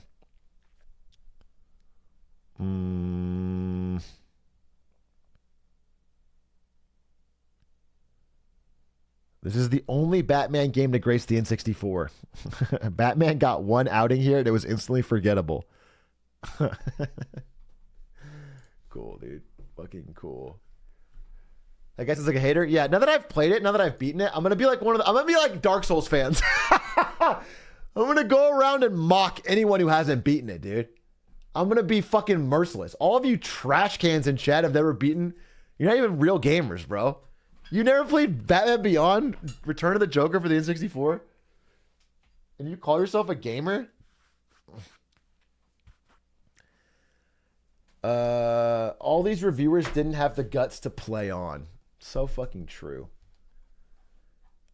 Speaker 1: This is the only Batman game to grace the N64. Batman got one outing here and it was instantly forgettable. Cool, dude. Fucking cool. I guess it's like a hater. Yeah, now that I've played it, now that I've beaten it, I'm gonna be like I'm gonna be like Dark Souls fans. I'm gonna go around and mock anyone who hasn't beaten it, dude. I'm gonna be fucking merciless. All of you trash cans in chat have never beaten. You're not even real gamers, bro. You never played Batman Beyond Return of the Joker for the N64? And you call yourself a gamer? All these reviewers didn't have the guts to play on. So fucking true.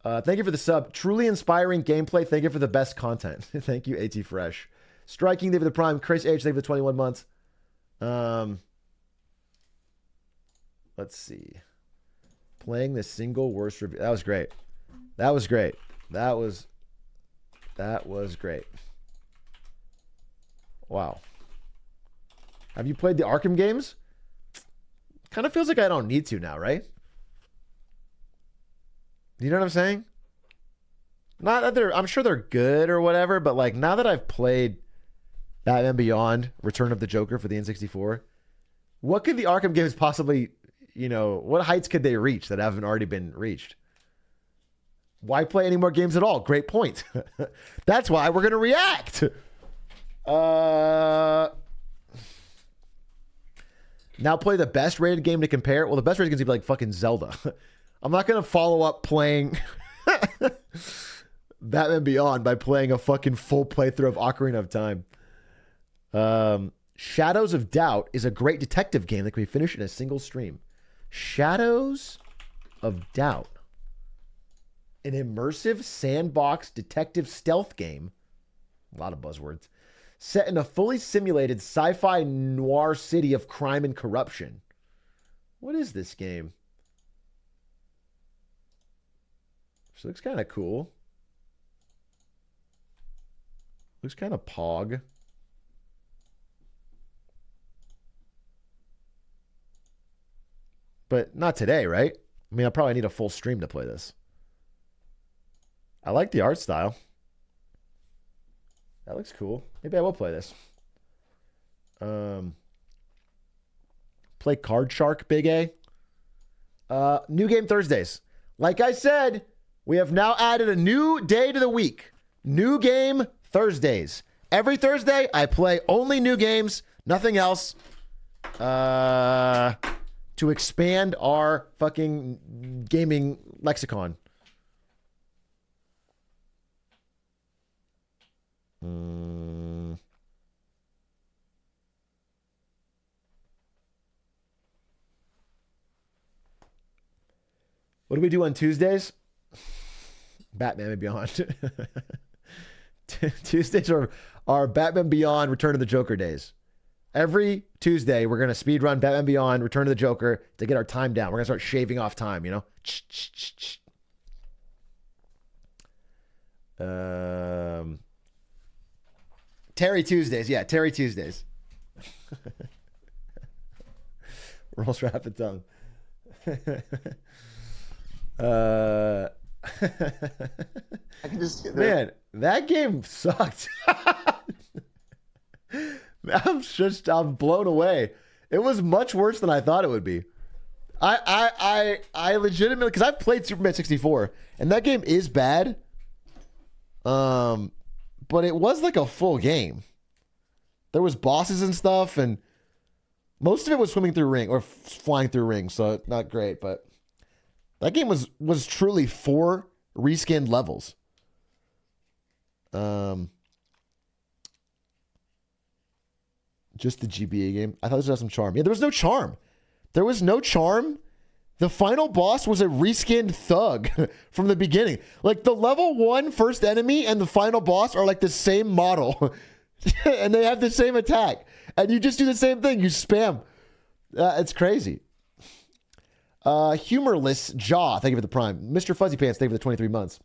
Speaker 1: Thank you for the sub. Truly inspiring gameplay. Thank you for the best content. Thank you, AT Fresh. Striking, thank you for the prime. Chris H, thank you for the 21 months. Let's see. Playing the single worst review. That was great. That was great. That was great. Wow. Have you played the Arkham games? Kind of feels like I don't need to now, right? You know what I'm saying? Not that I'm sure they're good or whatever, but like now that I've played Batman Beyond, Return of the Joker for the N64, what could the Arkham games possibly, what heights could they reach that haven't already been reached? Why play any more games at all? Great point. That's why we're going to react. Now play the best rated game to compare. Well, the best rated game is going to be like fucking Zelda. I'm not going to follow up playing Batman Beyond by playing a fucking full playthrough of Ocarina of Time. Shadows of Doubt is a great detective game that can be finished in a single stream. Shadows of Doubt. An immersive sandbox detective stealth game. A lot of buzzwords. Set in a fully simulated sci-fi noir city of crime and corruption. What is this game? This looks kind of cool. Looks kind of pog. But not today, right? I mean, I'll probably need a full stream to play this. I like the art style. That looks cool. Maybe I will play this. Play Card Shark, Big A. New game Thursdays. Like I said, we have now added a new day to the week. New game Thursdays. Every Thursday, I play only new games, nothing else. To expand our fucking gaming lexicon. What do we do on Tuesdays? Batman and Beyond. Tuesdays are Batman Beyond Return of the Joker days. Every Tuesday, we're going to speed run Batman Beyond Return of the Joker to get our time down. We're going to start shaving off time, Terry Tuesdays. Yeah, Terry Tuesdays. Rolls rapid tongue. I can just man, that game sucked. I'm blown away. It was much worse than I thought it would be. I legitimately, because I've played Superman 64 and that game is bad. But it was like a full game. There was bosses and stuff, and most of it was swimming through ring or flying through rings, so not great. But that game was truly 4 reskinned levels. Just the GBA game. I thought this would have some charm. Yeah, there was no charm. There was no charm. The final boss was a reskinned thug from the beginning. Like the level 1 first enemy and the final boss are like the same model. And they have the same attack. And you just do the same thing. You spam. It's crazy. Humorless Jaw, thank you for the prime. Mr. Fuzzy Pants, thank you for the 23 months.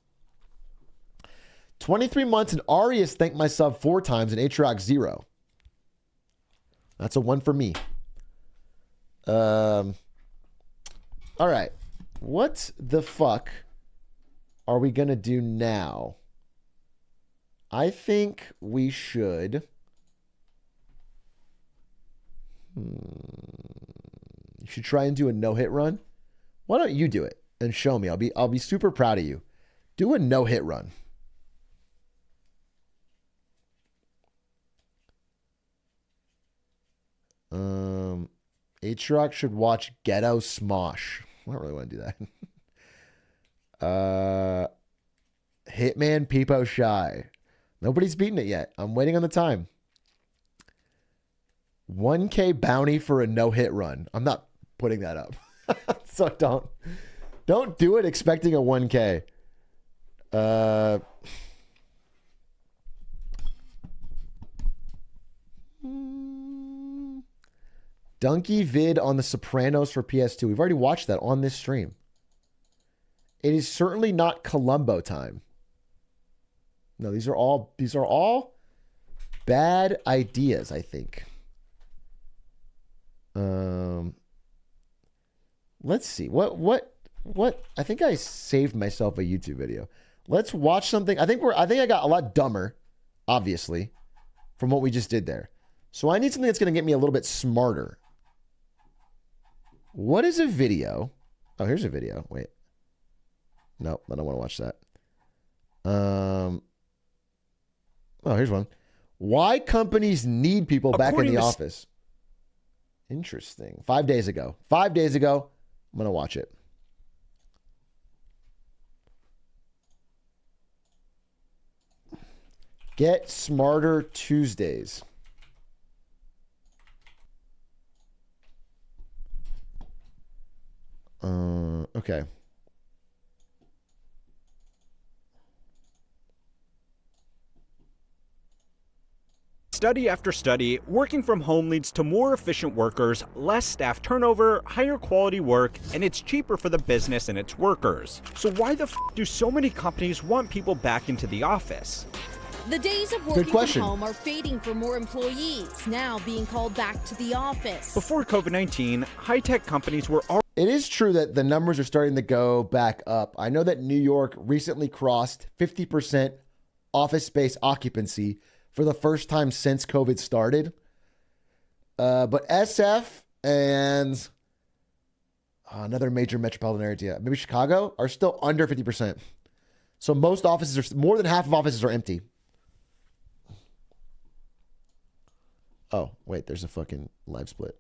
Speaker 1: 23 months and Arius thanked my sub 4 times and Atrioc 0. That's a 1 for me. All right. What the fuck are we going to do now? I think we should... You should try and do a no-hit run. Why don't you do it and show me? I'll be super proud of you. Do a no-hit run. Atrioc should watch Ghetto Smosh. I don't really want to do that. Hitman Peepo Shy. Nobody's beaten it yet. I'm waiting on the time. 1K bounty for a no-hit run. I'm not putting that up. So don't do it expecting a 1K. Donkey vid on The Sopranos for PS2. We've already watched that on this stream. It is certainly not Columbo time. No, these are all bad ideas, I think. Let's see. What I think I saved myself a YouTube video. Let's watch something. I think I got a lot dumber, obviously, from what we just did there. So I need something that's going to get me a little bit smarter. What is a video? Oh, here's a video. Wait. No, I don't want to watch that. Oh, here's one. Why companies need people back in the office. Interesting. 5 days ago. 5 days ago. I'm going to watch it. Get Smarter Tuesdays. Okay.
Speaker 18: Study after study, working from home leads to more efficient workers, less staff turnover, higher quality work, and it's cheaper for the business and its workers. So why the f do so many companies want people back into the office?
Speaker 19: The days of working from home are fading for more employees, now being called back to the office.
Speaker 18: Before COVID-19, high-tech companies were already...
Speaker 1: It is true that the numbers are starting to go back up. I know that New York recently crossed 50% office space occupancy for the first time since COVID started. But SF and another major metropolitan area, maybe Chicago, are still under 50%. So most offices are, more than half of offices are empty. Oh, wait, there's a fucking live split.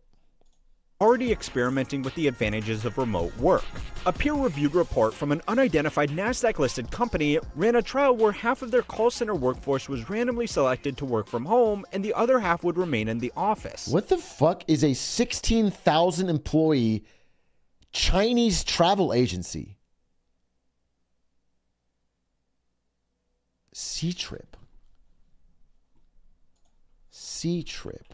Speaker 18: Already experimenting with the advantages of remote work. A peer-reviewed report from an unidentified NASDAQ-listed company ran a trial where half of their call center workforce was randomly selected to work from home and the other half would remain in the office.
Speaker 1: What the fuck is a 16,000 employee Chinese travel agency? C-Trip. C-Trip.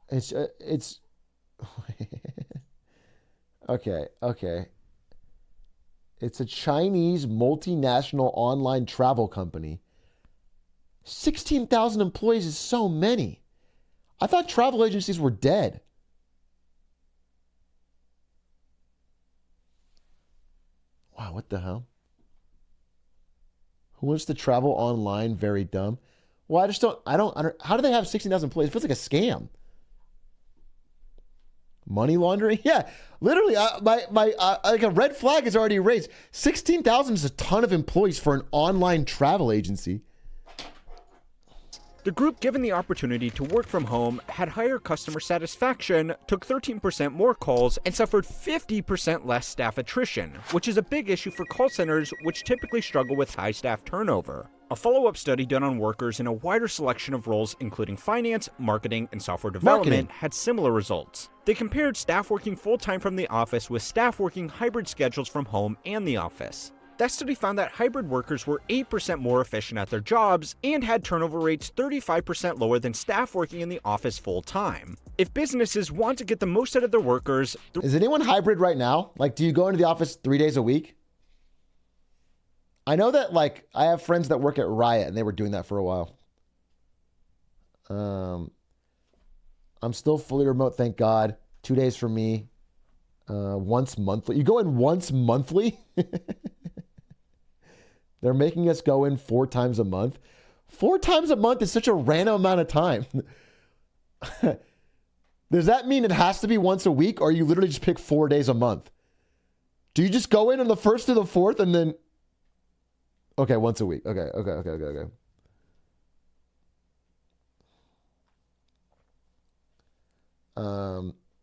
Speaker 1: It's okay. It's a Chinese multinational online travel company. 16,000 employees is so many. I thought travel agencies were dead. Wow, what the hell? Who wants to travel online? Very dumb. Well, I don't, how do they have 16,000 employees? It feels like a scam. Money laundering? Yeah, literally, like a red flag is already raised. 16,000 is a ton of employees for an online travel agency.
Speaker 18: The group given the opportunity to work from home had higher customer satisfaction, took 13% more calls, and suffered 50% less staff attrition, which is a big issue for call centers which typically struggle with high staff turnover. A follow-up study done on workers in a wider selection of roles including finance, marketing, and software development had similar results. They compared staff working full-time from the office with staff working hybrid schedules from home and the office. That study found that hybrid workers were 8% more efficient at their jobs and had turnover rates 35% lower than staff working in the office full-time. If businesses want to get the most out of their workers...
Speaker 1: Is anyone hybrid right now? Like, do you go into the office 3 days a week? I know that, like, I have friends that work at Riot, and they were doing that for a while. I'm still fully remote, thank God. 2 days for me. Once monthly. You go in once monthly? They're making us go in 4 times a month. 4 times a month is such a random amount of time. Does that mean it has to be once a week, or you literally just pick 4 days a month? Do you just go in on the 1st to the 4th and then... Okay, once a week. Okay.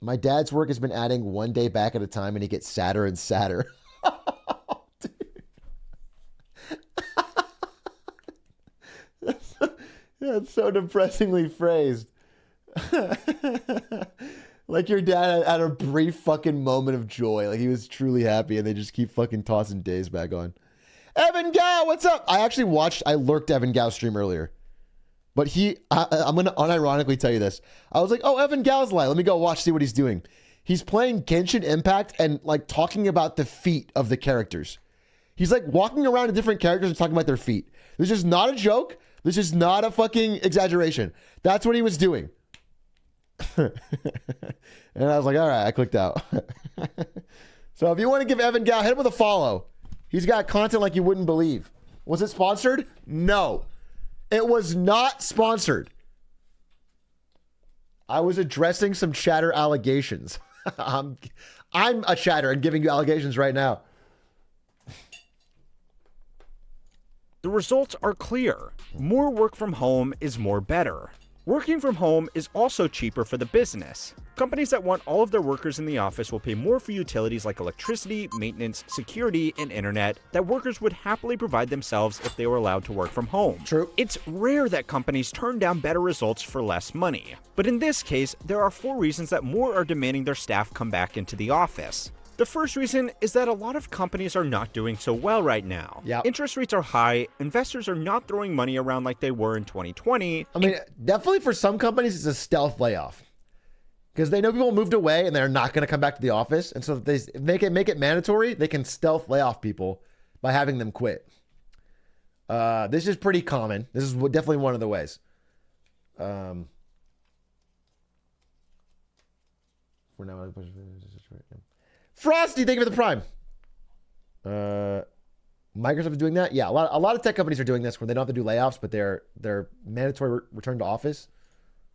Speaker 1: My dad's work has been adding 1 day back at a time, and he gets sadder and sadder. That's so depressingly phrased. Like your dad had a brief fucking moment of joy. Like he was truly happy, and they just keep fucking tossing days back on. Evan Gao, what's up? I lurked Evan Gao's stream earlier. But I'm going to unironically tell you this. I was like, oh, Evan Gao's live. Let me go watch, see what he's doing. He's playing Genshin Impact and like talking about the feet of the characters. He's like walking around to different characters and talking about their feet. This is not a joke. This is not a fucking exaggeration. That's what he was doing. And I was like, all right, I clicked out. So if you want to give Evan Gao, hit him with a follow. He's got content like you wouldn't believe. Was it sponsored? No. It was not sponsored. I was addressing some chatter allegations. I'm a chatter and giving you allegations right now.
Speaker 18: The results are clear. More work from home is more better. Working from home is also cheaper for the business. Companies that want all of their workers in the office will pay more for utilities like electricity, maintenance, security, and internet that workers would happily provide themselves if they were allowed to work from home.
Speaker 1: True.
Speaker 18: It's rare that companies turn down better results for less money. But in this case, there are 4 reasons that more are demanding their staff come back into the office. The first reason is that a lot of companies are not doing so well right now.
Speaker 1: Yep.
Speaker 18: Interest rates are high, investors are not throwing money around like they were in 2020.
Speaker 1: I mean, definitely for some companies, it's a stealth layoff. Because they know people moved away and they're not going to come back to the office. And so if they make it mandatory, they can stealth lay off people by having them quit. This is pretty common. This is definitely one of the ways. For now, Frosty, thank you for the prime. Microsoft is doing that. Yeah, a lot of tech companies are doing this where they don't have to do layoffs, but they're mandatory return to office.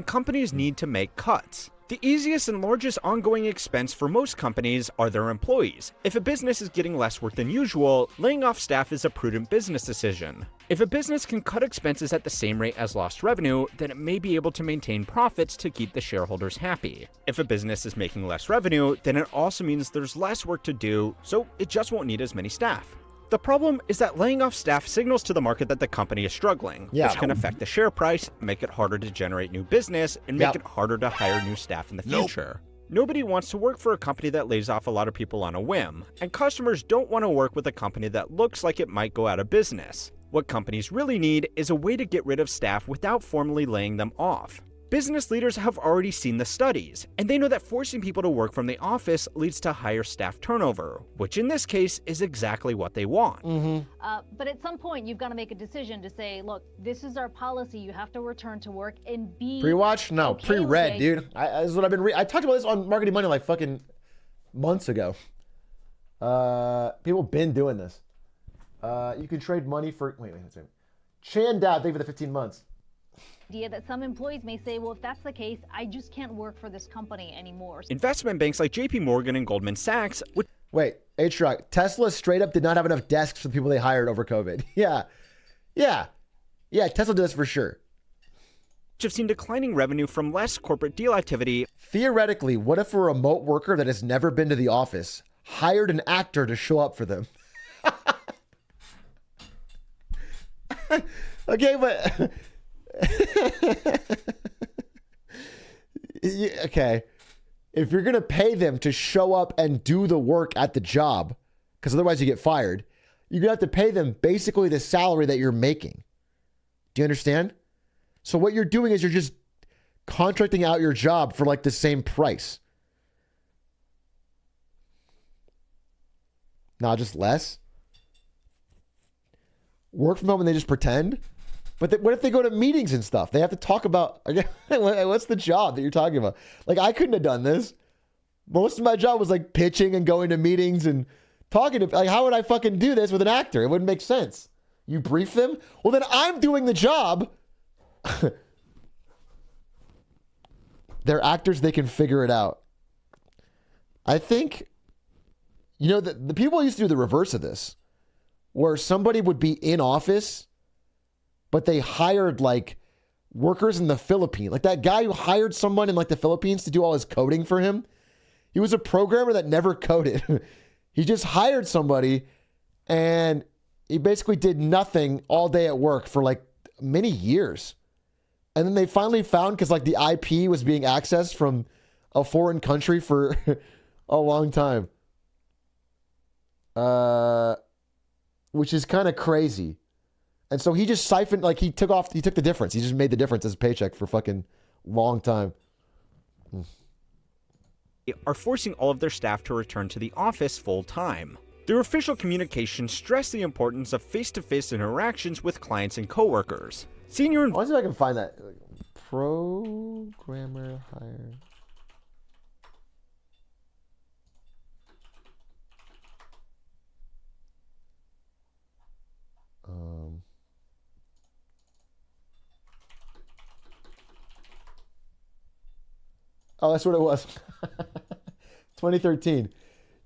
Speaker 18: Companies need to make cuts. The easiest and largest ongoing expense for most companies are their employees. If a business is getting less work than usual, laying off staff is a prudent business decision. If a business can cut expenses at the same rate as lost revenue, then it may be able to maintain profits to keep the shareholders happy. If a business is making less revenue, then it also means there's less work to do, so it just won't need as many staff. The problem is that laying off staff signals to the market that the company is struggling, which can affect the share price, make it harder to generate new business, and make it harder to hire new staff in the future. Nobody wants to work for a company that lays off a lot of people on a whim, and customers don't want to work with a company that looks like it might go out of business. What companies really need is a way to get rid of staff without formally laying them off. Business leaders have already seen the studies, and they know that forcing people to work from the office leads to higher staff turnover, which in this case is exactly what they want.
Speaker 20: But at some point, you've got to make a decision to say, look, this is our policy. You have to return to work and be
Speaker 1: Pre-watch? No,
Speaker 20: okay
Speaker 1: pre-read,
Speaker 20: with
Speaker 1: dude. This is what I've been I talked about this on Marketing Money like fucking months ago. People been doing this. You can trade money for... Wait. Chan Dad, thank you for the 15 months.
Speaker 20: Idea that some employees may say, well, if that's the case, I just can't work for this company anymore.
Speaker 18: Investment banks like JP Morgan and Goldman Sachs would...
Speaker 1: Wait, Atrioc, Tesla straight up did not have enough desks for the people they hired over COVID. Yeah, Tesla did this for sure.
Speaker 18: Have seen declining revenue from less corporate deal activity.
Speaker 1: Theoretically, what if a remote worker that has never been to the office hired an actor to show up for them? Okay, but... Okay, if you're gonna pay them to show up and do the work at the job, because otherwise you get fired, you're going to have to pay them basically the salary that you're making. Do you understand? So what you're doing is you're just contracting out your job for like the same price. Not just less. Work from home and they just pretend. But what if they go to meetings and stuff? They have to talk about, what's the job that you're talking about? Like, I couldn't have done this. Most of my job was like pitching and going to meetings and talking to, like, how would I fucking do this with an actor? It wouldn't make sense. You brief them? Well, then I'm doing the job. They're actors. They can figure it out. I think, you know, the people used to do the reverse of this, where somebody would be in office, but they hired like workers in the Philippines. Like that guy who hired someone in like the Philippines to do all his coding for him. He was a programmer that never coded. He just hired somebody and he basically did nothing all day at work for like many years. And then they finally found, because like the IP was being accessed from a foreign country for a long time. Which is kind of crazy. And so he just siphoned, like he took the difference. He just made the difference as a paycheck for fucking long time.
Speaker 18: Are forcing all of their staff to return to the office full time. Their official communications stress the importance of face-to-face interactions with clients and coworkers. Senior.
Speaker 1: Let's see if I can find that. Programmer hire. Oh, that's what it was. 2013.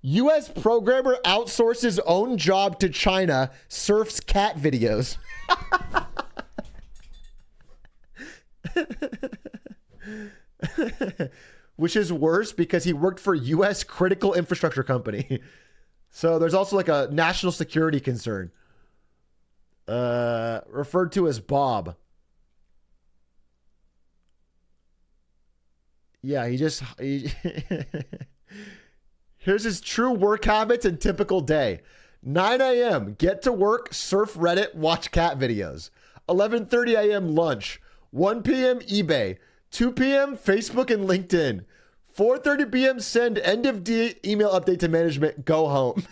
Speaker 1: U.S. programmer outsources own job to China, surfs cat videos. Which is worse because he worked for U.S. critical infrastructure company. So there's also like a national security concern. Referred to as Bob. Yeah, here's his true work habits and typical day. 9 a.m., get to work, surf Reddit, watch cat videos. 11:30 a.m. lunch. 1 p.m. eBay. 2 p.m. Facebook and LinkedIn. 4:30 p.m. send end of day email update to management, go home.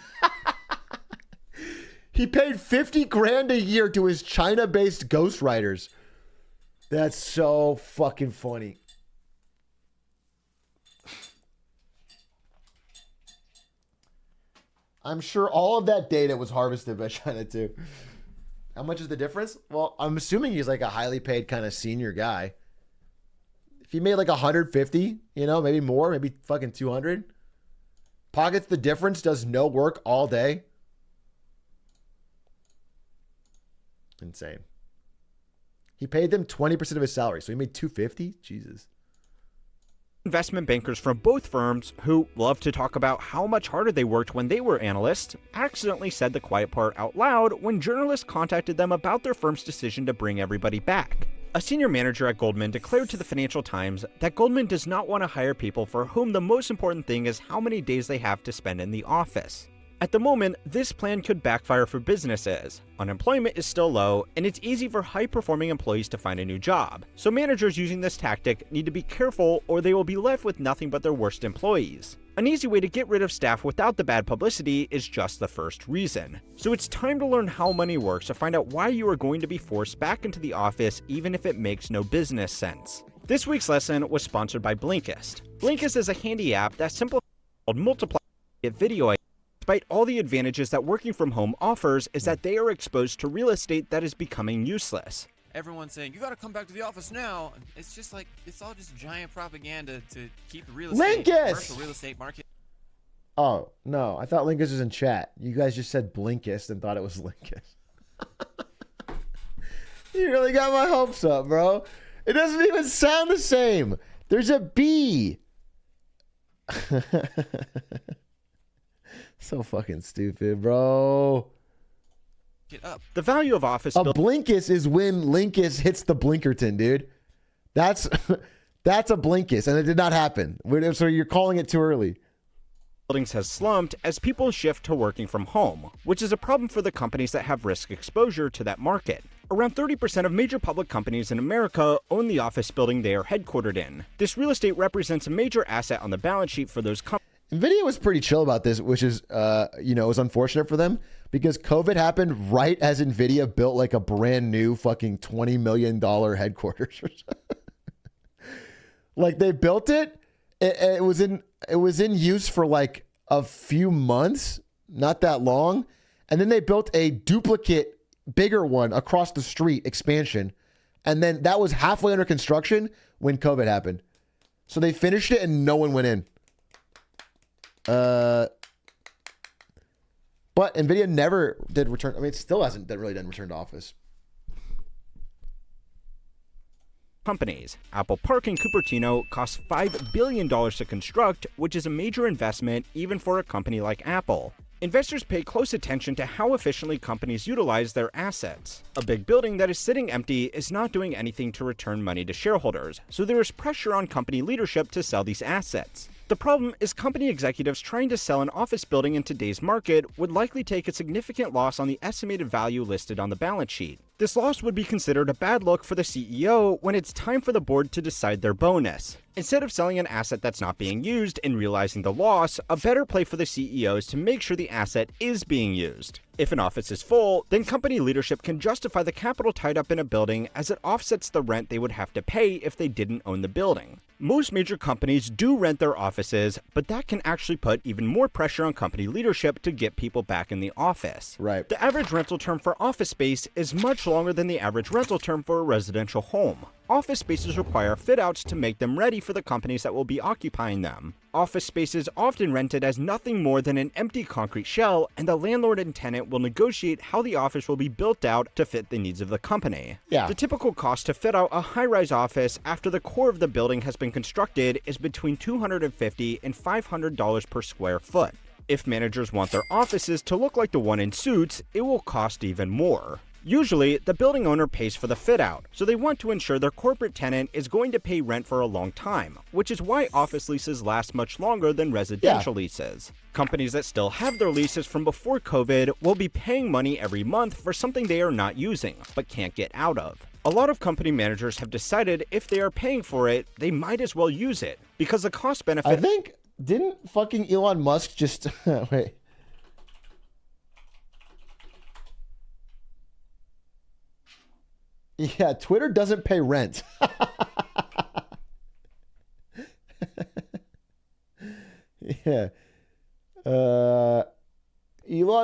Speaker 1: He paid 50 grand a year to his China-based ghostwriters. That's so fucking funny. I'm sure all of that data was harvested by China too. How much is the difference? Well, I'm assuming he's like a highly paid kind of senior guy. If he made like 150, you know, maybe more, maybe fucking 200. Pockets the difference, does no work all day. Insane. He paid them 20% of his salary, so he made 250? Jesus.
Speaker 18: Investment bankers from both firms, who love to talk about how much harder they worked when they were analysts, accidentally said the quiet part out loud when journalists contacted them about their firm's decision to bring everybody back. A senior manager at Goldman declared to the Financial Times that Goldman does not want to hire people for whom the most important thing is how many days they have to spend in the office. At the moment, this plan could backfire for businesses. Unemployment is still low, and it's easy for high-performing employees to find a new job. So managers using this tactic need to be careful, or they will be left with nothing but their worst employees. An easy way to get rid of staff without the bad publicity is just the first reason. So it's time to learn how money works to find out why you are going to be forced back into the office even if it makes no business sense. This week's lesson was sponsored by Blinkist. Blinkist is a handy app that simplifies multiply video. Despite all the advantages that working from home offers, is that they are exposed to real estate that is becoming useless.
Speaker 21: Everyone's saying, you gotta come back to the office now. It's just like, it's all just giant propaganda to keep the real estate, commercial real estate market.
Speaker 1: Oh, no. I thought Linkus was in chat. You guys just said Blinkist and thought it was Linkus. You really got my hopes up, bro. It doesn't even sound the same. There's a B. So fucking stupid, bro.
Speaker 21: Get up.
Speaker 18: The value of office.
Speaker 1: A Blinkist is when Linkus hits the Blinkerton, dude. That's a Blinkist, and it did not happen. So you're calling it too early.
Speaker 18: buildings has slumped as people shift to working from home, which is a problem for the companies that have risk exposure to that market. Around 30% of major public companies in America own the office building they are headquartered in. This real estate represents a major asset on the balance sheet for those companies.
Speaker 1: NVIDIA was pretty chill about this, which is, it was unfortunate for them because COVID happened right as NVIDIA built like a brand new fucking $20 million headquarters. Like they built it. It was in use for like a few months, not that long. And then they built a duplicate, bigger one across the street expansion. And then that was halfway under construction when COVID happened. So they finished it and no one went in. But NVIDIA never did return. I mean, it still hasn't really done return to office.
Speaker 18: Companies. Apple Park in Cupertino costs $5 billion to construct, which is a major investment even for a company like Apple. Investors pay close attention to how efficiently companies utilize their assets. A big building that is sitting empty is not doing anything to return money to shareholders, so there is pressure on company leadership to sell these assets. The problem is company executives trying to sell an office building in today's market would likely take a significant loss on the estimated value listed on the balance sheet. This loss would be considered a bad look for the CEO when it's time for the board to decide their bonus. Instead of selling an asset that's not being used and realizing the loss, a better play for the CEO is to make sure the asset is being used. If an office is full, then company leadership can justify the capital tied up in a building as it offsets the rent they would have to pay if they didn't own the building. Most major companies do rent their offices, but that can actually put even more pressure on company leadership to get people back in the office.
Speaker 1: Right.
Speaker 18: The average rental term for office space is much longer than the average rental term for a residential home. Office spaces require fit-outs to make them ready for the companies that will be occupying them. Office space is often rented as nothing more than an empty concrete shell, and the landlord and tenant will negotiate how the office will be built out to fit the needs of the company.
Speaker 1: Yeah.
Speaker 18: The typical cost to fit out a high-rise office after the core of the building has been constructed is between $250 and $500 per square foot. If managers want their offices to look like the one in Suits, it will cost even more. Usually, the building owner pays for the fit-out, so they want to ensure their corporate tenant is going to pay rent for a long time, which is why office leases last much longer than residential leases. Companies that still have their leases from before COVID will be paying money every month for something they are not using, but can't get out of. A lot of company managers have decided if they are paying for it, they might as well use it, because the cost benefit...
Speaker 1: I think, didn't fucking Elon Musk just... wait. Yeah, Twitter doesn't pay rent. Yeah. Elon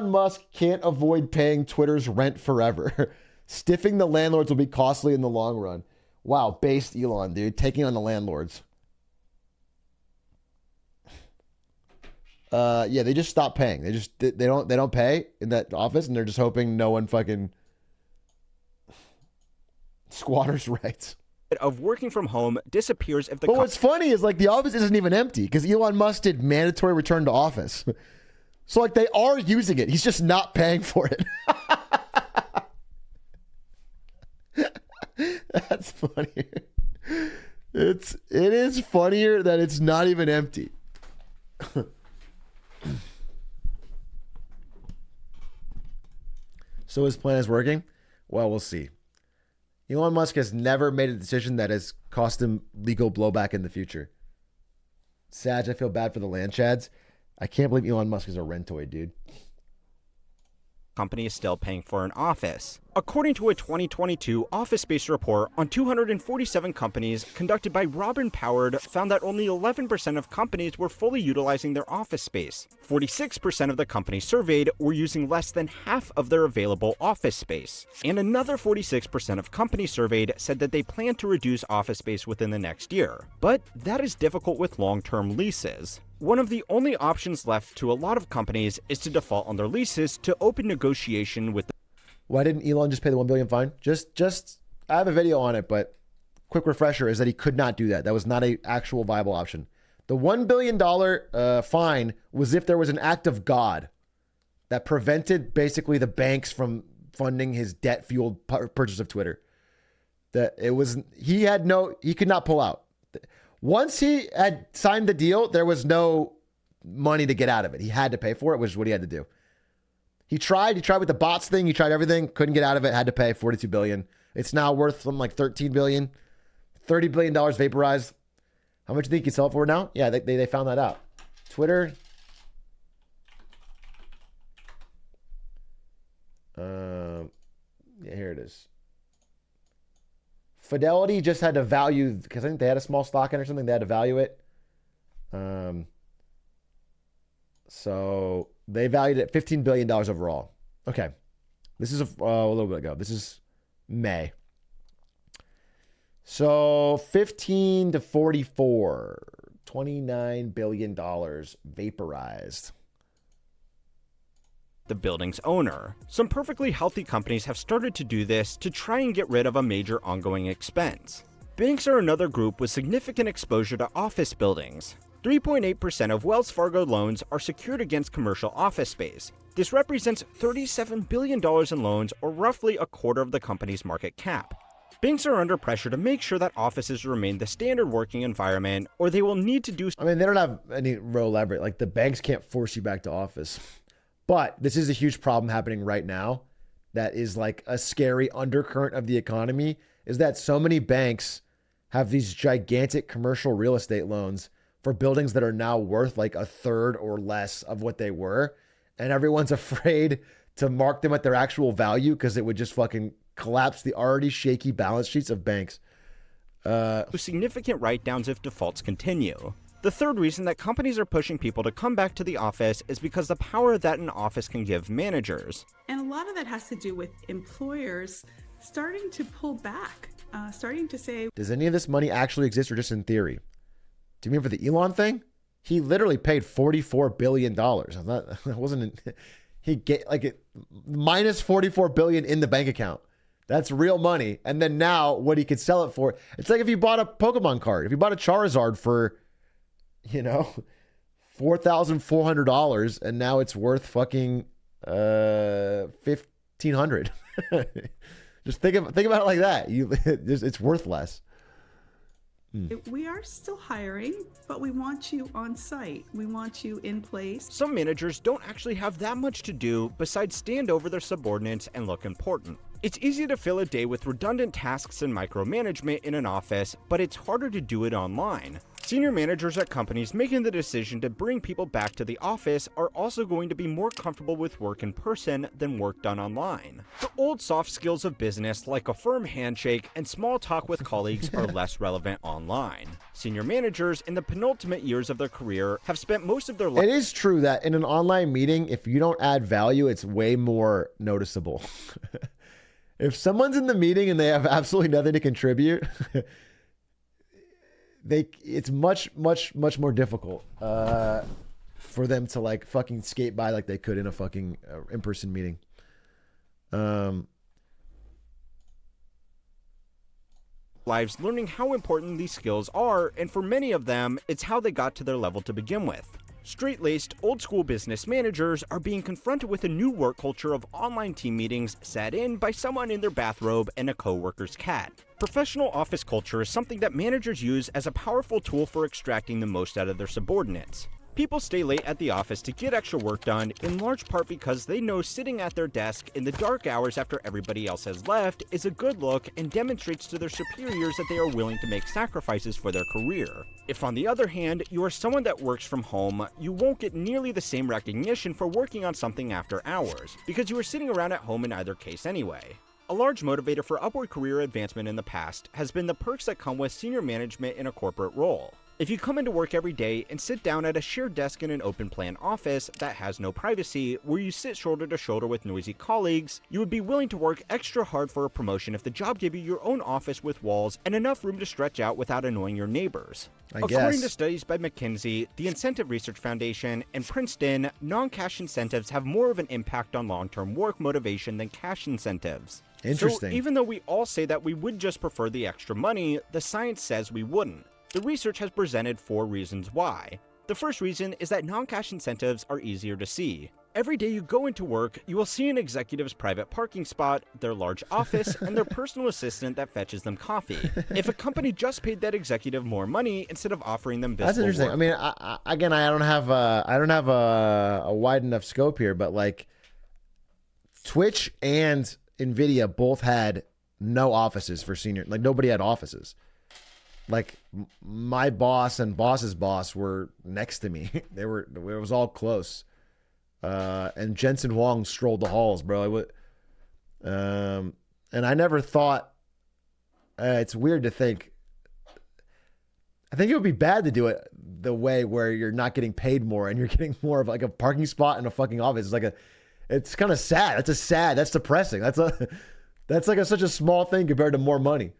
Speaker 1: Musk can't avoid paying Twitter's rent forever. Stiffing the landlords will be costly in the long run. Wow, based Elon, dude. Taking on the landlords. Yeah, they just stopped paying. They don't pay in that office, and they're just hoping no one fucking squatters' rights
Speaker 18: of working from home disappears if the...
Speaker 1: But what's funny is like the office isn't even empty because Elon Musk did mandatory return to office. So like they are using it. He's just not paying for it. That's funnier. It is funnier that it's not even empty. So his plan is working? Well, we'll see. Elon Musk has never made a decision that has cost him legal blowback in the future. Sag, I feel bad for the land chads. I can't believe Elon Musk is a rentoid, dude.
Speaker 18: Company is still paying for an office. According to a 2022 office space report on 247 companies conducted by Robin Poward found that only 11% of companies were fully utilizing their office space. 46% of the companies surveyed were using less than half of their available office space. And another 46% of companies surveyed said that they plan to reduce office space within the next year. But that is difficult with long-term leases. One of the only options left to a lot of companies is to default on their leases to open negotiation with the...
Speaker 1: Why didn't Elon just pay the $1 billion fine? Just I have a video on it, but quick refresher is that he could not do that. That was not an actual viable option. The $1 billion fine was if there was an act of God that prevented basically the banks from funding his debt-fueled purchase of Twitter. That it was he could not pull out. Once he had signed the deal, there was no money to get out of it. He had to pay for it, which is what he had to do. He tried with the bots thing. He tried everything, couldn't get out of it, had to pay $42 billion. It's now worth something like $13 billion, $30 billion vaporized. How much do you think you can sell it for now? Yeah, they found that out. Twitter. Yeah, here it is. Fidelity just had to value, because I think they had a small stock in or something. They had to value it. So they valued it $15 billion overall. Okay. This is a little bit ago. This is May. So 15 to 44, $29 billion vaporized.
Speaker 18: The building's owner. Some perfectly healthy companies have started to do this to try and get rid of a major ongoing expense. Banks are another group with significant exposure to office buildings. 3.8% of Wells Fargo loans are secured against commercial office space. This represents $37 billion in loans, or roughly a quarter of the company's market cap. Banks are under pressure to make sure that offices remain the standard working environment, or they will need to do.
Speaker 1: I mean, they don't have any real leverage. Like, the banks can't force you back to office. But this is a huge problem happening right now that is like a scary undercurrent of the economy, is that so many banks have these gigantic commercial real estate loans for buildings that are now worth like a third or less of what they were. And everyone's afraid to mark them at their actual value because it would just fucking collapse the already shaky balance sheets of banks.
Speaker 18: Significant write-downs if defaults continue. The third reason that companies are pushing people to come back to the office is because the power that an office can give managers.
Speaker 2: And a lot of that has to do with employers starting to pull back, starting to say,
Speaker 1: does any of this money actually exist or just in theory? Do you mean for the Elon thing? He literally paid $44 billion. That wasn't, he get like it minus $44 billion in the bank account. That's real money. And then now what he could sell it for. It's like if you bought a Pokemon card, if you bought a Charizard for, you know, $4,400 and now it's worth fucking $1,500. Just think about it like that. It's worth less.
Speaker 2: we are still hiring, but we want you on site. We want you in place.
Speaker 18: Some managers don't actually have that much to do besides stand over their subordinates and look important. It's easy to fill a day with redundant tasks and micromanagement in an office, but it's harder to do it online. Senior managers at companies making the decision to bring people back to the office are also going to be more comfortable with work in person than work done online. The old soft skills of business, like a firm handshake and small talk with colleagues, are less relevant online. Senior managers in the penultimate years of their career have spent most of their life.
Speaker 1: It is true that in an online meeting, if you don't add value, it's way more noticeable. If someone's in the meeting and they have absolutely nothing to contribute, it's much more difficult for them to like fucking skate by like they could in a fucking in-person meeting.
Speaker 18: Lives learning how important these skills are, and for many of them, it's how they got to their level to begin with. Straight-laced, old-school business managers are being confronted with a new work culture of online team meetings sat in by someone in their bathrobe and a co-worker's cat. Professional office culture is something that managers use as a powerful tool for extracting the most out of their subordinates. People stay late at the office to get extra work done, in large part because they know sitting at their desk in the dark hours after everybody else has left is a good look and demonstrates to their superiors that they are willing to make sacrifices for their career. If, on the other hand, you are someone that works from home, you won't get nearly the same recognition for working on something after hours, because you are sitting around at home in either case anyway. A large motivator for upward career advancement in the past has been the perks that come with senior management in a corporate role. If you come into work every day and sit down at a shared desk in an open plan office that has no privacy, where you sit shoulder to shoulder with noisy colleagues, you would be willing to work extra hard for a promotion if the job gave you your own office with walls and enough room to stretch out without annoying your neighbors. According to studies by McKinsey, the Incentive Research Foundation, and Princeton, non-cash incentives have more of an impact on long-term work motivation than cash incentives.
Speaker 1: Interesting.
Speaker 18: So even though we all say that we would just prefer the extra money, the science says we wouldn't. The research has presented 4 reasons why. The first reason is that non-cash incentives are easier to see. Every day you go into work, you will see an executive's private parking spot, their large office, and their personal assistant that fetches them coffee. If a company just paid that executive more money instead of offering them
Speaker 1: That's
Speaker 18: visible
Speaker 1: interesting.
Speaker 18: work.
Speaker 1: I mean, I don't have a wide enough scope here, but like Twitch and Nvidia both had no offices for senior. Like nobody had offices. Like my boss and boss's boss were next to me. It was all close. And Jensen Huang strolled the halls, bro. And I never thought. It's weird to think. I think it would be bad to do it the way where you're not getting paid more and you're getting more of like a parking spot in a fucking office. It's kind of sad. That's depressing. That's like such a small thing compared to more money.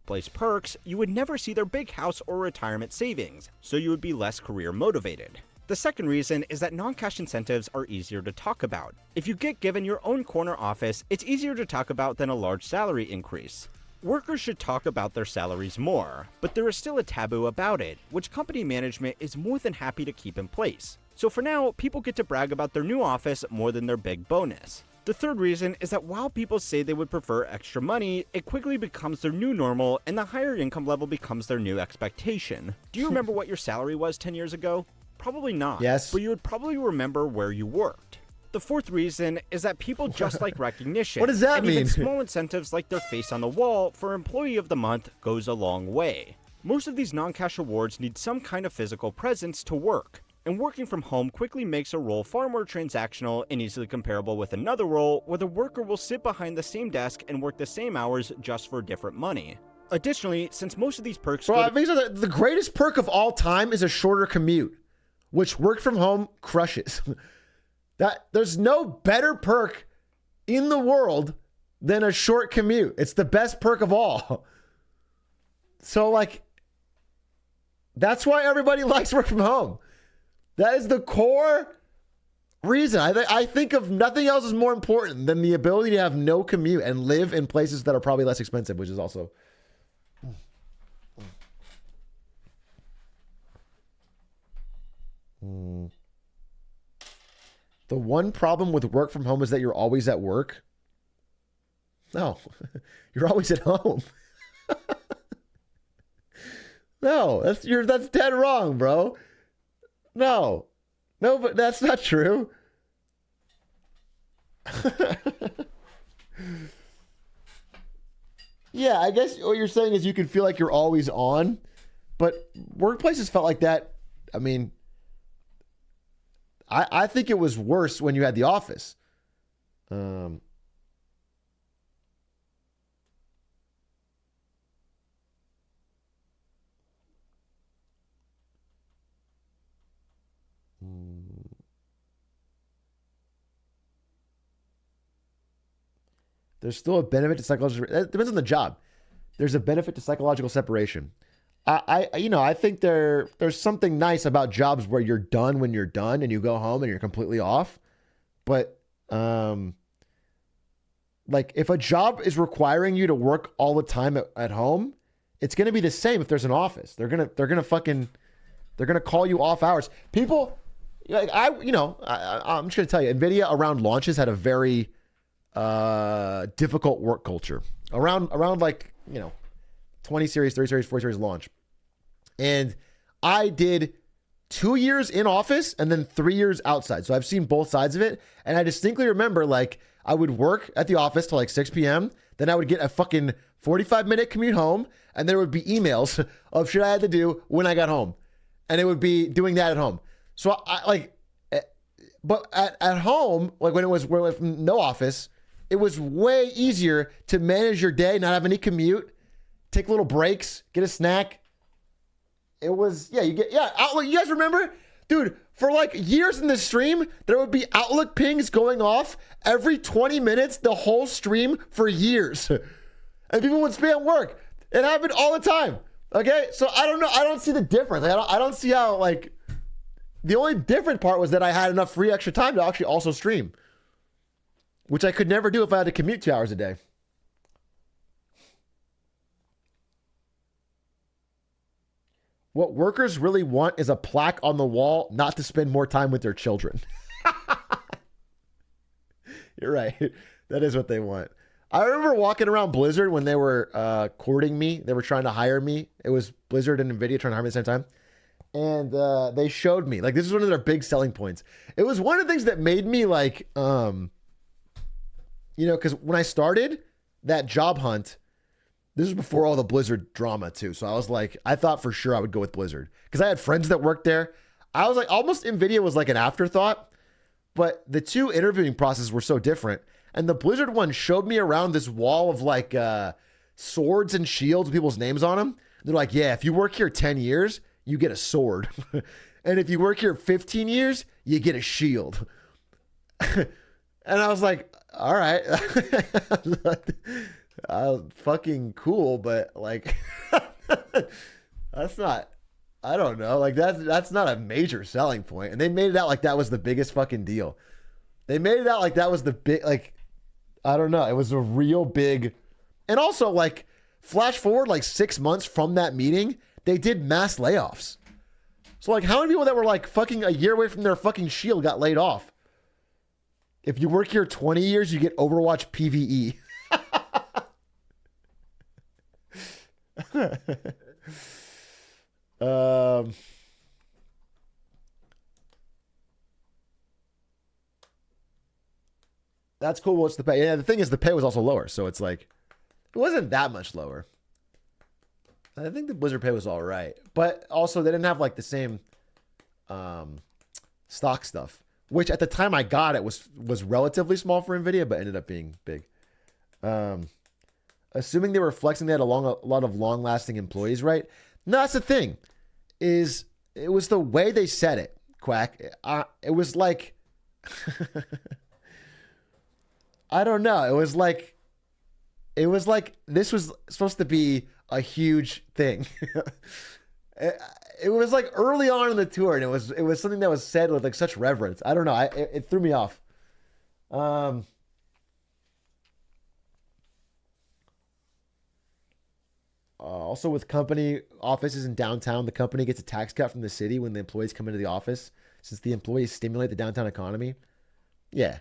Speaker 18: Place perks, you would never see their big house or retirement savings, so you would be less career motivated. The second reason is that non-cash incentives are easier to talk about. If you get given your own corner office, it's easier to talk about than a large salary increase. Workers should talk about their salaries more, but there is still a taboo about it, which company management is more than happy to keep in place. So for now, people get to brag about their new office more than their big bonus. The third reason is that while people say they would prefer extra money, it quickly becomes their new normal and the higher income level becomes their new expectation. Do you remember what your salary was 10 years ago? Probably not.
Speaker 1: Yes.
Speaker 18: But you would probably remember where you worked. The fourth reason is that people just like recognition.
Speaker 1: What does that
Speaker 18: and
Speaker 1: mean?
Speaker 18: Even small incentives like their face on the wall for Employee of the Month goes a long way. Most of these non-cash awards need some kind of physical presence to work. And working from home quickly makes a role far more transactional and easily comparable with another role where the worker will sit behind the same desk and work the same hours just for different money. Additionally, since most of these perks
Speaker 1: Bro, the greatest perk of all time is a shorter commute, which work from home crushes. There's no better perk in the world than a short commute. It's the best perk of all. So like, that's why everybody likes work from home. That is the core reason. I think of nothing else is more important than the ability to have no commute and live in places that are probably less expensive, which is also. The one problem with work from home is that you're always at work. No, you're always at home. No, that's dead wrong, bro. No, but that's not true. Yeah, I guess what you're saying is you can feel like you're always on, but workplaces felt like that. I mean, I think it was worse when you had the office. There's still a benefit to psychological. It depends on the job. There's a benefit to psychological separation. I think there's something nice about jobs where you're done when you're done and you go home and you're completely off. But like if a job is requiring you to work all the time at home, it's going to be the same if there's an office. They're going to call you off hours. People like I'm just going to tell you, Nvidia around launches had a very difficult work culture around 20 series, 30 series, 40 series launch. And I did 2 years in office and then 3 years outside. So I've seen both sides of it. And I distinctly remember like I would work at the office till like 6 p.m. Then I would get a fucking 45-minute commute home. And there would be emails of shit I had to do when I got home. And it would be doing that at home. So but at home, like when it was no office, it was way easier to manage your day, not have any commute, take little breaks, get a snack. It was, Outlook. You guys remember? Dude, for like years in the stream, there would be Outlook pings going off every 20 minutes, the whole stream for years. And people would spam work. It happened all the time. Okay? So I don't know. I don't see the difference. I don't see how, like, the only different part was that I had enough free extra time to actually also stream, which I could never do if I had to commute 2 hours a day. What workers really want is a plaque on the wall, not to spend more time with their children. You're right. That is what they want. I remember walking around Blizzard when they were courting me. They were trying to hire me. It was Blizzard and NVIDIA trying to hire me at the same time. And they showed me, like, this is one of their big selling points. It was one of the things that made me like, you know, because when I started that job hunt, this was before all the Blizzard drama too. So I was like, I thought for sure I would go with Blizzard because I had friends that worked there. I was like, almost NVIDIA was like an afterthought, but the two interviewing processes were so different. And the Blizzard one showed me around this wall of like swords and shields with people's names on them. They're like, yeah, if you work here 10 years, you get a sword. And if you work here 15 years, you get a shield. And I was like, all right. Fucking cool, but like, that's not, I don't know. Like that's not a major selling point. And they made it out like that was the biggest fucking deal. They made it out like that was the big, like, I don't know. It was a real big, and also like flash forward like 6 months from that meeting, they did mass layoffs. So like how many people that were like fucking a year away from their fucking shield got laid off? If you work here 20 years, you get Overwatch PvE. That's cool. What's the pay? Yeah, the thing is the pay was also lower. So it's like, it wasn't that much lower. I think the Blizzard pay was all right. But also they didn't have like the same stock stuff, which at the time I got it was relatively small for NVIDIA, but ended up being big. Assuming they were flexing, they had a lot of long-lasting employees, right? No, that's the thing. It was the way they said it, Quack. It was like, I don't know. It was like this was supposed to be a huge thing. It was like early on in the tour, and it was something that was said with like such reverence. I don't know. It threw me off. Also, with company offices in downtown, the company gets a tax cut from the city when the employees come into the office, since the employees stimulate the downtown economy. Yeah.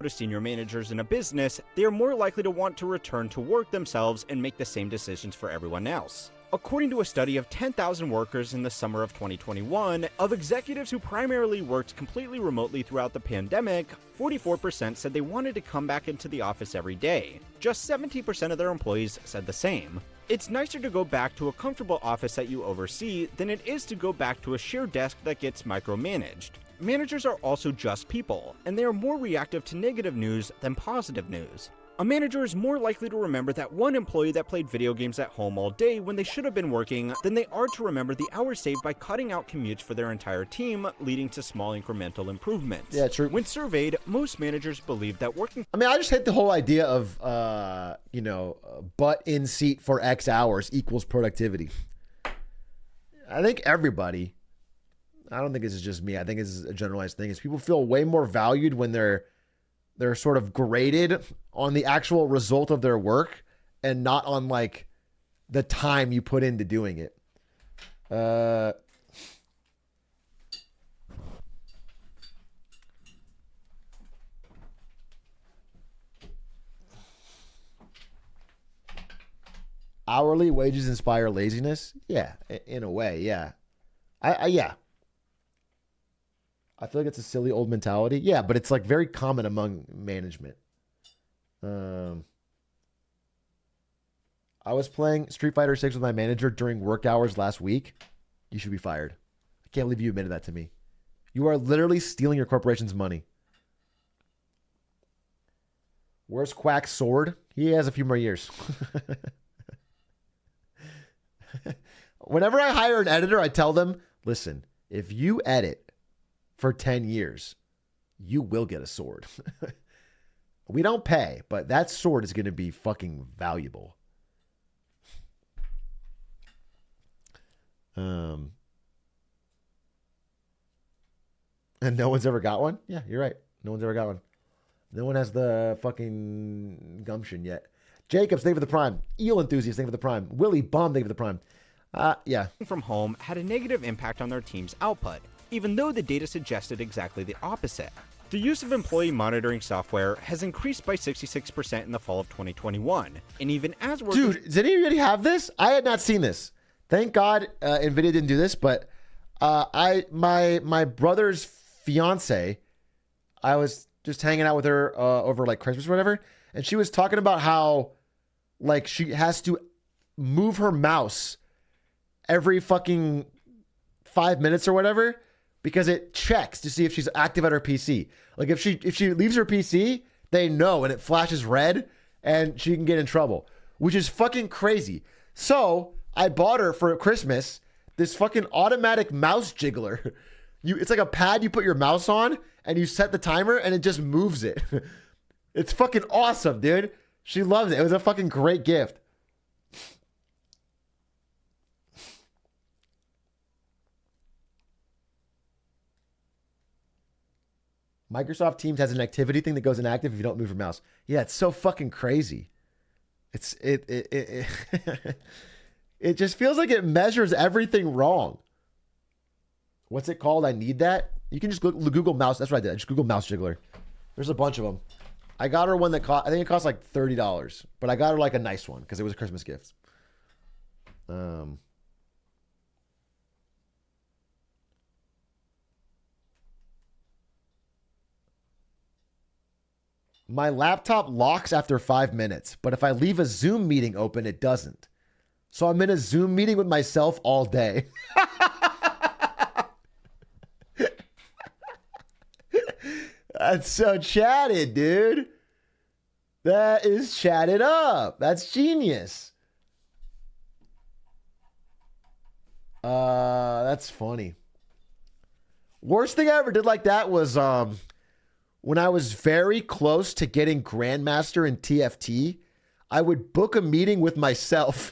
Speaker 18: To senior managers in a business, they are more likely to want to return to work themselves and make the same decisions for everyone else. According to a study of 10,000 workers in the summer of 2021, of executives who primarily worked completely remotely throughout the pandemic, 44% said they wanted to come back into the office every day. Just 17% of their employees said the same. It's nicer to go back to a comfortable office that you oversee than it is to go back to a shared desk that gets micromanaged. Managers are also just people, and they are more reactive to negative news than positive news. A manager is more likely to remember that one employee that played video games at home all day when they should have been working than they are to remember the hours saved by cutting out commutes for their entire team, leading to small incremental improvements.
Speaker 1: Yeah, true.
Speaker 18: When surveyed, most managers believe that working...
Speaker 1: I mean, I just hate the whole idea of, butt in seat for X hours equals productivity. I think everybody, I don't think this is just me, I think this is a generalized thing, is people feel way more valued when they're sort of graded on the actual result of their work and not on like the time you put into doing it. Hourly wages inspire laziness? Yeah, in a way, yeah. Yeah. I feel like it's a silly old mentality. Yeah, but it's like very common among management. I was playing Street Fighter 6 with my manager during work hours last week. You should be fired. I can't believe you admitted that to me. You are literally stealing your corporation's money. Where's Quack's sword? He has a few more years. Whenever I hire an editor, I tell them, listen, if you edit for 10 years, you will get a sword. We don't pay, but that sword is going to be fucking valuable. And no one's ever got one? Yeah, you're right. No one's ever got one. No one has the fucking gumption yet. Jacobs, thank you for the prime. Eel Enthusiast, thank you for the prime. Willie Bum, thank you for the prime. Yeah.
Speaker 18: From home had a negative impact on their team's output, even though the data suggested exactly the opposite. The use of employee monitoring software has increased by 66% in the fall of 2021, and even as workers—
Speaker 1: Dude, does anybody have this? I had not seen this. Thank God NVIDIA didn't do this, but my brother's fiance, I was just hanging out with her over like Christmas or whatever, and she was talking about how like she has to move her mouse every fucking 5 minutes or whatever, because it checks to see if she's active at her PC. Like if she leaves her PC, they know and it flashes red and she can get in trouble, which is fucking crazy. So I bought her for Christmas this fucking automatic mouse jiggler. It's like a pad you put your mouse on and you set the timer and it just moves it. It's fucking awesome, dude. She loves it. It was a fucking great gift. Microsoft Teams has an activity thing that goes inactive if you don't move your mouse. Yeah, it's so fucking crazy. It just feels like it measures everything wrong. What's it called? I need that. You can just Google mouse. That's what I did. I just Google mouse jiggler. There's a bunch of them. I got her one that I think it cost like $30, but I got her like a nice one because it was a Christmas gift. My laptop locks after 5 minutes, but if I leave a Zoom meeting open, it doesn't. So I'm in a Zoom meeting with myself all day. That's so chatted, dude. That is chatted up. That's genius. That's funny. Worst thing I ever did like that was when I was very close to getting Grandmaster in TFT, I would book a meeting with myself.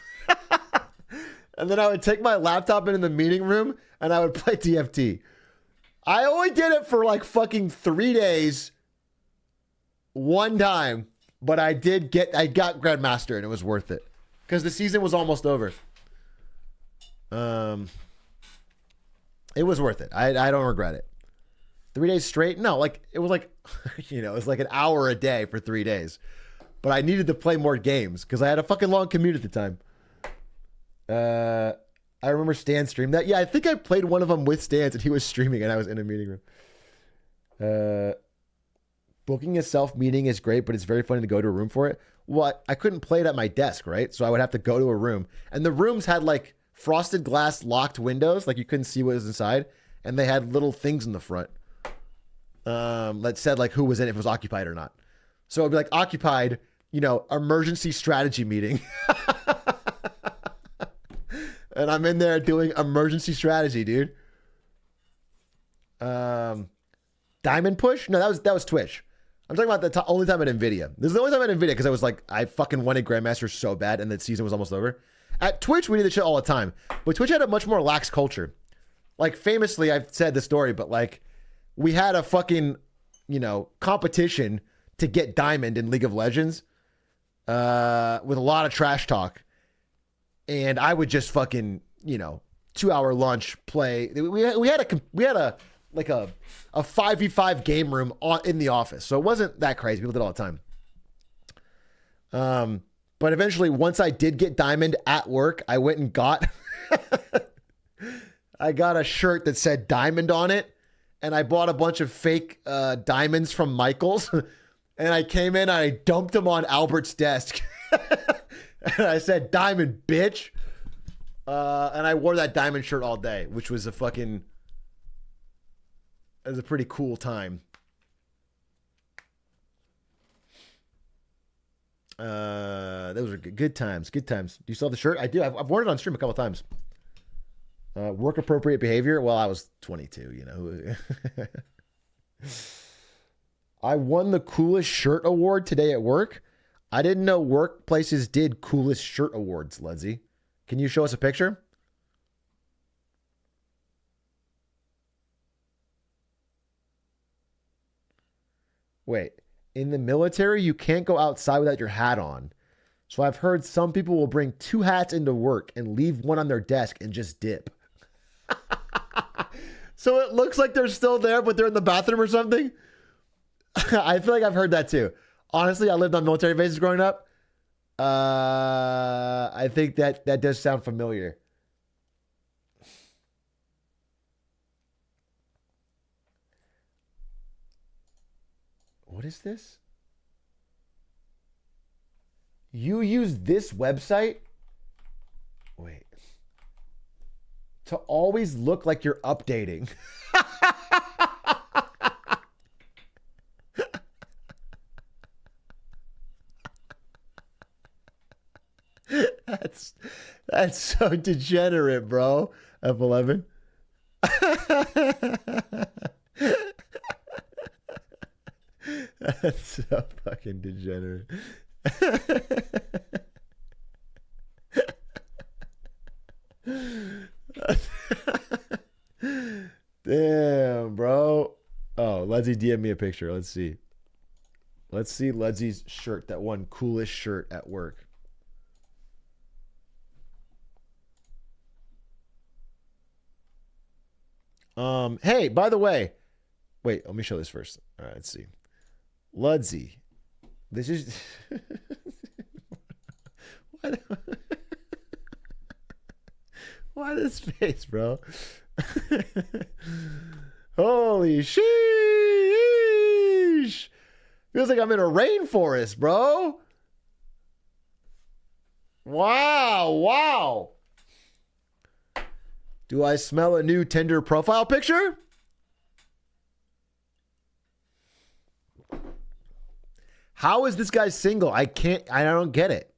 Speaker 1: And then I would take my laptop into the meeting room and I would play TFT. I only did it for like fucking 3 days. One time. But I got Grandmaster and it was worth it. Because the season was almost over. It was worth it. I don't regret it. 3 days straight? No, like it was like, it was like an hour a day for 3 days. But I needed to play more games because I had a fucking long commute at the time. I remember Stan streamed that. Yeah, I think I played one of them with Stan and he was streaming and I was in a meeting room. Booking a self meeting is great, but it's very funny to go to a room for it. Well, I couldn't play it at my desk, right? So I would have to go to a room. And the rooms had like frosted glass locked windows, like you couldn't see what was inside. And they had little things in the front that said like who was in it, if it was occupied or not. So it'd be like occupied, emergency strategy meeting. And I'm in there doing emergency strategy, dude. Diamond Push? No, that was Twitch. I'm talking about the only time at NVIDIA. This is the only time at NVIDIA because I was like, I fucking wanted Grandmaster so bad and the season was almost over. At Twitch, we did this shit all the time. But Twitch had a much more lax culture. Like, famously, I've said the story, but like, we had a fucking, competition to get Diamond in League of Legends with a lot of trash talk. And I would just fucking, 2-hour lunch play. We had a 5v5 game room in the office. So it wasn't that crazy. People did it all the time. But eventually, once I did get Diamond at work, I went and got I got a shirt that said Diamond on it. And I bought a bunch of fake diamonds from Michael's. And I came in and I dumped them on Albert's desk. And I said, Diamond, bitch. And I wore that Diamond shirt all day, which was a pretty cool time. Those are good times. Good times. Do you still have the shirt? I do. I've worn it on stream a couple times. Work appropriate behavior. Well, I was 22, I won the coolest shirt award today at work. I didn't know workplaces did coolest shirt awards, Ledsy. Can you show us a picture? Wait, in the military, you can't go outside without your hat on. So I've heard some people will bring 2 hats into work and leave one on their desk and just dip. So it looks like they're still there, but they're in the bathroom or something. I feel like I've heard that too. Honestly, I lived on military bases growing up. I think that does sound familiar. What is this? You use this website? Wait. To always look like you're updating. That's so degenerate, bro. F11. That's so fucking degenerate. Damn, bro. Oh, Ledsy DM me a picture. Let's see. Let's see Ledsy's shirt. That one coolest shirt at work. Hey, by the way, wait, let me show this first. All right, let's see. Ludsy. This is why this face, bro? Holy sheesh. Feels like I'm in a rainforest, bro. Wow. Do I smell a new Tinder profile picture? How is this guy single? I don't get it.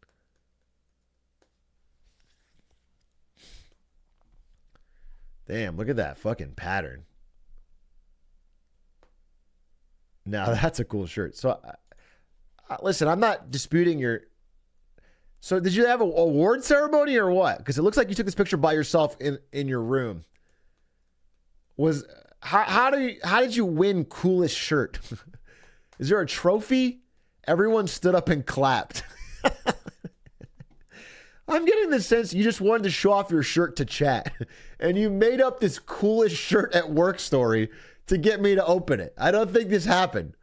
Speaker 1: Damn, look at that fucking pattern. Now that's a cool shirt. So, listen, I'm not disputing your... So did you have an award ceremony or what? Because it looks like you took this picture by yourself in your room. How did you win coolest shirt? Is there a trophy? Everyone stood up and clapped. I'm getting the sense you just wanted to show off your shirt to chat. And you made up this coolest shirt at work story to get me to open it. I don't think this happened.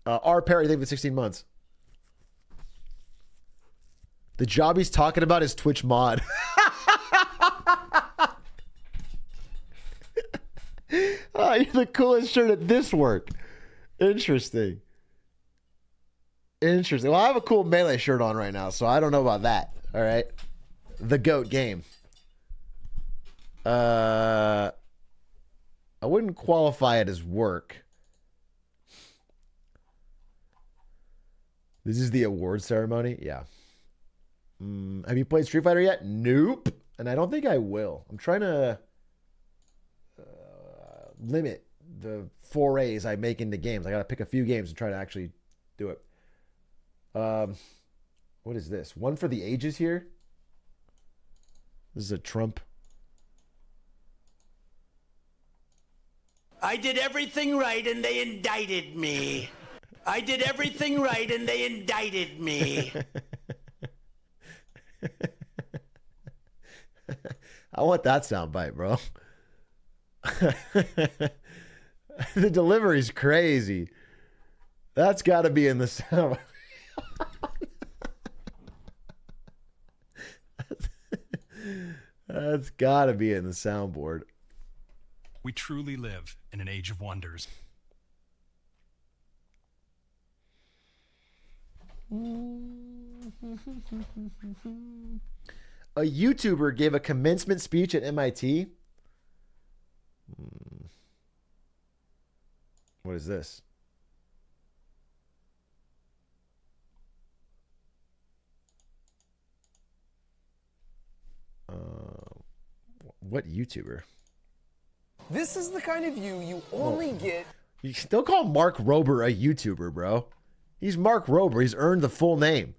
Speaker 1: R. Perry, thank you for 16 months. The job he's talking about is Twitch mod. Oh, you're the coolest shirt at this work. Interesting. Well, I have a cool Melee shirt on right now, so I don't know about that. All right. The GOAT game. I wouldn't qualify it as work. This is the award ceremony? Yeah. Have you played Street Fighter yet? Nope. And I don't think I will. I'm trying to limit the forays I make into games. I got to pick a few games and try to actually do it. What is this? One for the ages here? This is a Trump.
Speaker 3: I did everything right and they indicted me. I did everything right and they indicted me.
Speaker 1: I want that soundbite, bro. The delivery's crazy. That's got to be in the sound. That's got to be in the soundboard.
Speaker 22: We truly live in an age of wonders.
Speaker 1: A YouTuber gave a commencement speech at MIT. What is this? What YouTuber?
Speaker 23: This is the kind of view you only get.
Speaker 1: You still call Mark Rober a YouTuber, bro. He's Mark Rober. He's earned the full name.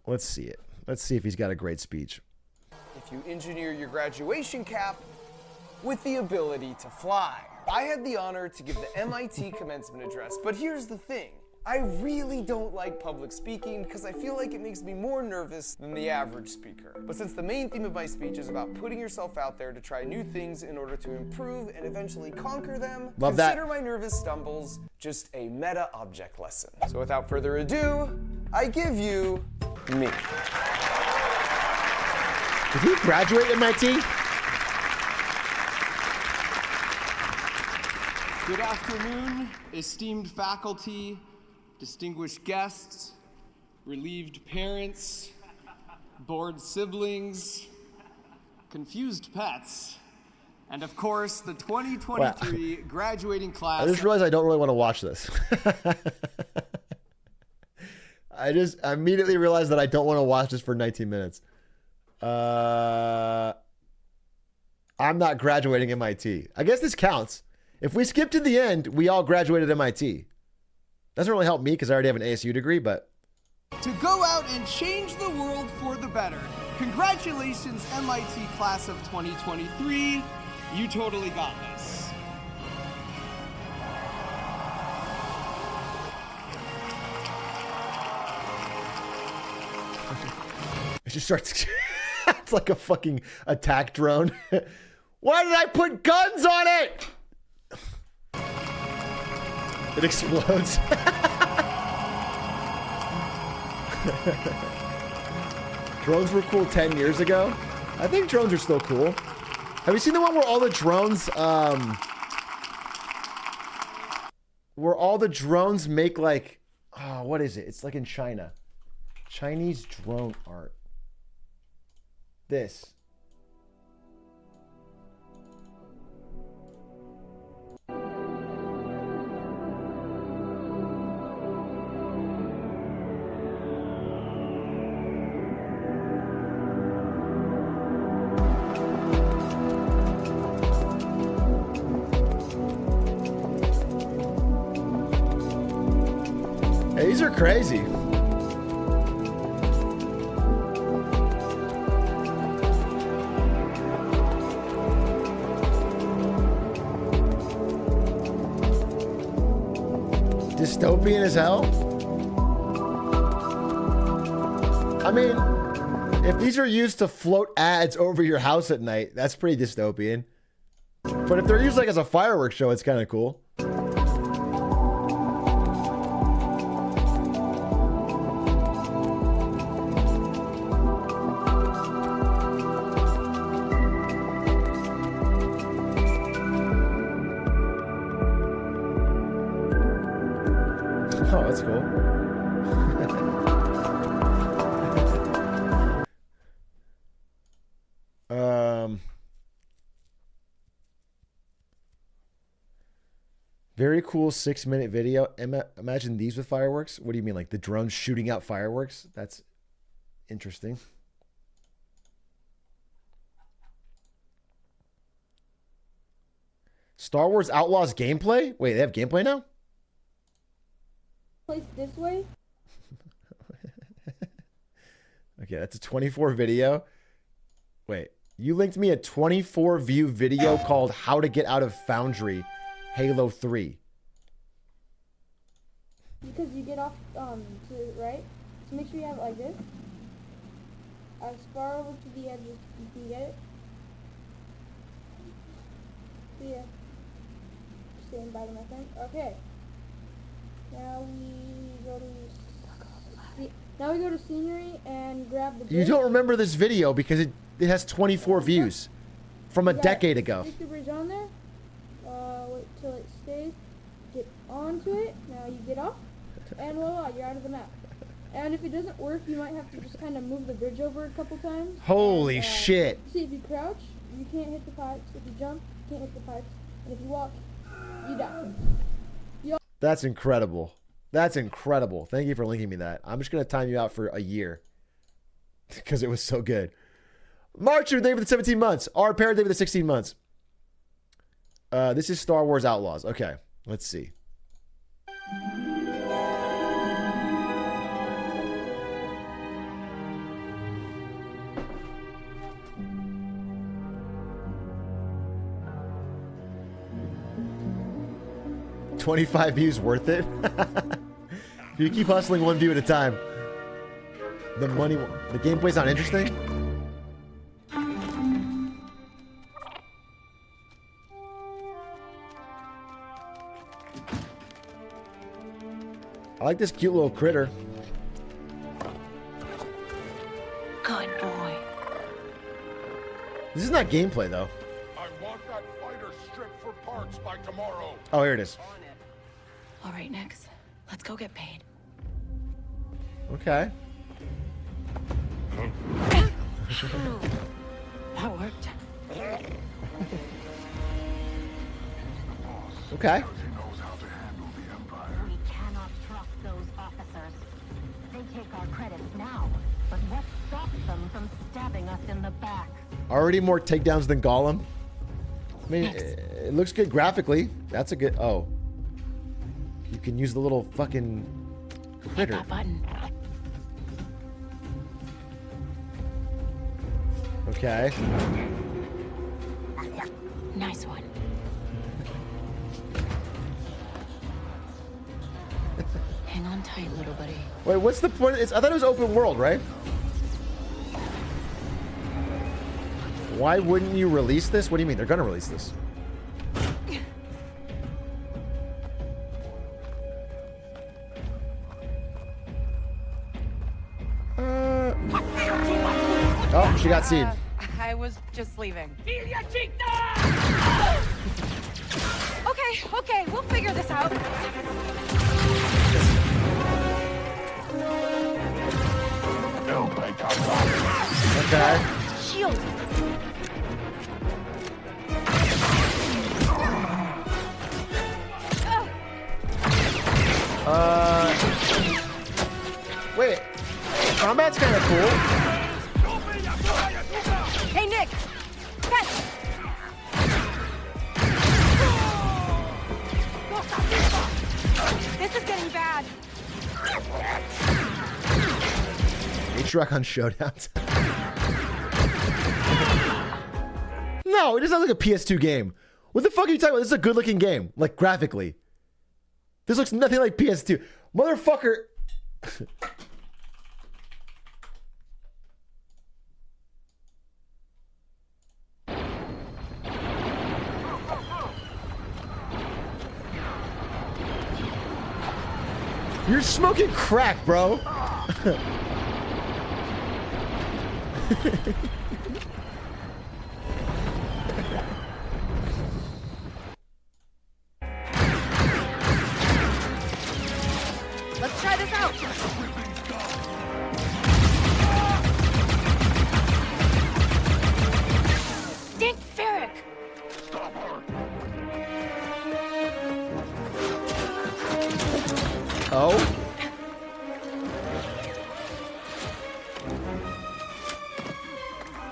Speaker 1: Let's see it. Let's see if he's got a great speech.
Speaker 23: If you engineer your graduation cap with the ability to fly. I had the honor to give the MIT commencement address, but here's the thing. I really don't like public speaking because I feel like it makes me more nervous than the average speaker. But since the main theme of my speech is about putting yourself out there to try new things in order to improve and eventually conquer them, consider my nervous stumbles just a meta object lesson. So without further ado, I give you me.
Speaker 1: Did he graduate MIT?
Speaker 4: Good afternoon, esteemed faculty, distinguished guests, relieved parents, bored siblings, confused pets, and of course, the 2023 graduating class.
Speaker 1: I just realized I don't really want to watch this. I immediately realized that I don't want to watch this for 19 minutes. I'm not graduating MIT. I guess this counts. If we skip to the end, we all graduated MIT. Doesn't really help me because I already have an ASU degree, but...
Speaker 4: To go out and change the world for the better. Congratulations, MIT class of 2023. You totally got this.
Speaker 1: It just starts... It's like a fucking attack drone. Why did I put guns on it? It explodes. Drones were cool 10 years ago. I think drones are still cool. Have you seen the one where all the drones make like, oh, what is it? It's like in China. Chinese drone art. This. Hey, these are crazy. Dystopian as hell. I mean, if these are used to float ads over your house at night, that's pretty dystopian. But if they're used like as a fireworks show, it's kind of cool. Oh, that's cool. Very cool 6-minute video. Imagine these with fireworks. What do you mean? Like the drones shooting out fireworks? That's interesting. Star Wars Outlaws gameplay? Wait, they have gameplay now?
Speaker 5: Place this way.
Speaker 1: Okay, that's a 24 video. Wait, you linked me a 24 view video called How to Get Out of Foundry Halo 3.
Speaker 5: Because you get off to the right. So make sure you have it like this. As far over to the edge as you can get it. So yeah. Stand by my friend. Okay. Now we go to scenery and grab the bridge.
Speaker 1: You don't remember this video because it has 24 views from a decade ago.
Speaker 5: Stick the bridge on there. Wait till it stays. Get onto it. Now you get off. And voila, you're out of the map. And if it doesn't work, you might have to just kind of move the bridge over a couple times.
Speaker 1: Holy shit.
Speaker 5: See, if you crouch, you can't hit the pipes. If you jump, you can't hit the pipes. And if you walk, you die.
Speaker 1: That's incredible. That's incredible. Thank you for linking me that. I'm just going to time you out for a year because it was so good. Marcher, thank you for the 17 months. R. Parrot, thank you for the 16 months. This is Star Wars Outlaws. Okay, let's see. 25 views worth it? If you keep hustling one view at a time, the gameplay's not interesting? I like this cute little critter.
Speaker 7: Good boy.
Speaker 1: This is not gameplay, though.
Speaker 7: I want that fighter stripped for parts by tomorrow.
Speaker 1: Oh, here it is.
Speaker 7: All right, Nix. Let's go get paid.
Speaker 1: Okay.
Speaker 7: That worked.
Speaker 1: Okay.
Speaker 12: We cannot trust those officers. They take our credits now, but what stops them from stabbing us in the back?
Speaker 1: Already more takedowns than Gollum. I mean, it looks good graphically. That's a good... Oh. You can use the little fucking critter.
Speaker 7: Hit that button.
Speaker 1: Okay.
Speaker 7: Nice one. Hang on tight, little buddy.
Speaker 1: Wait, what's the point? I thought it was open world, right? Why wouldn't you release this? What do you mean? They're gonna release this. Oh, she got seen.
Speaker 8: I was just leaving. Okay, we'll figure this out.
Speaker 1: Okay.
Speaker 8: Shield.
Speaker 1: Wait. Combat's kind of cool.
Speaker 8: Hey, Nick. Catch. This is getting bad.
Speaker 1: Atrioc on Showdowns. No, it doesn't look like a PS2 game. What the fuck are you talking about? This is a good looking game, like graphically. This looks nothing like PS2. Motherfucker. You're smoking crack, bro.
Speaker 8: Let's try this out. Dink Ferric.
Speaker 1: Oh.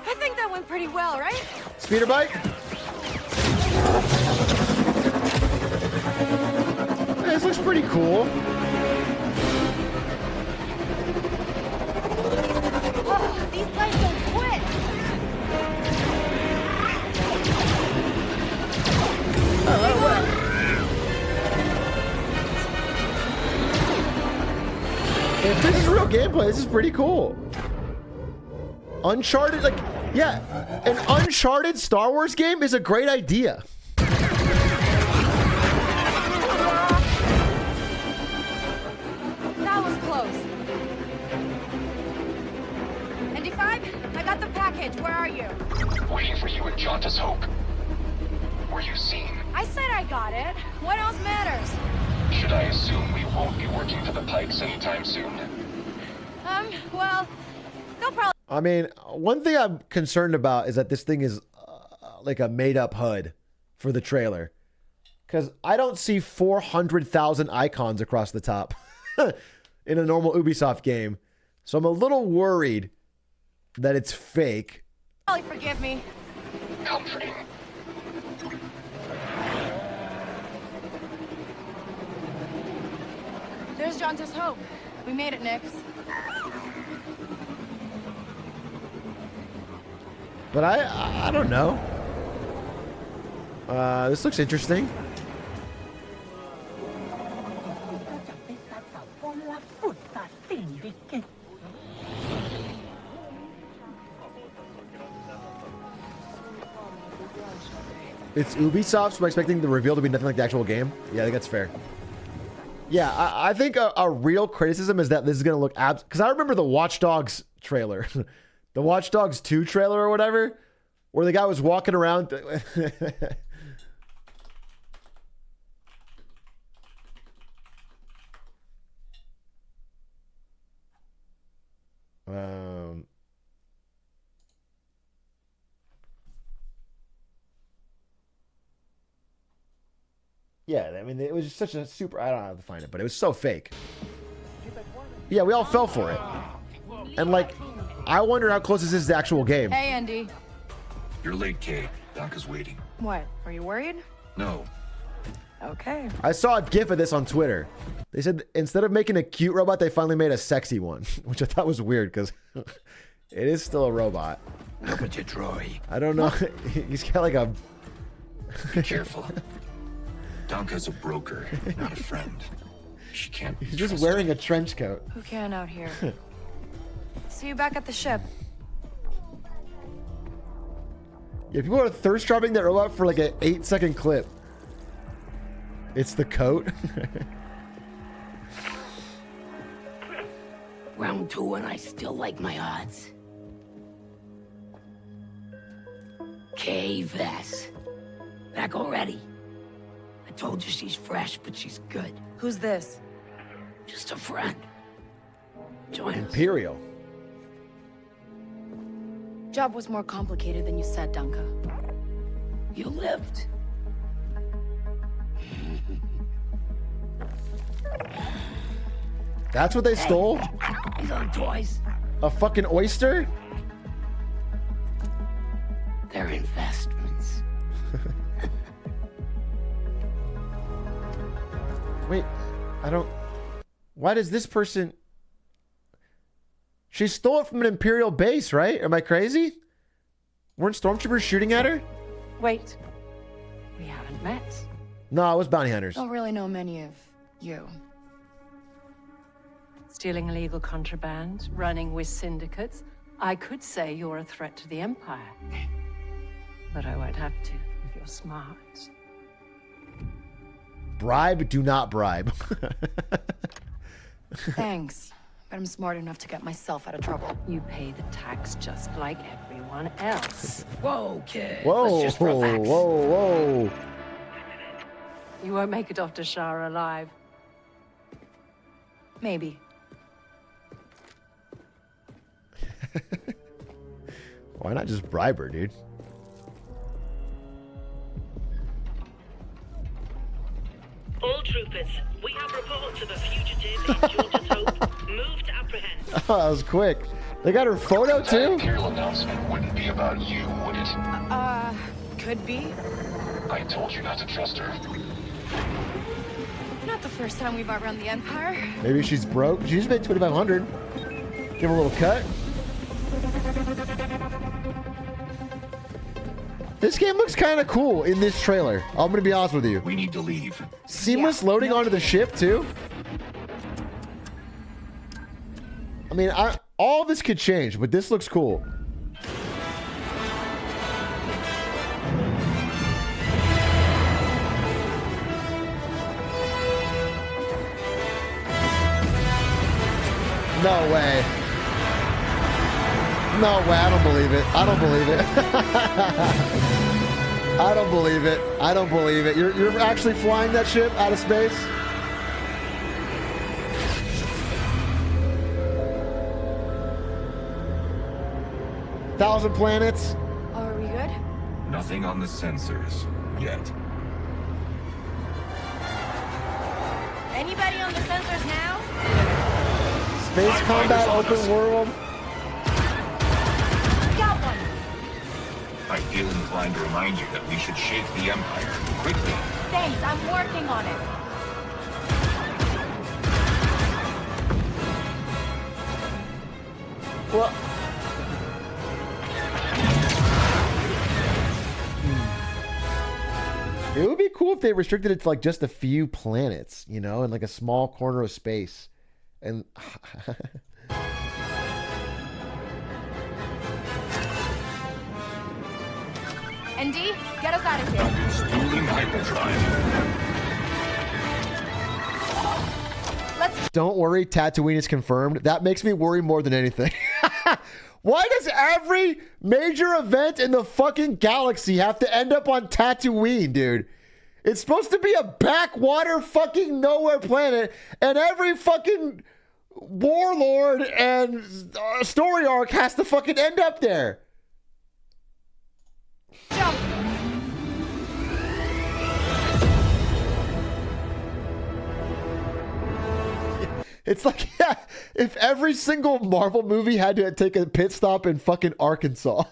Speaker 8: I think that went pretty well, right?
Speaker 1: Speeder bike? Hey, this looks pretty cool.
Speaker 8: Oh, these guys don't quit.
Speaker 1: If this is real gameplay, this is pretty cool. Uncharted, like, yeah, an Uncharted Star Wars game is a great idea.
Speaker 8: That was close. ND5, I got the package. Where are you?
Speaker 9: Waiting for you at Jauntus Hope. Were you seen?
Speaker 8: I said I got it. What else matters?
Speaker 9: Should I assume we won't be working for the Pikes anytime soon?
Speaker 8: Well, they'll probably...
Speaker 1: I mean, one thing I'm concerned about is that this thing is like a made-up HUD for the trailer. Because I don't see 400,000 icons across the top in a normal Ubisoft game. So I'm a little worried that it's fake.
Speaker 8: Probably forgive me.
Speaker 9: Comforting.
Speaker 8: There's Jauntus Hope. We made it, Nix.
Speaker 1: But I don't know. This looks interesting. It's Ubisoft, so I'm expecting the reveal to be nothing like the actual game. Yeah, I think that's fair. Yeah, I think a real criticism is that this is going to look because I remember the Watch Dogs trailer, the Watch Dogs 2 trailer or whatever, where the guy was walking around. Yeah, I mean, it was just such a super. I don't know how to find it, but it was so fake. Yeah, we all fell for it. And like, I wonder how close this is to the actual game.
Speaker 8: Hey, Andy.
Speaker 9: You're late, Kay. Donka's waiting.
Speaker 8: What? Are you worried?
Speaker 9: No.
Speaker 8: Okay.
Speaker 1: I saw a GIF of this on Twitter. They said instead of making a cute robot, they finally made a sexy one, which I thought was weird because it is still a robot.
Speaker 3: Look at you, Troy.
Speaker 1: I don't know. He's got like a.
Speaker 9: Be careful. Donka's a broker, not a friend. She can't be
Speaker 1: He's just wearing a trench coat.
Speaker 8: Who can out here? See you back at the ship.
Speaker 1: Yeah, people are thirst trapping that robot for like an 8-second clip. It's the coat.
Speaker 3: Round 2 and I still like my odds. Kay Vess. Back already. I told you she's fresh, but she's good.
Speaker 8: Who's this?
Speaker 3: Just a friend. Join us.
Speaker 1: Imperial.
Speaker 8: Job was more complicated than you said, Donka.
Speaker 3: You lived.
Speaker 1: That's what they stole?
Speaker 3: These are toys.
Speaker 1: A fucking oyster?
Speaker 3: They're investments.
Speaker 1: Wait, I don't... Why does this person... She stole it from an Imperial base, right? Am I crazy? Weren't stormtroopers shooting at her?
Speaker 8: Wait. We haven't met.
Speaker 1: No, it was bounty hunters.
Speaker 8: Don't really know many of you. Stealing illegal contraband, running with syndicates. I could say you're a threat to the Empire. But I won't have to if you're smart.
Speaker 1: Bribe, do not bribe.
Speaker 8: Thanks. But I'm smart enough to get myself out of trouble. You pay the tax just like everyone else.
Speaker 3: Whoa, kid.
Speaker 1: Whoa,
Speaker 3: Let's just relax.
Speaker 1: whoa.
Speaker 8: You won't make it off to Shara alive. Maybe.
Speaker 1: Why not just bribe her, dude?
Speaker 10: All troopers, we have reports of a fugitive in Georgia's Hope. Move to apprehend.
Speaker 1: Oh, that was quick. They got her photo
Speaker 9: That
Speaker 1: too?
Speaker 9: Imperial announcement wouldn't be about you, would it?
Speaker 8: Could be.
Speaker 9: I told you not to trust her.
Speaker 8: Not the first time we've outrun the Empire.
Speaker 1: Maybe she's broke. She just made 2,500. Give her a little cut. This game looks kind of cool in this trailer. I'm going to be honest with you.
Speaker 9: We need to leave.
Speaker 1: Seamless loading onto the ship, too. I mean, all this could change, but this looks cool. No way. No way. I don't believe it. I don't believe it. I don't believe it. I don't believe it. You're actually flying that ship out of space? Thousand planets?
Speaker 8: Are we good?
Speaker 9: Nothing on the sensors yet.
Speaker 8: Anybody on the sensors now?
Speaker 1: Space combat, open world.
Speaker 8: Got one.
Speaker 9: I feel inclined to remind you that we should shake the Empire quickly.
Speaker 8: Thanks, I'm working on it.
Speaker 1: Well, it would be cool if they restricted it to like just a few planets, you know, in like a small corner of space. And
Speaker 11: ND, get us out of here.
Speaker 9: Installing hyperdrive.
Speaker 1: Don't worry, Tatooine is confirmed. That makes me worry more than anything. Why does every major event in the fucking galaxy have to end up on Tatooine, dude? It's supposed to be a backwater fucking nowhere planet, and every fucking warlord and story arc has to fucking end up there.
Speaker 11: Jump.
Speaker 1: It's like, yeah, if every single Marvel movie had to take a pit stop in fucking Arkansas.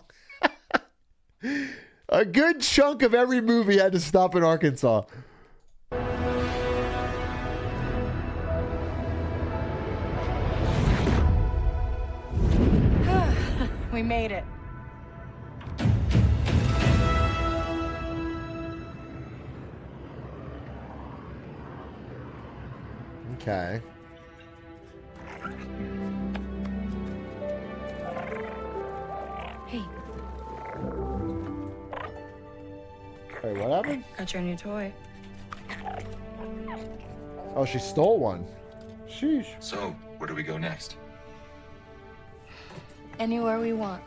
Speaker 1: A good chunk of every movie had to stop in Arkansas.
Speaker 11: We made it.
Speaker 1: Okay.
Speaker 11: Hey,
Speaker 1: Wait, what happened?
Speaker 11: got your new toy.
Speaker 1: Oh, she stole one. Sheesh.
Speaker 9: So, where do we go next?
Speaker 11: Anywhere we want.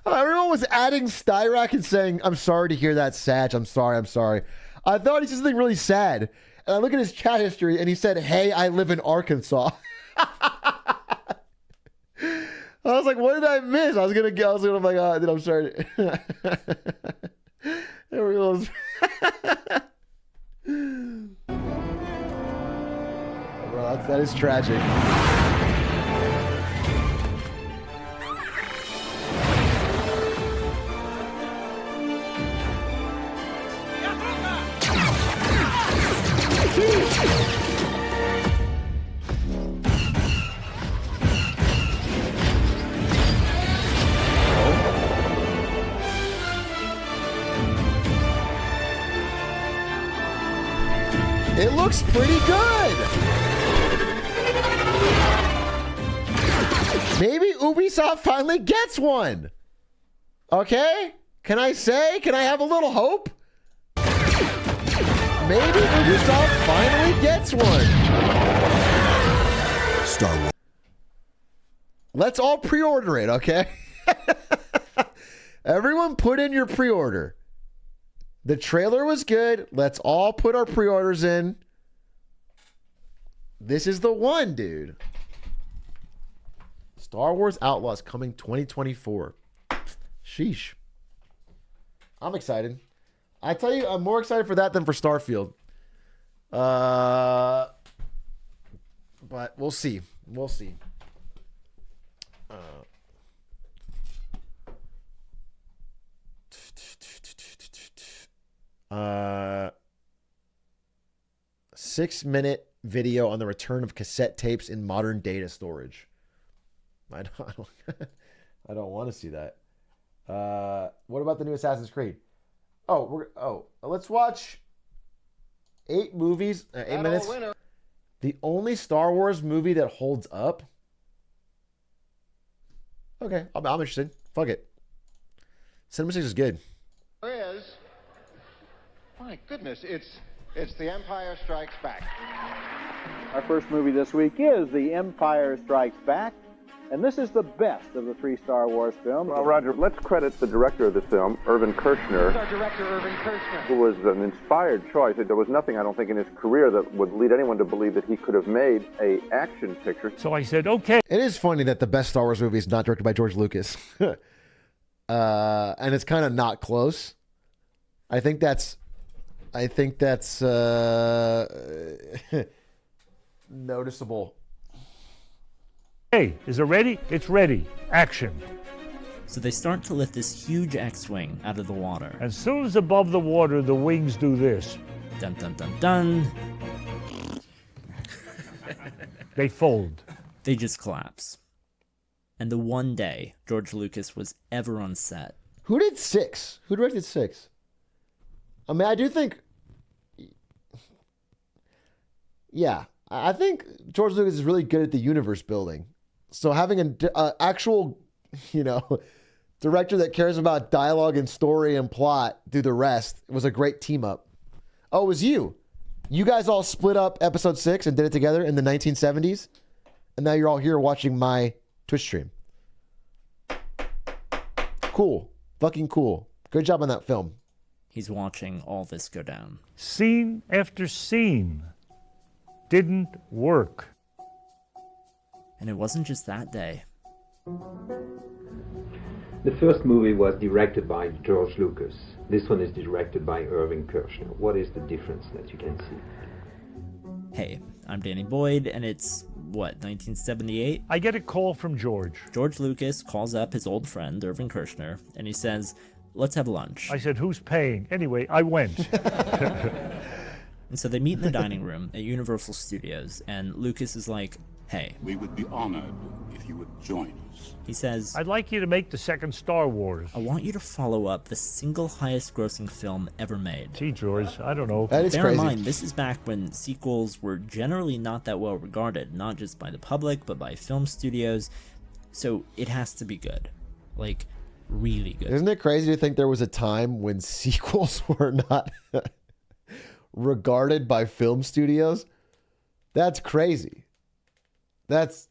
Speaker 1: Everyone was adding Styrac and saying, I'm sorry to hear that, Sag. I'm sorry, I'm sorry. I thought he said something really sad. And I look at his chat history and he said, hey, I live in Arkansas. I was like, what did I miss? I was gonna be like, oh, dude, I'm sorry. There we go. Bro, that is tragic. It looks pretty good. Maybe Ubisoft finally gets one. Okay? Can I have a little hope? Maybe Ubisoft finally gets one. Star Wars. Let's all pre-order it, okay? Everyone put in your pre-order. The trailer was good. Let's all put our pre-orders in. This is the one, dude. Star Wars Outlaws coming 2024. Sheesh. I'm excited. I tell you, I'm more excited for that than for Starfield. But we'll see. We'll see. 6-minute video on the return of cassette tapes in modern data storage. I don't want to see that. What about the new Assassin's Creed? Let's watch 8 movies, 8 minutes. The only Star Wars movie that holds up. Okay, I'm interested. Fuck it. Cinema 6 is good.
Speaker 13: My goodness, it's The Empire Strikes Back.
Speaker 16: Our first movie this week is The Empire Strikes Back, and this is the best of the 3 Star Wars films.
Speaker 24: Well, Roger, let's credit the director of the film, Irvin Kershner.
Speaker 13: Our director, Irvin Kershner.
Speaker 24: Who was an inspired choice. There was nothing, I don't think, in his career that would lead anyone to believe that he could have made an action picture.
Speaker 1: So I said, okay. It is funny that the best Star Wars movie is not directed by George Lucas. And it's kind of not close. I think that's noticeable.
Speaker 25: Hey, is it ready? It's ready. Action.
Speaker 26: So they start to lift this huge X-Wing out of the water.
Speaker 25: As soon as above the water, the wings do this.
Speaker 26: Dun dun dun dun.
Speaker 25: They fold.
Speaker 26: They just collapse. And the one day George Lucas was ever on set.
Speaker 1: Who did 6? Who directed 6? I mean, I do think... Yeah, I think George Lucas is really good at the universe building. So having an actual, director that cares about dialogue and story and plot do the rest was a great team up. Oh, it was you. You guys all split up episode 6 and did it together in the 1970s. And now you're all here watching my Twitch stream. Cool. Fucking cool. Good job on that film.
Speaker 26: He's watching all this go down.
Speaker 25: Scene after scene didn't work.
Speaker 26: And it wasn't just that day.
Speaker 6: The first movie was directed by George Lucas. This one is directed by Irving Kershner. What is the difference that you can see?
Speaker 26: Hey, I'm Danny Boyd, and it's, 1978?
Speaker 25: I get a call from George.
Speaker 26: George Lucas calls up his old friend, Irving Kershner, and he says, let's have lunch.
Speaker 25: I said, who's paying? Anyway, I went.
Speaker 26: And so they meet in the dining room at Universal Studios, and Lucas is like, hey.
Speaker 14: We would be honored if you would join us.
Speaker 26: He says,
Speaker 25: I'd like you to make the second Star Wars.
Speaker 26: I want you to follow up the single highest grossing film ever made.
Speaker 25: Gee, George, I don't know.
Speaker 1: That is
Speaker 26: Bear
Speaker 1: crazy.
Speaker 26: in mind, this is back when sequels were generally not that well regarded, not just by the public, but by film studios. So it has to be good. Like, really good.
Speaker 1: Isn't it crazy to think there was a time when sequels were not regarded by film studios? That's crazy. That's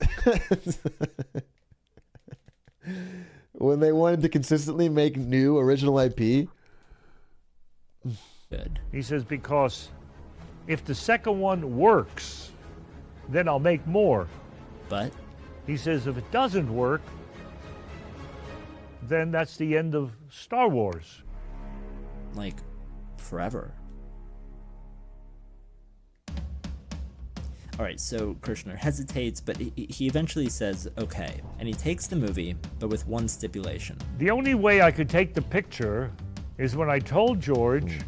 Speaker 1: when they wanted to consistently make new original IP.
Speaker 26: Good.
Speaker 25: He says, because if the second one works, then I'll make more.
Speaker 26: But?
Speaker 25: He says, if it doesn't work, then that's the end of Star Wars.
Speaker 26: Like, forever. All right, so Kershner hesitates, but he eventually says, okay. And he takes the movie, but with one stipulation.
Speaker 25: The only way I could take the picture is when I told George,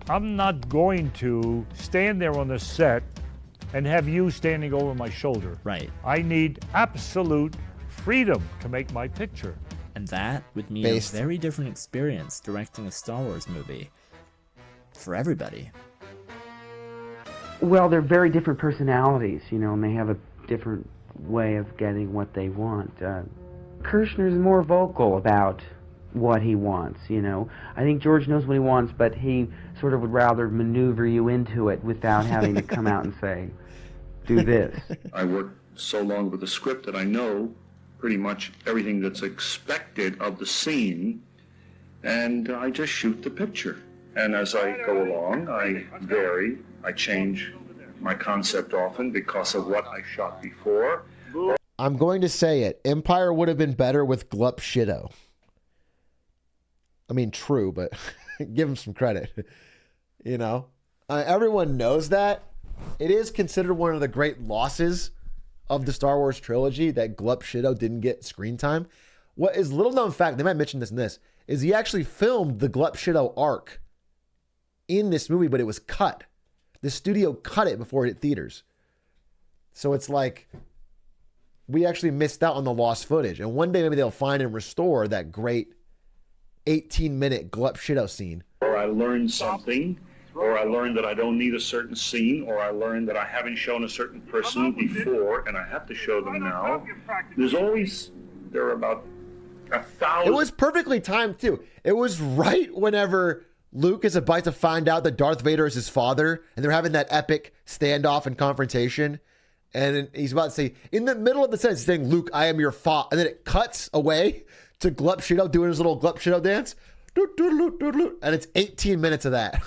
Speaker 25: I'm not going to stand there on the set and have you standing over my shoulder.
Speaker 26: Right.
Speaker 25: I need absolute freedom to make my picture.
Speaker 26: And that would mean a very different experience directing a Star Wars movie for everybody.
Speaker 15: Well, they're very different personalities, and they have a different way of getting what they want. Kershner's more vocal about what he wants, I think George knows what he wants, but he sort of would rather maneuver you into it without having to come out and say, do this.
Speaker 14: I worked so long with the script that I know pretty much everything that's expected of the scene, and I just shoot the picture. And as I go along, I vary. I change my concept often because of what I shot before.
Speaker 1: I'm going to say it. Empire would have been better with Glup Shido. I mean, true, but give him some credit. Everyone knows that. It is considered one of the great losses of the Star Wars trilogy that Glup Shido didn't get screen time. What is little known fact, they might mention this in this, is he actually filmed the Glup Shido arc in this movie, but it was cut. The studio cut it before it hit theaters. So it's like we actually missed out on the lost footage. And one day maybe they'll find and restore that great 18-minute Glup Shido scene.
Speaker 14: Or I learned something, or I learned that I don't need a certain scene, or I learned that I haven't shown a certain person before and I have to show them now. There are about 1,000.
Speaker 1: It was perfectly timed too. It was right whenever Luke is about to find out that Darth Vader is his father, and they're having that epic standoff and confrontation. And he's about to say, in the middle of the sentence, he's saying, Luke, I am your father. And then it cuts away to Glup Shido doing his little Glup Shido dance. And it's 18 minutes of that.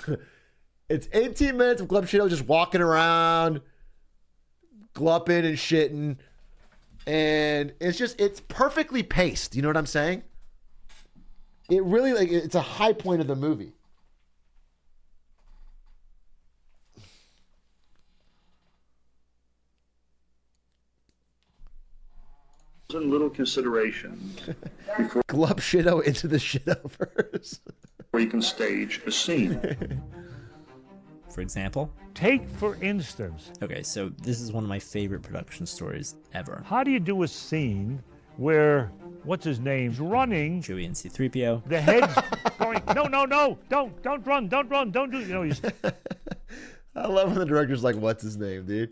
Speaker 1: It's 18 minutes of Glup Shido just walking around, glupping and shitting. And it's perfectly paced. You know what I'm saying? It really, it's a high point of the movie.
Speaker 14: Little consideration before
Speaker 1: Glup Shido into the Shidoverse.
Speaker 14: you can stage a scene.
Speaker 26: For example?
Speaker 25: Take, for instance.
Speaker 26: Okay, so this is one of my favorite production stories ever.
Speaker 25: How do you do a scene where, what's his name's running?
Speaker 26: Chewie and C-3PO.
Speaker 25: The head's going, no, don't run, don't do,
Speaker 1: I love when the director's like, what's his name, dude?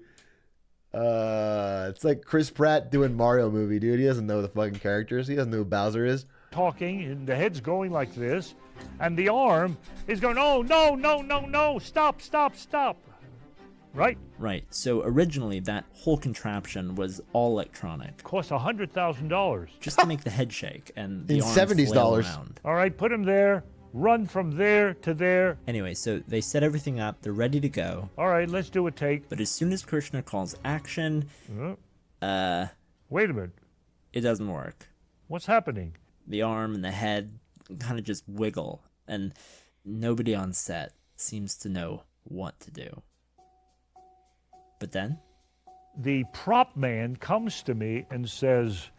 Speaker 1: It's like Chris Pratt doing Mario movie, dude. He doesn't know the fucking characters. He doesn't know who Bowser is.
Speaker 25: Talking, and the head's going like this, and the arm is going, oh, no, no, no, no, stop, stop, stop. Right?
Speaker 26: Right. So originally, that whole contraption was all electronic.
Speaker 25: Cost $100,000.
Speaker 26: Just to make the head shake and the
Speaker 1: In
Speaker 26: arm
Speaker 1: 70s
Speaker 26: flail
Speaker 1: dollars.
Speaker 26: around.
Speaker 25: All right, put him there. Run from there to there.
Speaker 26: Anyway, so they set everything up. They're ready to go.
Speaker 25: All right, let's do a take.
Speaker 26: But as soon as Kirshner calls action,
Speaker 25: wait a minute.
Speaker 26: It doesn't work.
Speaker 25: What's happening?
Speaker 26: The arm and the head kind of just wiggle, and nobody on set seems to know what to do. But then?
Speaker 25: The prop man comes to me and says,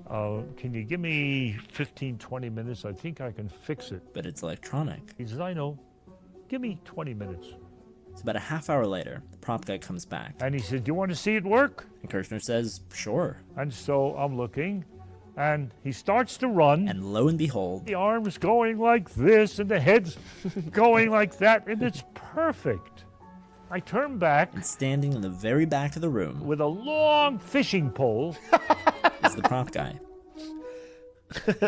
Speaker 25: can you give me 15, 20 minutes? I think I can fix it.
Speaker 26: But it's electronic.
Speaker 25: He says, I know. Give me 20 minutes.
Speaker 26: It's about a half hour later, the prop guy comes back.
Speaker 25: And he says, do you want to see it work?
Speaker 26: And Kirshner says, sure.
Speaker 25: And so I'm looking, and he starts to run.
Speaker 26: And lo and behold,
Speaker 25: the arm's going like this, and the head's going like that, and it's perfect. I turn back.
Speaker 26: And standing in the very back of the room,
Speaker 25: with a long fishing pole,
Speaker 26: is the prop guy.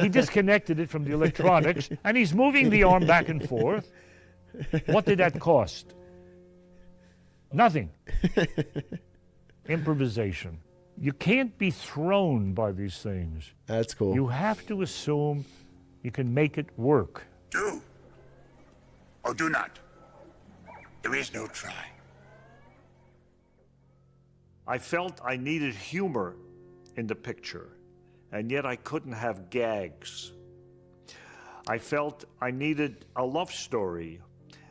Speaker 25: He disconnected it from the electronics, and he's moving the arm back and forth. What did that cost? Nothing. Improvisation. You can't be thrown by these things.
Speaker 1: That's cool.
Speaker 25: You have to assume you can make it work.
Speaker 7: Do or do not. There is no try.
Speaker 25: I felt I needed humor in the picture, and yet I couldn't have gags. I felt I needed a love story,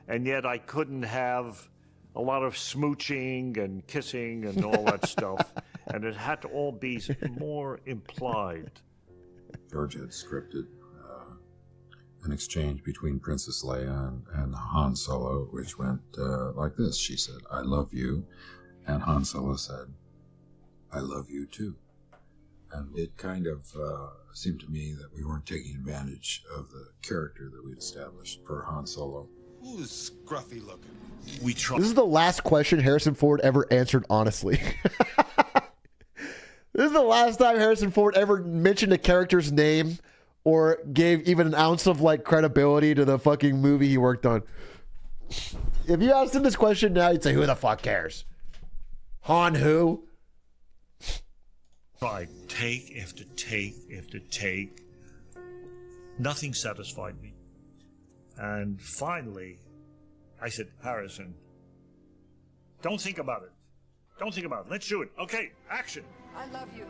Speaker 25: and yet I couldn't have a lot of smooching and kissing and all that stuff, and it had to all be more implied.
Speaker 2: George had scripted an exchange between Princess Leia and Han Solo, which went like this. She said, "I love you," and Han Solo said, "I love you too." And it kind of seemed to me that we weren't taking advantage of the character that we'd established for Han Solo.
Speaker 7: Who's scruffy looking?
Speaker 25: We try.
Speaker 1: This is the last question Harrison Ford ever answered honestly. This is the last time Harrison Ford ever mentioned a character's name or gave even an ounce of like credibility to the fucking movie he worked on. If you asked him this question now, he'd say, "Who the fuck cares? Han who?"
Speaker 25: Tried take after take after take. Nothing satisfied me. And finally, I said, "Harrison, don't think about it. Don't think about it. Let's do it. Okay, action."
Speaker 11: I love you.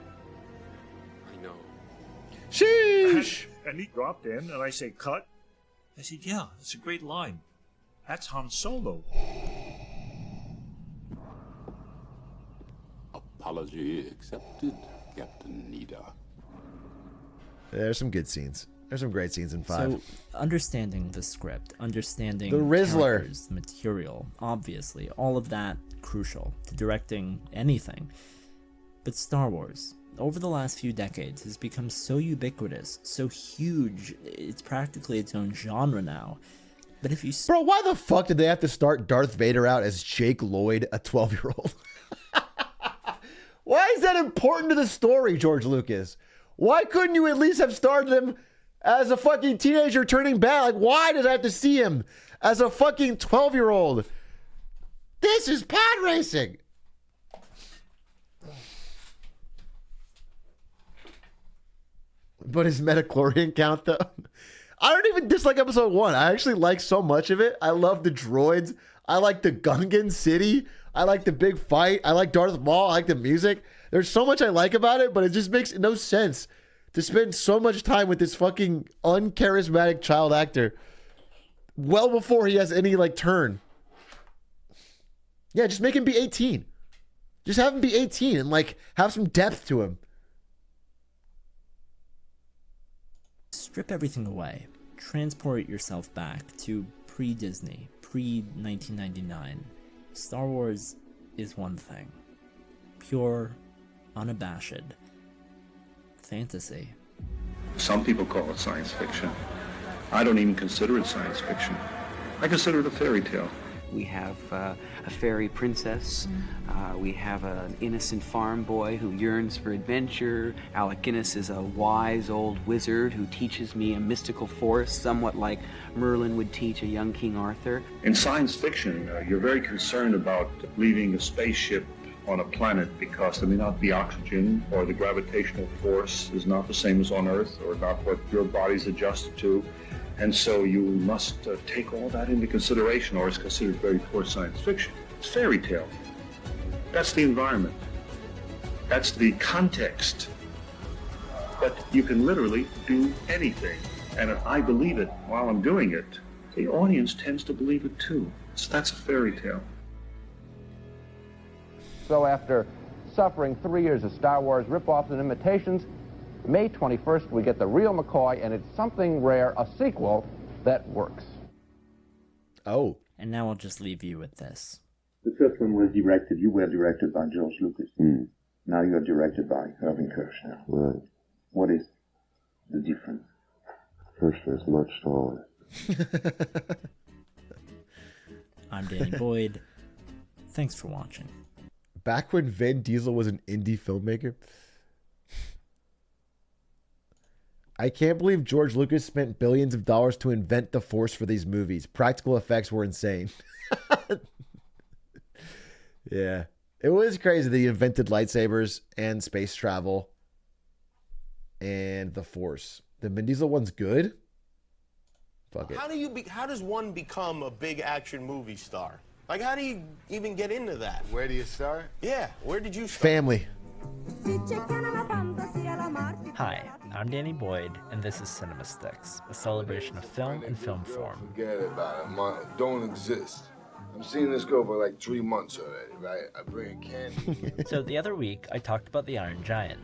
Speaker 7: I know.
Speaker 1: Sheesh.
Speaker 25: And he dropped in, and I say, "Cut." I said, "Yeah, that's a great line. That's Han Solo."
Speaker 7: Apology accepted, Captain Nida.
Speaker 1: There's some good scenes. There's some great scenes in 5.
Speaker 26: So, understanding the script, understanding
Speaker 1: the Rizzler,
Speaker 26: characters, the material, obviously, all of that crucial to directing anything. But Star Wars, over the last few decades, has become so ubiquitous, so huge, it's practically its own genre now. But if you...
Speaker 1: Bro, why the fuck did they have to start Darth Vader out as Jake Lloyd, a 12-year-old? Why is that important to the story, George Lucas? Why couldn't you at least have started him as a fucking teenager turning bad? Like, why does I have to see him as a fucking 12-year-old? This is pod racing. But his metachlorian count, though? I don't even dislike episode 1. I actually like so much of it. I love the droids. I like the Gungan city. I like the big fight. I like Darth Maul. I like the music. There's so much I like about it, but it just makes no sense to spend so much time with this fucking uncharismatic child actor well before he has any, like, turn. Yeah, just make him be 18. Just have him be 18 and, like, have some depth to him.
Speaker 26: Strip everything away. Transport yourself back to pre-Disney, pre-1999. Star Wars is one thing. Pure, unabashed fantasy.
Speaker 14: Some people call it science fiction. I don't even consider it science fiction. I consider it a fairy tale.
Speaker 15: We have a fairy princess. We have an innocent farm boy who yearns for adventure. Alec Guinness is a wise old wizard who teaches me a mystical force, somewhat like Merlin would teach a young King Arthur.
Speaker 14: In science fiction, you're very concerned about leaving a spaceship on a planet because there may not be oxygen, or the gravitational force is not the same as on Earth, or not what your body's adjusted to. And so you must take all that into consideration, or it's considered very poor science fiction. It's fairy tale. That's the environment. That's the context. But you can literally do anything. And if I believe it while I'm doing it, the audience tends to believe it too. So that's a fairy tale.
Speaker 24: So after suffering 3 years of Star Wars rip-offs and imitations, May 21st we get the real McCoy, and it's something rare, a sequel that works.
Speaker 1: Oh.
Speaker 26: And now I'll just leave you with this.
Speaker 17: The first one was directed, you were directed by George Lucas. Now you're directed by Irving Kershner.
Speaker 18: Right.
Speaker 17: What is the difference?
Speaker 18: Kershner's much taller.
Speaker 26: I'm Danny Boyd. Thanks for watching.
Speaker 1: Back when Vin Diesel was an indie filmmaker, I can't believe George Lucas spent billions of dollars to invent the Force for these movies. Practical effects were insane. Yeah. It was crazy that he invented lightsabers and space travel and the Force. The Vin Diesel one's good? Fuck it.
Speaker 19: How does one become a big action movie star? Like, how do you even get into that? Where do you start? Yeah, where did you start?
Speaker 1: Family.
Speaker 26: Hi, I'm Danny Boyd, and this is Cinema Sticks, a celebration of film and film form.
Speaker 20: Forget about it. Don't exist. I'm seeing this girl for like 3 months already, right? I bring candy.
Speaker 26: So the other week, I talked about The Iron Giant,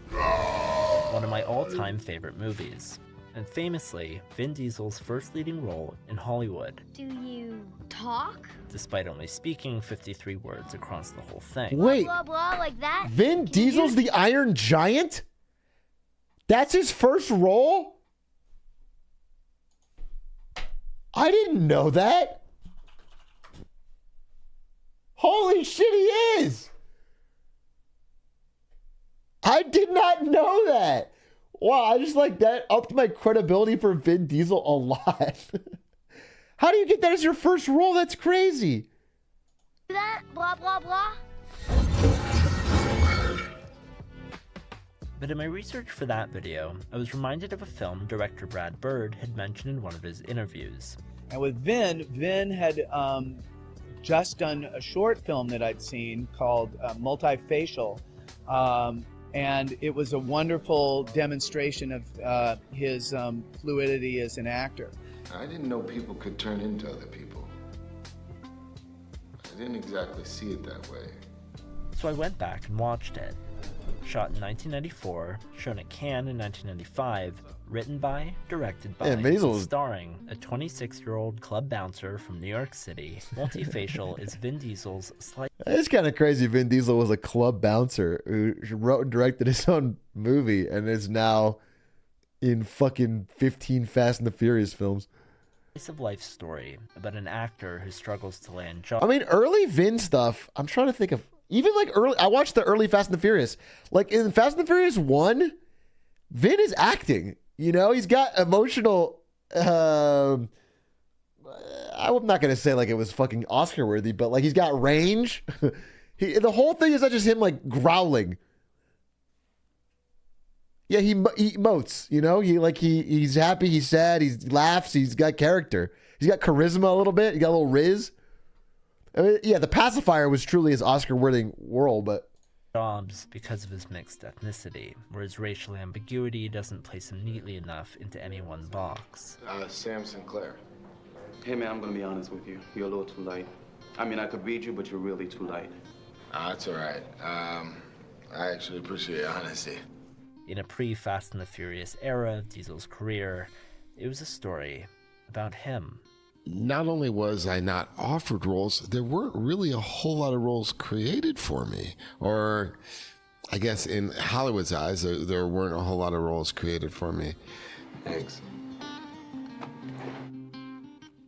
Speaker 26: one of my all-time favorite movies, and famously, Vin Diesel's first leading role in Hollywood.
Speaker 12: Do you talk?
Speaker 26: Despite only speaking 53 words across the whole thing.
Speaker 1: Wait,
Speaker 12: Blah, blah, like that?
Speaker 1: Vin Diesel's the Iron Giant? That's his first role? I didn't know that. Holy shit, he is. I did not know that. Wow, I just like that upped my credibility for Vin Diesel a lot. How do you get that as your first role? That's crazy.
Speaker 12: That, blah, blah, blah.
Speaker 26: But in my research for that video, I was reminded of a film director Brad Bird had mentioned in one of his interviews.
Speaker 21: And with Vin had just done a short film that I'd seen called Multifacial. And it was a wonderful demonstration of his fluidity as an actor.
Speaker 20: I didn't know people could turn into other people. I didn't exactly see it that way.
Speaker 26: So I went back and watched it. Shot in 1994, shown at Cannes in 1995, written by, directed by, and starring a 26-year-old club bouncer from New York City. Multifacial is Vin Diesel's slight...
Speaker 1: It's kind of crazy Vin Diesel was a club bouncer who wrote and directed his own movie and is now in fucking 15 Fast and the Furious films.
Speaker 26: Of life story about an actor who struggles to land jobs.
Speaker 1: I mean, early Vin stuff, I'm trying to think of, even like early, I watched the early Fast and the Furious. Like in Fast and the Furious 1, Vin is acting. You know, he's got emotional, I'm not going to say like it was fucking Oscar worthy, but like he's got range. The whole thing is not just him like growling. Yeah, he emotes, you know? He's happy, he's sad, he laughs, he's got character. He's got charisma a little bit, he got a little riz. I mean, yeah, The Pacifier was truly his Oscar-worthy role, but...
Speaker 26: jobs because of his mixed ethnicity, where his racial ambiguity doesn't place him neatly enough into any one box.
Speaker 20: Sam Sinclair.
Speaker 22: Hey man, I'm gonna be honest with you. You're a little too light. I mean, I could read you, but you're really too light.
Speaker 20: That's all right. I actually appreciate your honesty.
Speaker 26: In a pre-Fast and the Furious era of Diesel's career, it was a story about him.
Speaker 18: Not only was I not offered roles, there weren't really a whole lot of roles created for me. Or I guess in Hollywood's eyes, there weren't a whole lot of roles created for me.
Speaker 20: Thanks.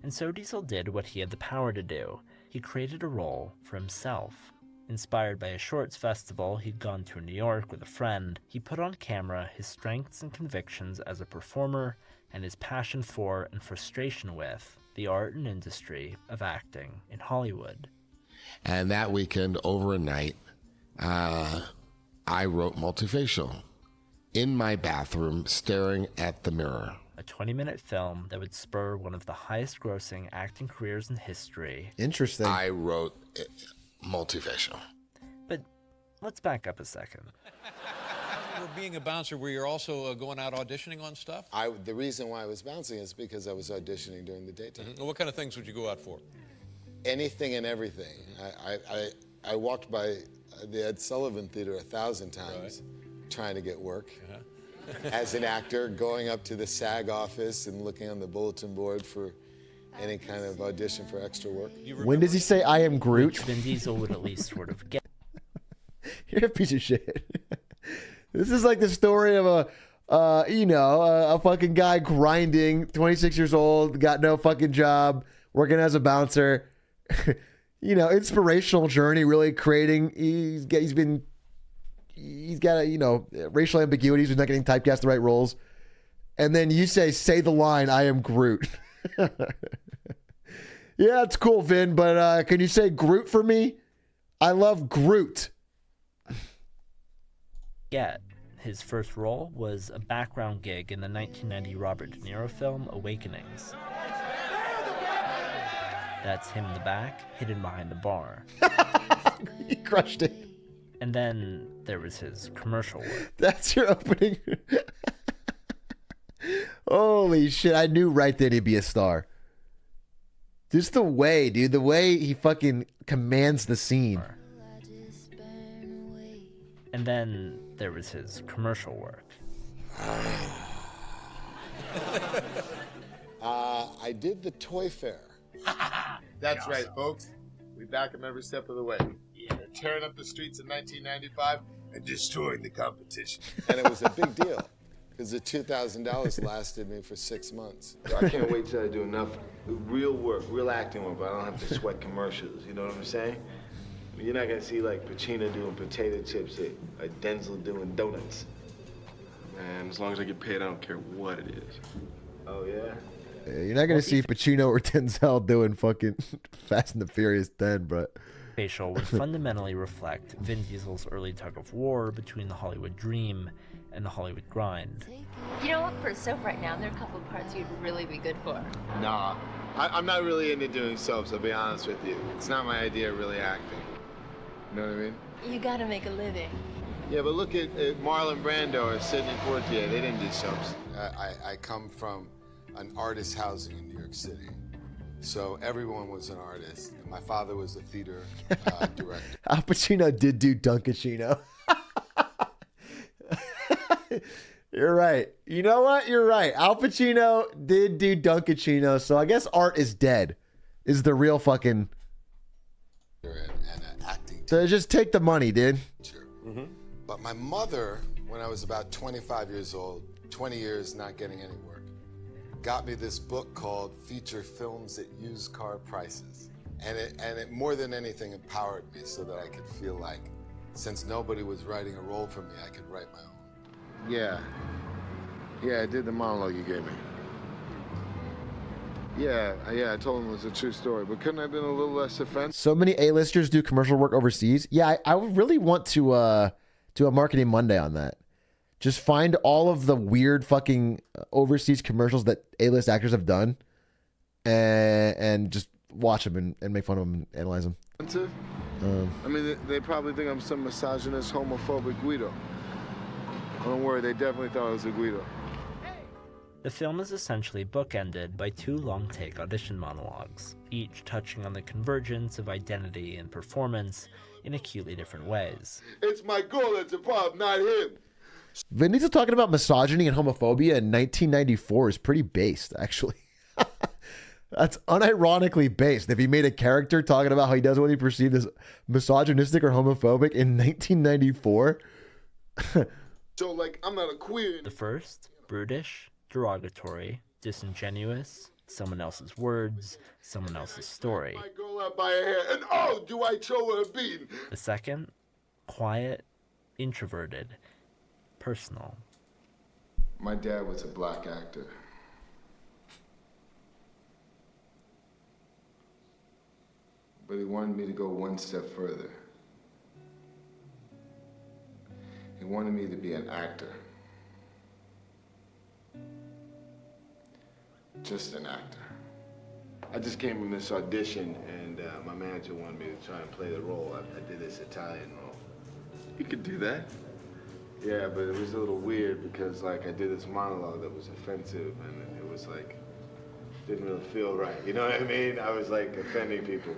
Speaker 26: And so Diesel did what he had the power to do. he created a role for himself. Inspired by a shorts festival he'd gone to in New York with a friend, he put on camera his strengths and convictions as a performer and his passion for and frustration with the art and industry of acting in Hollywood.
Speaker 18: And that weekend, over a night, I wrote Multifacial in my bathroom, staring at the mirror.
Speaker 26: A 20-minute film that would spur one of the highest-grossing acting careers in history.
Speaker 1: Interesting.
Speaker 18: I wrote Multifacial.
Speaker 26: But let's back up a second.
Speaker 3: Being a bouncer, were you also going out auditioning on stuff?
Speaker 4: The reason why I was bouncing is because I was auditioning during the daytime.
Speaker 3: Well, what kind of things would you go out for?
Speaker 4: Anything and everything. I walked by the Ed Sullivan Theater 1,000 times trying to get work. As an actor, going up to the SAG office and looking on the bulletin board for any kind of audition for extra work.
Speaker 1: When does he say I am Groot?
Speaker 26: Which Vin Diesel would at least sort of get.
Speaker 1: You're a piece of shit. This is like the story of a fucking guy grinding, 26 years old, got no fucking job, working as a bouncer. Inspirational journey, really creating. He's got racial ambiguities. He's not getting typecast the right roles. And then you say the line, I am Groot. Yeah, it's cool, Vin, but can you say Groot for me? I love Groot.
Speaker 26: Yet, his first role was a background gig in the 1990 Robert De Niro film Awakenings. That's him in the back, hidden behind the bar.
Speaker 1: He crushed it.
Speaker 26: And then there was his commercial work.
Speaker 1: That's your opening. Holy shit, I knew right then he'd be a star. Just the way, dude, the way he fucking commands the scene.
Speaker 26: And then there was his commercial work.
Speaker 4: I did the Toy Fair.
Speaker 5: That's right, folks. We back them every step of the way. They're tearing up the streets in 1995 and destroying the competition.
Speaker 4: And it was a big deal because the $2,000 lasted me for 6 months.
Speaker 20: I can't wait till I do enough real work, real acting work, but I don't have to sweat commercials. You know what I'm saying? You're not gonna see like Pacino doing potato chips or Denzel doing donuts.
Speaker 5: Man, as long as I get paid, I don't care what it is.
Speaker 20: Oh, yeah?
Speaker 1: You're not going to see Pacino or Denzel doing fucking Fast and the Furious 10, but...
Speaker 26: Facial would fundamentally reflect Vin Diesel's early tug of war between the Hollywood dream and the Hollywood grind.
Speaker 8: You know what, for a soap right now, there are a couple of parts you'd really be good for.
Speaker 5: Nah, I'm not really into doing soaps, I'll be honest with you. It's not my idea of really acting. You know what I mean?
Speaker 8: You gotta make a living.
Speaker 5: Yeah, but look at Marlon Brando or Sidney Poitier. They didn't do soaps.
Speaker 4: I come from an artist housing in New York City. So everyone was an artist. My father was a theater director.
Speaker 1: Al Pacino did do Dunkachino. You're right. You know what? You're right. Al Pacino did do Dunkachino. So I guess art is dead. Is the real fucking...
Speaker 4: And an acting teacher.
Speaker 1: So just take the money, dude.
Speaker 4: Mm-hmm. But my mother, when I was about 25 years old, 20 years not getting any work, got me this book called Feature Films at Used Car Prices. And it more than anything empowered me so that I could feel like, since nobody was writing a role for me, I could write my own.
Speaker 5: Yeah, I did the monologue you gave me. Yeah, I told him it was a true story, but couldn't I have been a little less offensive?
Speaker 1: So many A-listers do commercial work overseas. Yeah, I would really want to do a Marketing Monday on that. Just find all of the weird fucking overseas commercials that A-list actors have done and just watch them and make fun of them and analyze them.
Speaker 5: I mean, they probably think I'm some misogynist, homophobic Guido. Don't worry, they definitely thought I was a Guido.
Speaker 26: The film is essentially bookended by two long-take audition monologues, each touching on the convergence of identity and performance in acutely different ways.
Speaker 5: It's my girl that's a problem, not him.
Speaker 1: Vin Diesel talking about misogyny and homophobia in 1994 is pretty based, actually. That's unironically based. If he made a character talking about how he does what he perceived as misogynistic or homophobic in 1994.
Speaker 5: So, like, I'm not a queer.
Speaker 26: The first, brutish, derogatory, disingenuous, someone else's words, someone else's story.
Speaker 4: My girl out by her hair, and oh, do I show her a bean?
Speaker 26: The second, quiet, introverted, personal.
Speaker 4: My dad was a black actor. But he wanted me to go one step further. He wanted me to be an actor. Just an actor. I just came from this audition, and my manager wanted me to try and play the role. I did this Italian role. You could do that? Yeah, but it was a little weird because, like, I did this monologue that was offensive, and it was, like, didn't really feel right. You know what I mean? I was, like, offending people.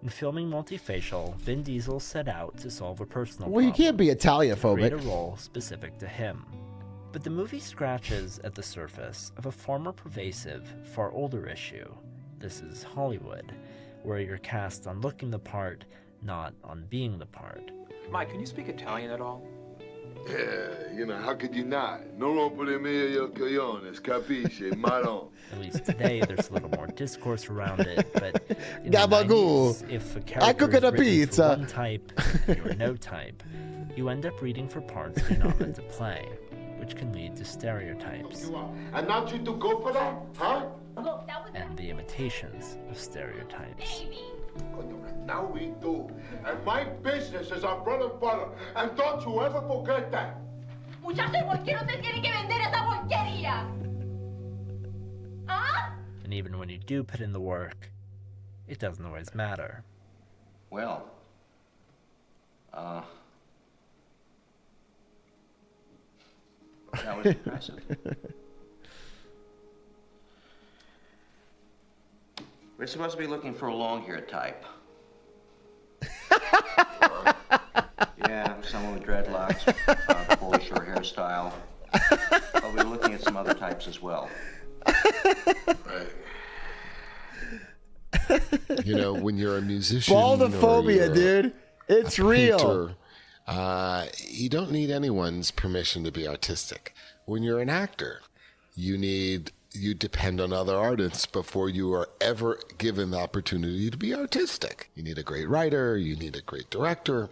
Speaker 26: In filming Multifacial, Vin Diesel set out to solve a personal
Speaker 1: Well, you
Speaker 26: problem.
Speaker 1: can't be Italian-phobic.
Speaker 26: Create a role specific to him. But the movie scratches at the surface of a far more pervasive, far older issue. This is Hollywood, where you're cast on looking the part, not on being the part.
Speaker 6: Mike, can you speak Italian at all?
Speaker 4: Yeah, you know, how could you not? Non rompere meglio cogliones, capisci, marron.
Speaker 26: At least today, there's a little more discourse around it, but in
Speaker 1: Gabagoo.
Speaker 26: the 90s, if a
Speaker 1: I
Speaker 26: character
Speaker 1: cook
Speaker 26: is
Speaker 1: a
Speaker 26: written
Speaker 1: pizza.
Speaker 26: for one type and you're no type, you end up reading for parts you're not meant to play, which can lead to stereotypes
Speaker 4: And not you to go for that, huh?
Speaker 26: and the imitations of stereotypes.
Speaker 4: Now we do. And my business is our bread and butter. And don't you ever forget that.
Speaker 9: Muchacho, ¿por qué no te tiene que vender esa porquería? ¿Ah?
Speaker 26: And even when you do put in the work, it doesn't always matter.
Speaker 22: Well, that was impressive. We're supposed to be looking for a long hair type. Yeah, someone with dreadlocks, fully short hairstyle. But we're looking at some other types as well.
Speaker 18: You know, when you're a musician,
Speaker 1: Baldophobia, dude. It's real.
Speaker 18: Painter, you don't need anyone's permission to be artistic. When you're an actor, you depend on other artists before you are ever given the opportunity to be artistic. You need a great writer, you need a great director.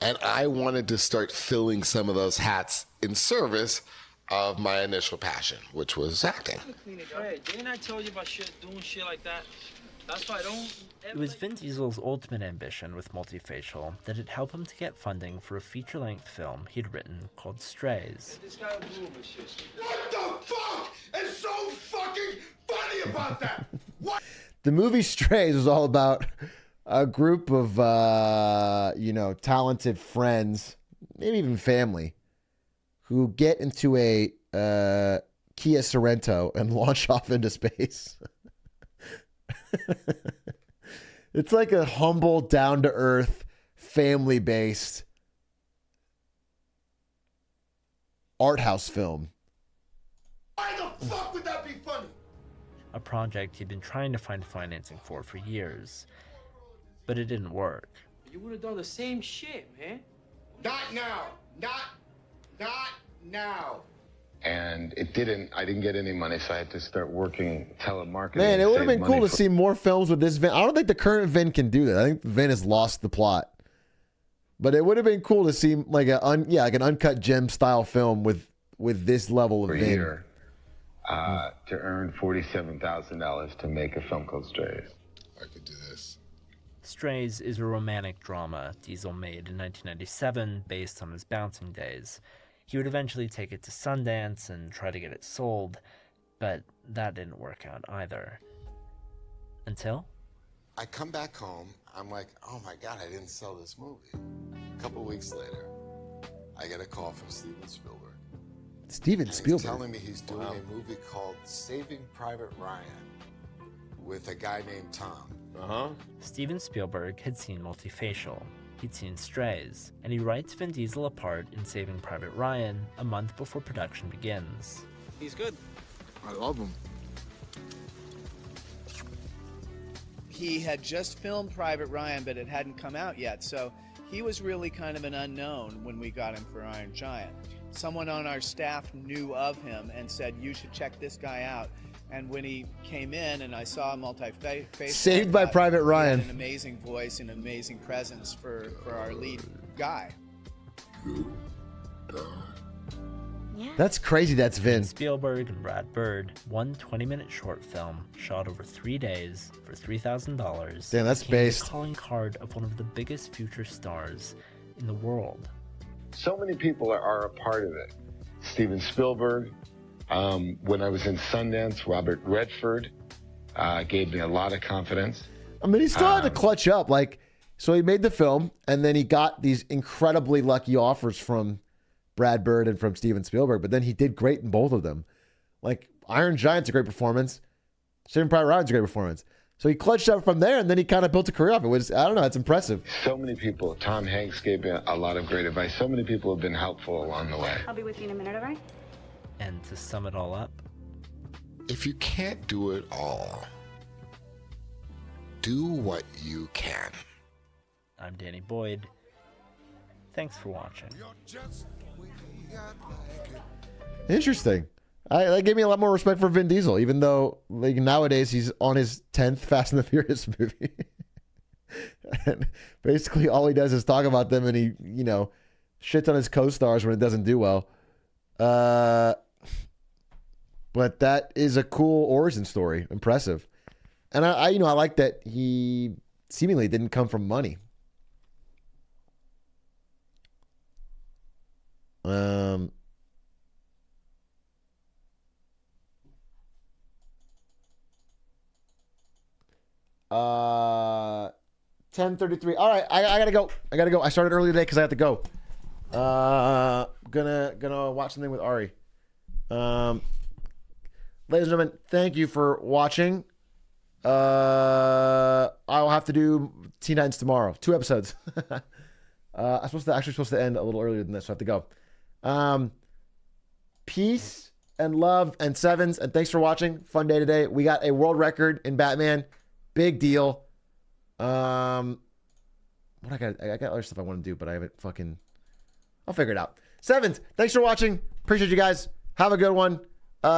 Speaker 18: And I wanted to start filling some of those hats in service of my initial passion, which was acting.
Speaker 10: Hey, didn't I tell you about doing shit like that? That's why I don't...
Speaker 26: It was Vin Diesel's ultimate ambition with Multifacial that it helped him to get funding for a feature-length film he'd written called Strays.
Speaker 4: What the fuck is so fucking funny about that? What?
Speaker 1: The movie Strays was all about a group of, talented friends, maybe even family, who get into a Kia Sorento and launch off into space. It's like a humble, down-to-earth, family-based art house film.
Speaker 4: Why the fuck would that be funny?
Speaker 26: A project he'd been trying to find financing for years, but it didn't work.
Speaker 10: You would have done the same shit, man.
Speaker 4: Not now. Not now.
Speaker 13: And I didn't get any money, so I had to start working telemarketing.
Speaker 1: Man, it would have been cool to
Speaker 13: for-
Speaker 1: see more films with this Vin. I don't think the current Vin can do that. I think Vin has lost the plot. But it would have been cool to see like an Uncut Gem style film with this level of
Speaker 13: per
Speaker 1: Vin.
Speaker 13: year to earn $47,000 to make a film called Strays.
Speaker 4: I could do this.
Speaker 26: Strays is a romantic drama Diesel made in 1997 based on his bouncing days. He would eventually take it to Sundance and try to get it sold, but that didn't work out either. Until?
Speaker 4: I come back home, I'm like, oh my God, I didn't sell this movie. A couple weeks later, I get a call from Steven Spielberg.
Speaker 1: Steven Spielberg?
Speaker 4: He's telling me he's doing a movie called Saving Private Ryan with a guy named Tom.
Speaker 26: Steven Spielberg had seen Multifacial. He'd seen Strays, and he writes Vin Diesel a part in Saving Private Ryan a month before production begins.
Speaker 10: He's good.
Speaker 4: I love him.
Speaker 21: He had just filmed Private Ryan, but it hadn't come out yet, so he was really kind of an unknown when we got him for Iron Giant. Someone on our staff knew of him and said, you should check this guy out. And when he came in and I saw multi-facial,
Speaker 1: Saved by Private Ryan.
Speaker 21: He had an amazing voice and amazing presence for our lead guy.
Speaker 1: That's crazy. That's Vin.
Speaker 26: Spielberg and Brad Bird, one 20-minute short film shot over 3 days for $3,000.
Speaker 1: Damn, that's
Speaker 26: became
Speaker 1: based.
Speaker 26: the calling card of one of the biggest future stars in the world.
Speaker 13: So many people are a part of it. Steven Spielberg. When I was in Sundance, Robert Redford gave me a lot of confidence.
Speaker 1: I mean, he still had to clutch up. Like, so he made the film, and then he got these incredibly lucky offers from Brad Bird and from Steven Spielberg, but then he did great in both of them. Like, Iron Giant's a great performance. Saving Private Ryan's a great performance. So he clutched up from there, and then he kind of built a career off it. Was, I don't know, it's impressive.
Speaker 13: So many people, Tom Hanks gave me a lot of great advice. So many people have been helpful along the way.
Speaker 2: I'll be with you in a minute, all right?
Speaker 26: And to sum it all up,
Speaker 18: if you can't do it all, do what you can.
Speaker 26: I'm Danny Boyd. Thanks for watching.
Speaker 1: Interesting. That gave me a lot more respect for Vin Diesel, even though like nowadays he's on his 10th Fast and the Furious movie. And basically all he does is talk about them, and he, you know, shits on his co-stars when it doesn't do well. But that is a cool origin story. Impressive. And I you know, I like that he seemingly didn't come from money. 10:33. All right, I gotta go. I started early today because I have to go. Gonna watch something with Ari. Ladies and gentlemen, thank you for watching. I will have to do Teen Titans tomorrow. 2 episodes. I'm supposed to end a little earlier than this, so I have to go. Peace and love and sevens, and thanks for watching. Fun day today. We got a world record in Batman. Big deal. What I got other stuff I want to do, but I haven't I'll figure it out. Sevens, thanks for watching. Appreciate you guys. Have a good one.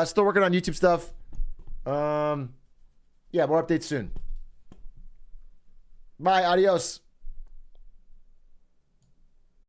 Speaker 1: Still working on YouTube stuff. Yeah, more updates soon. Bye. Adios.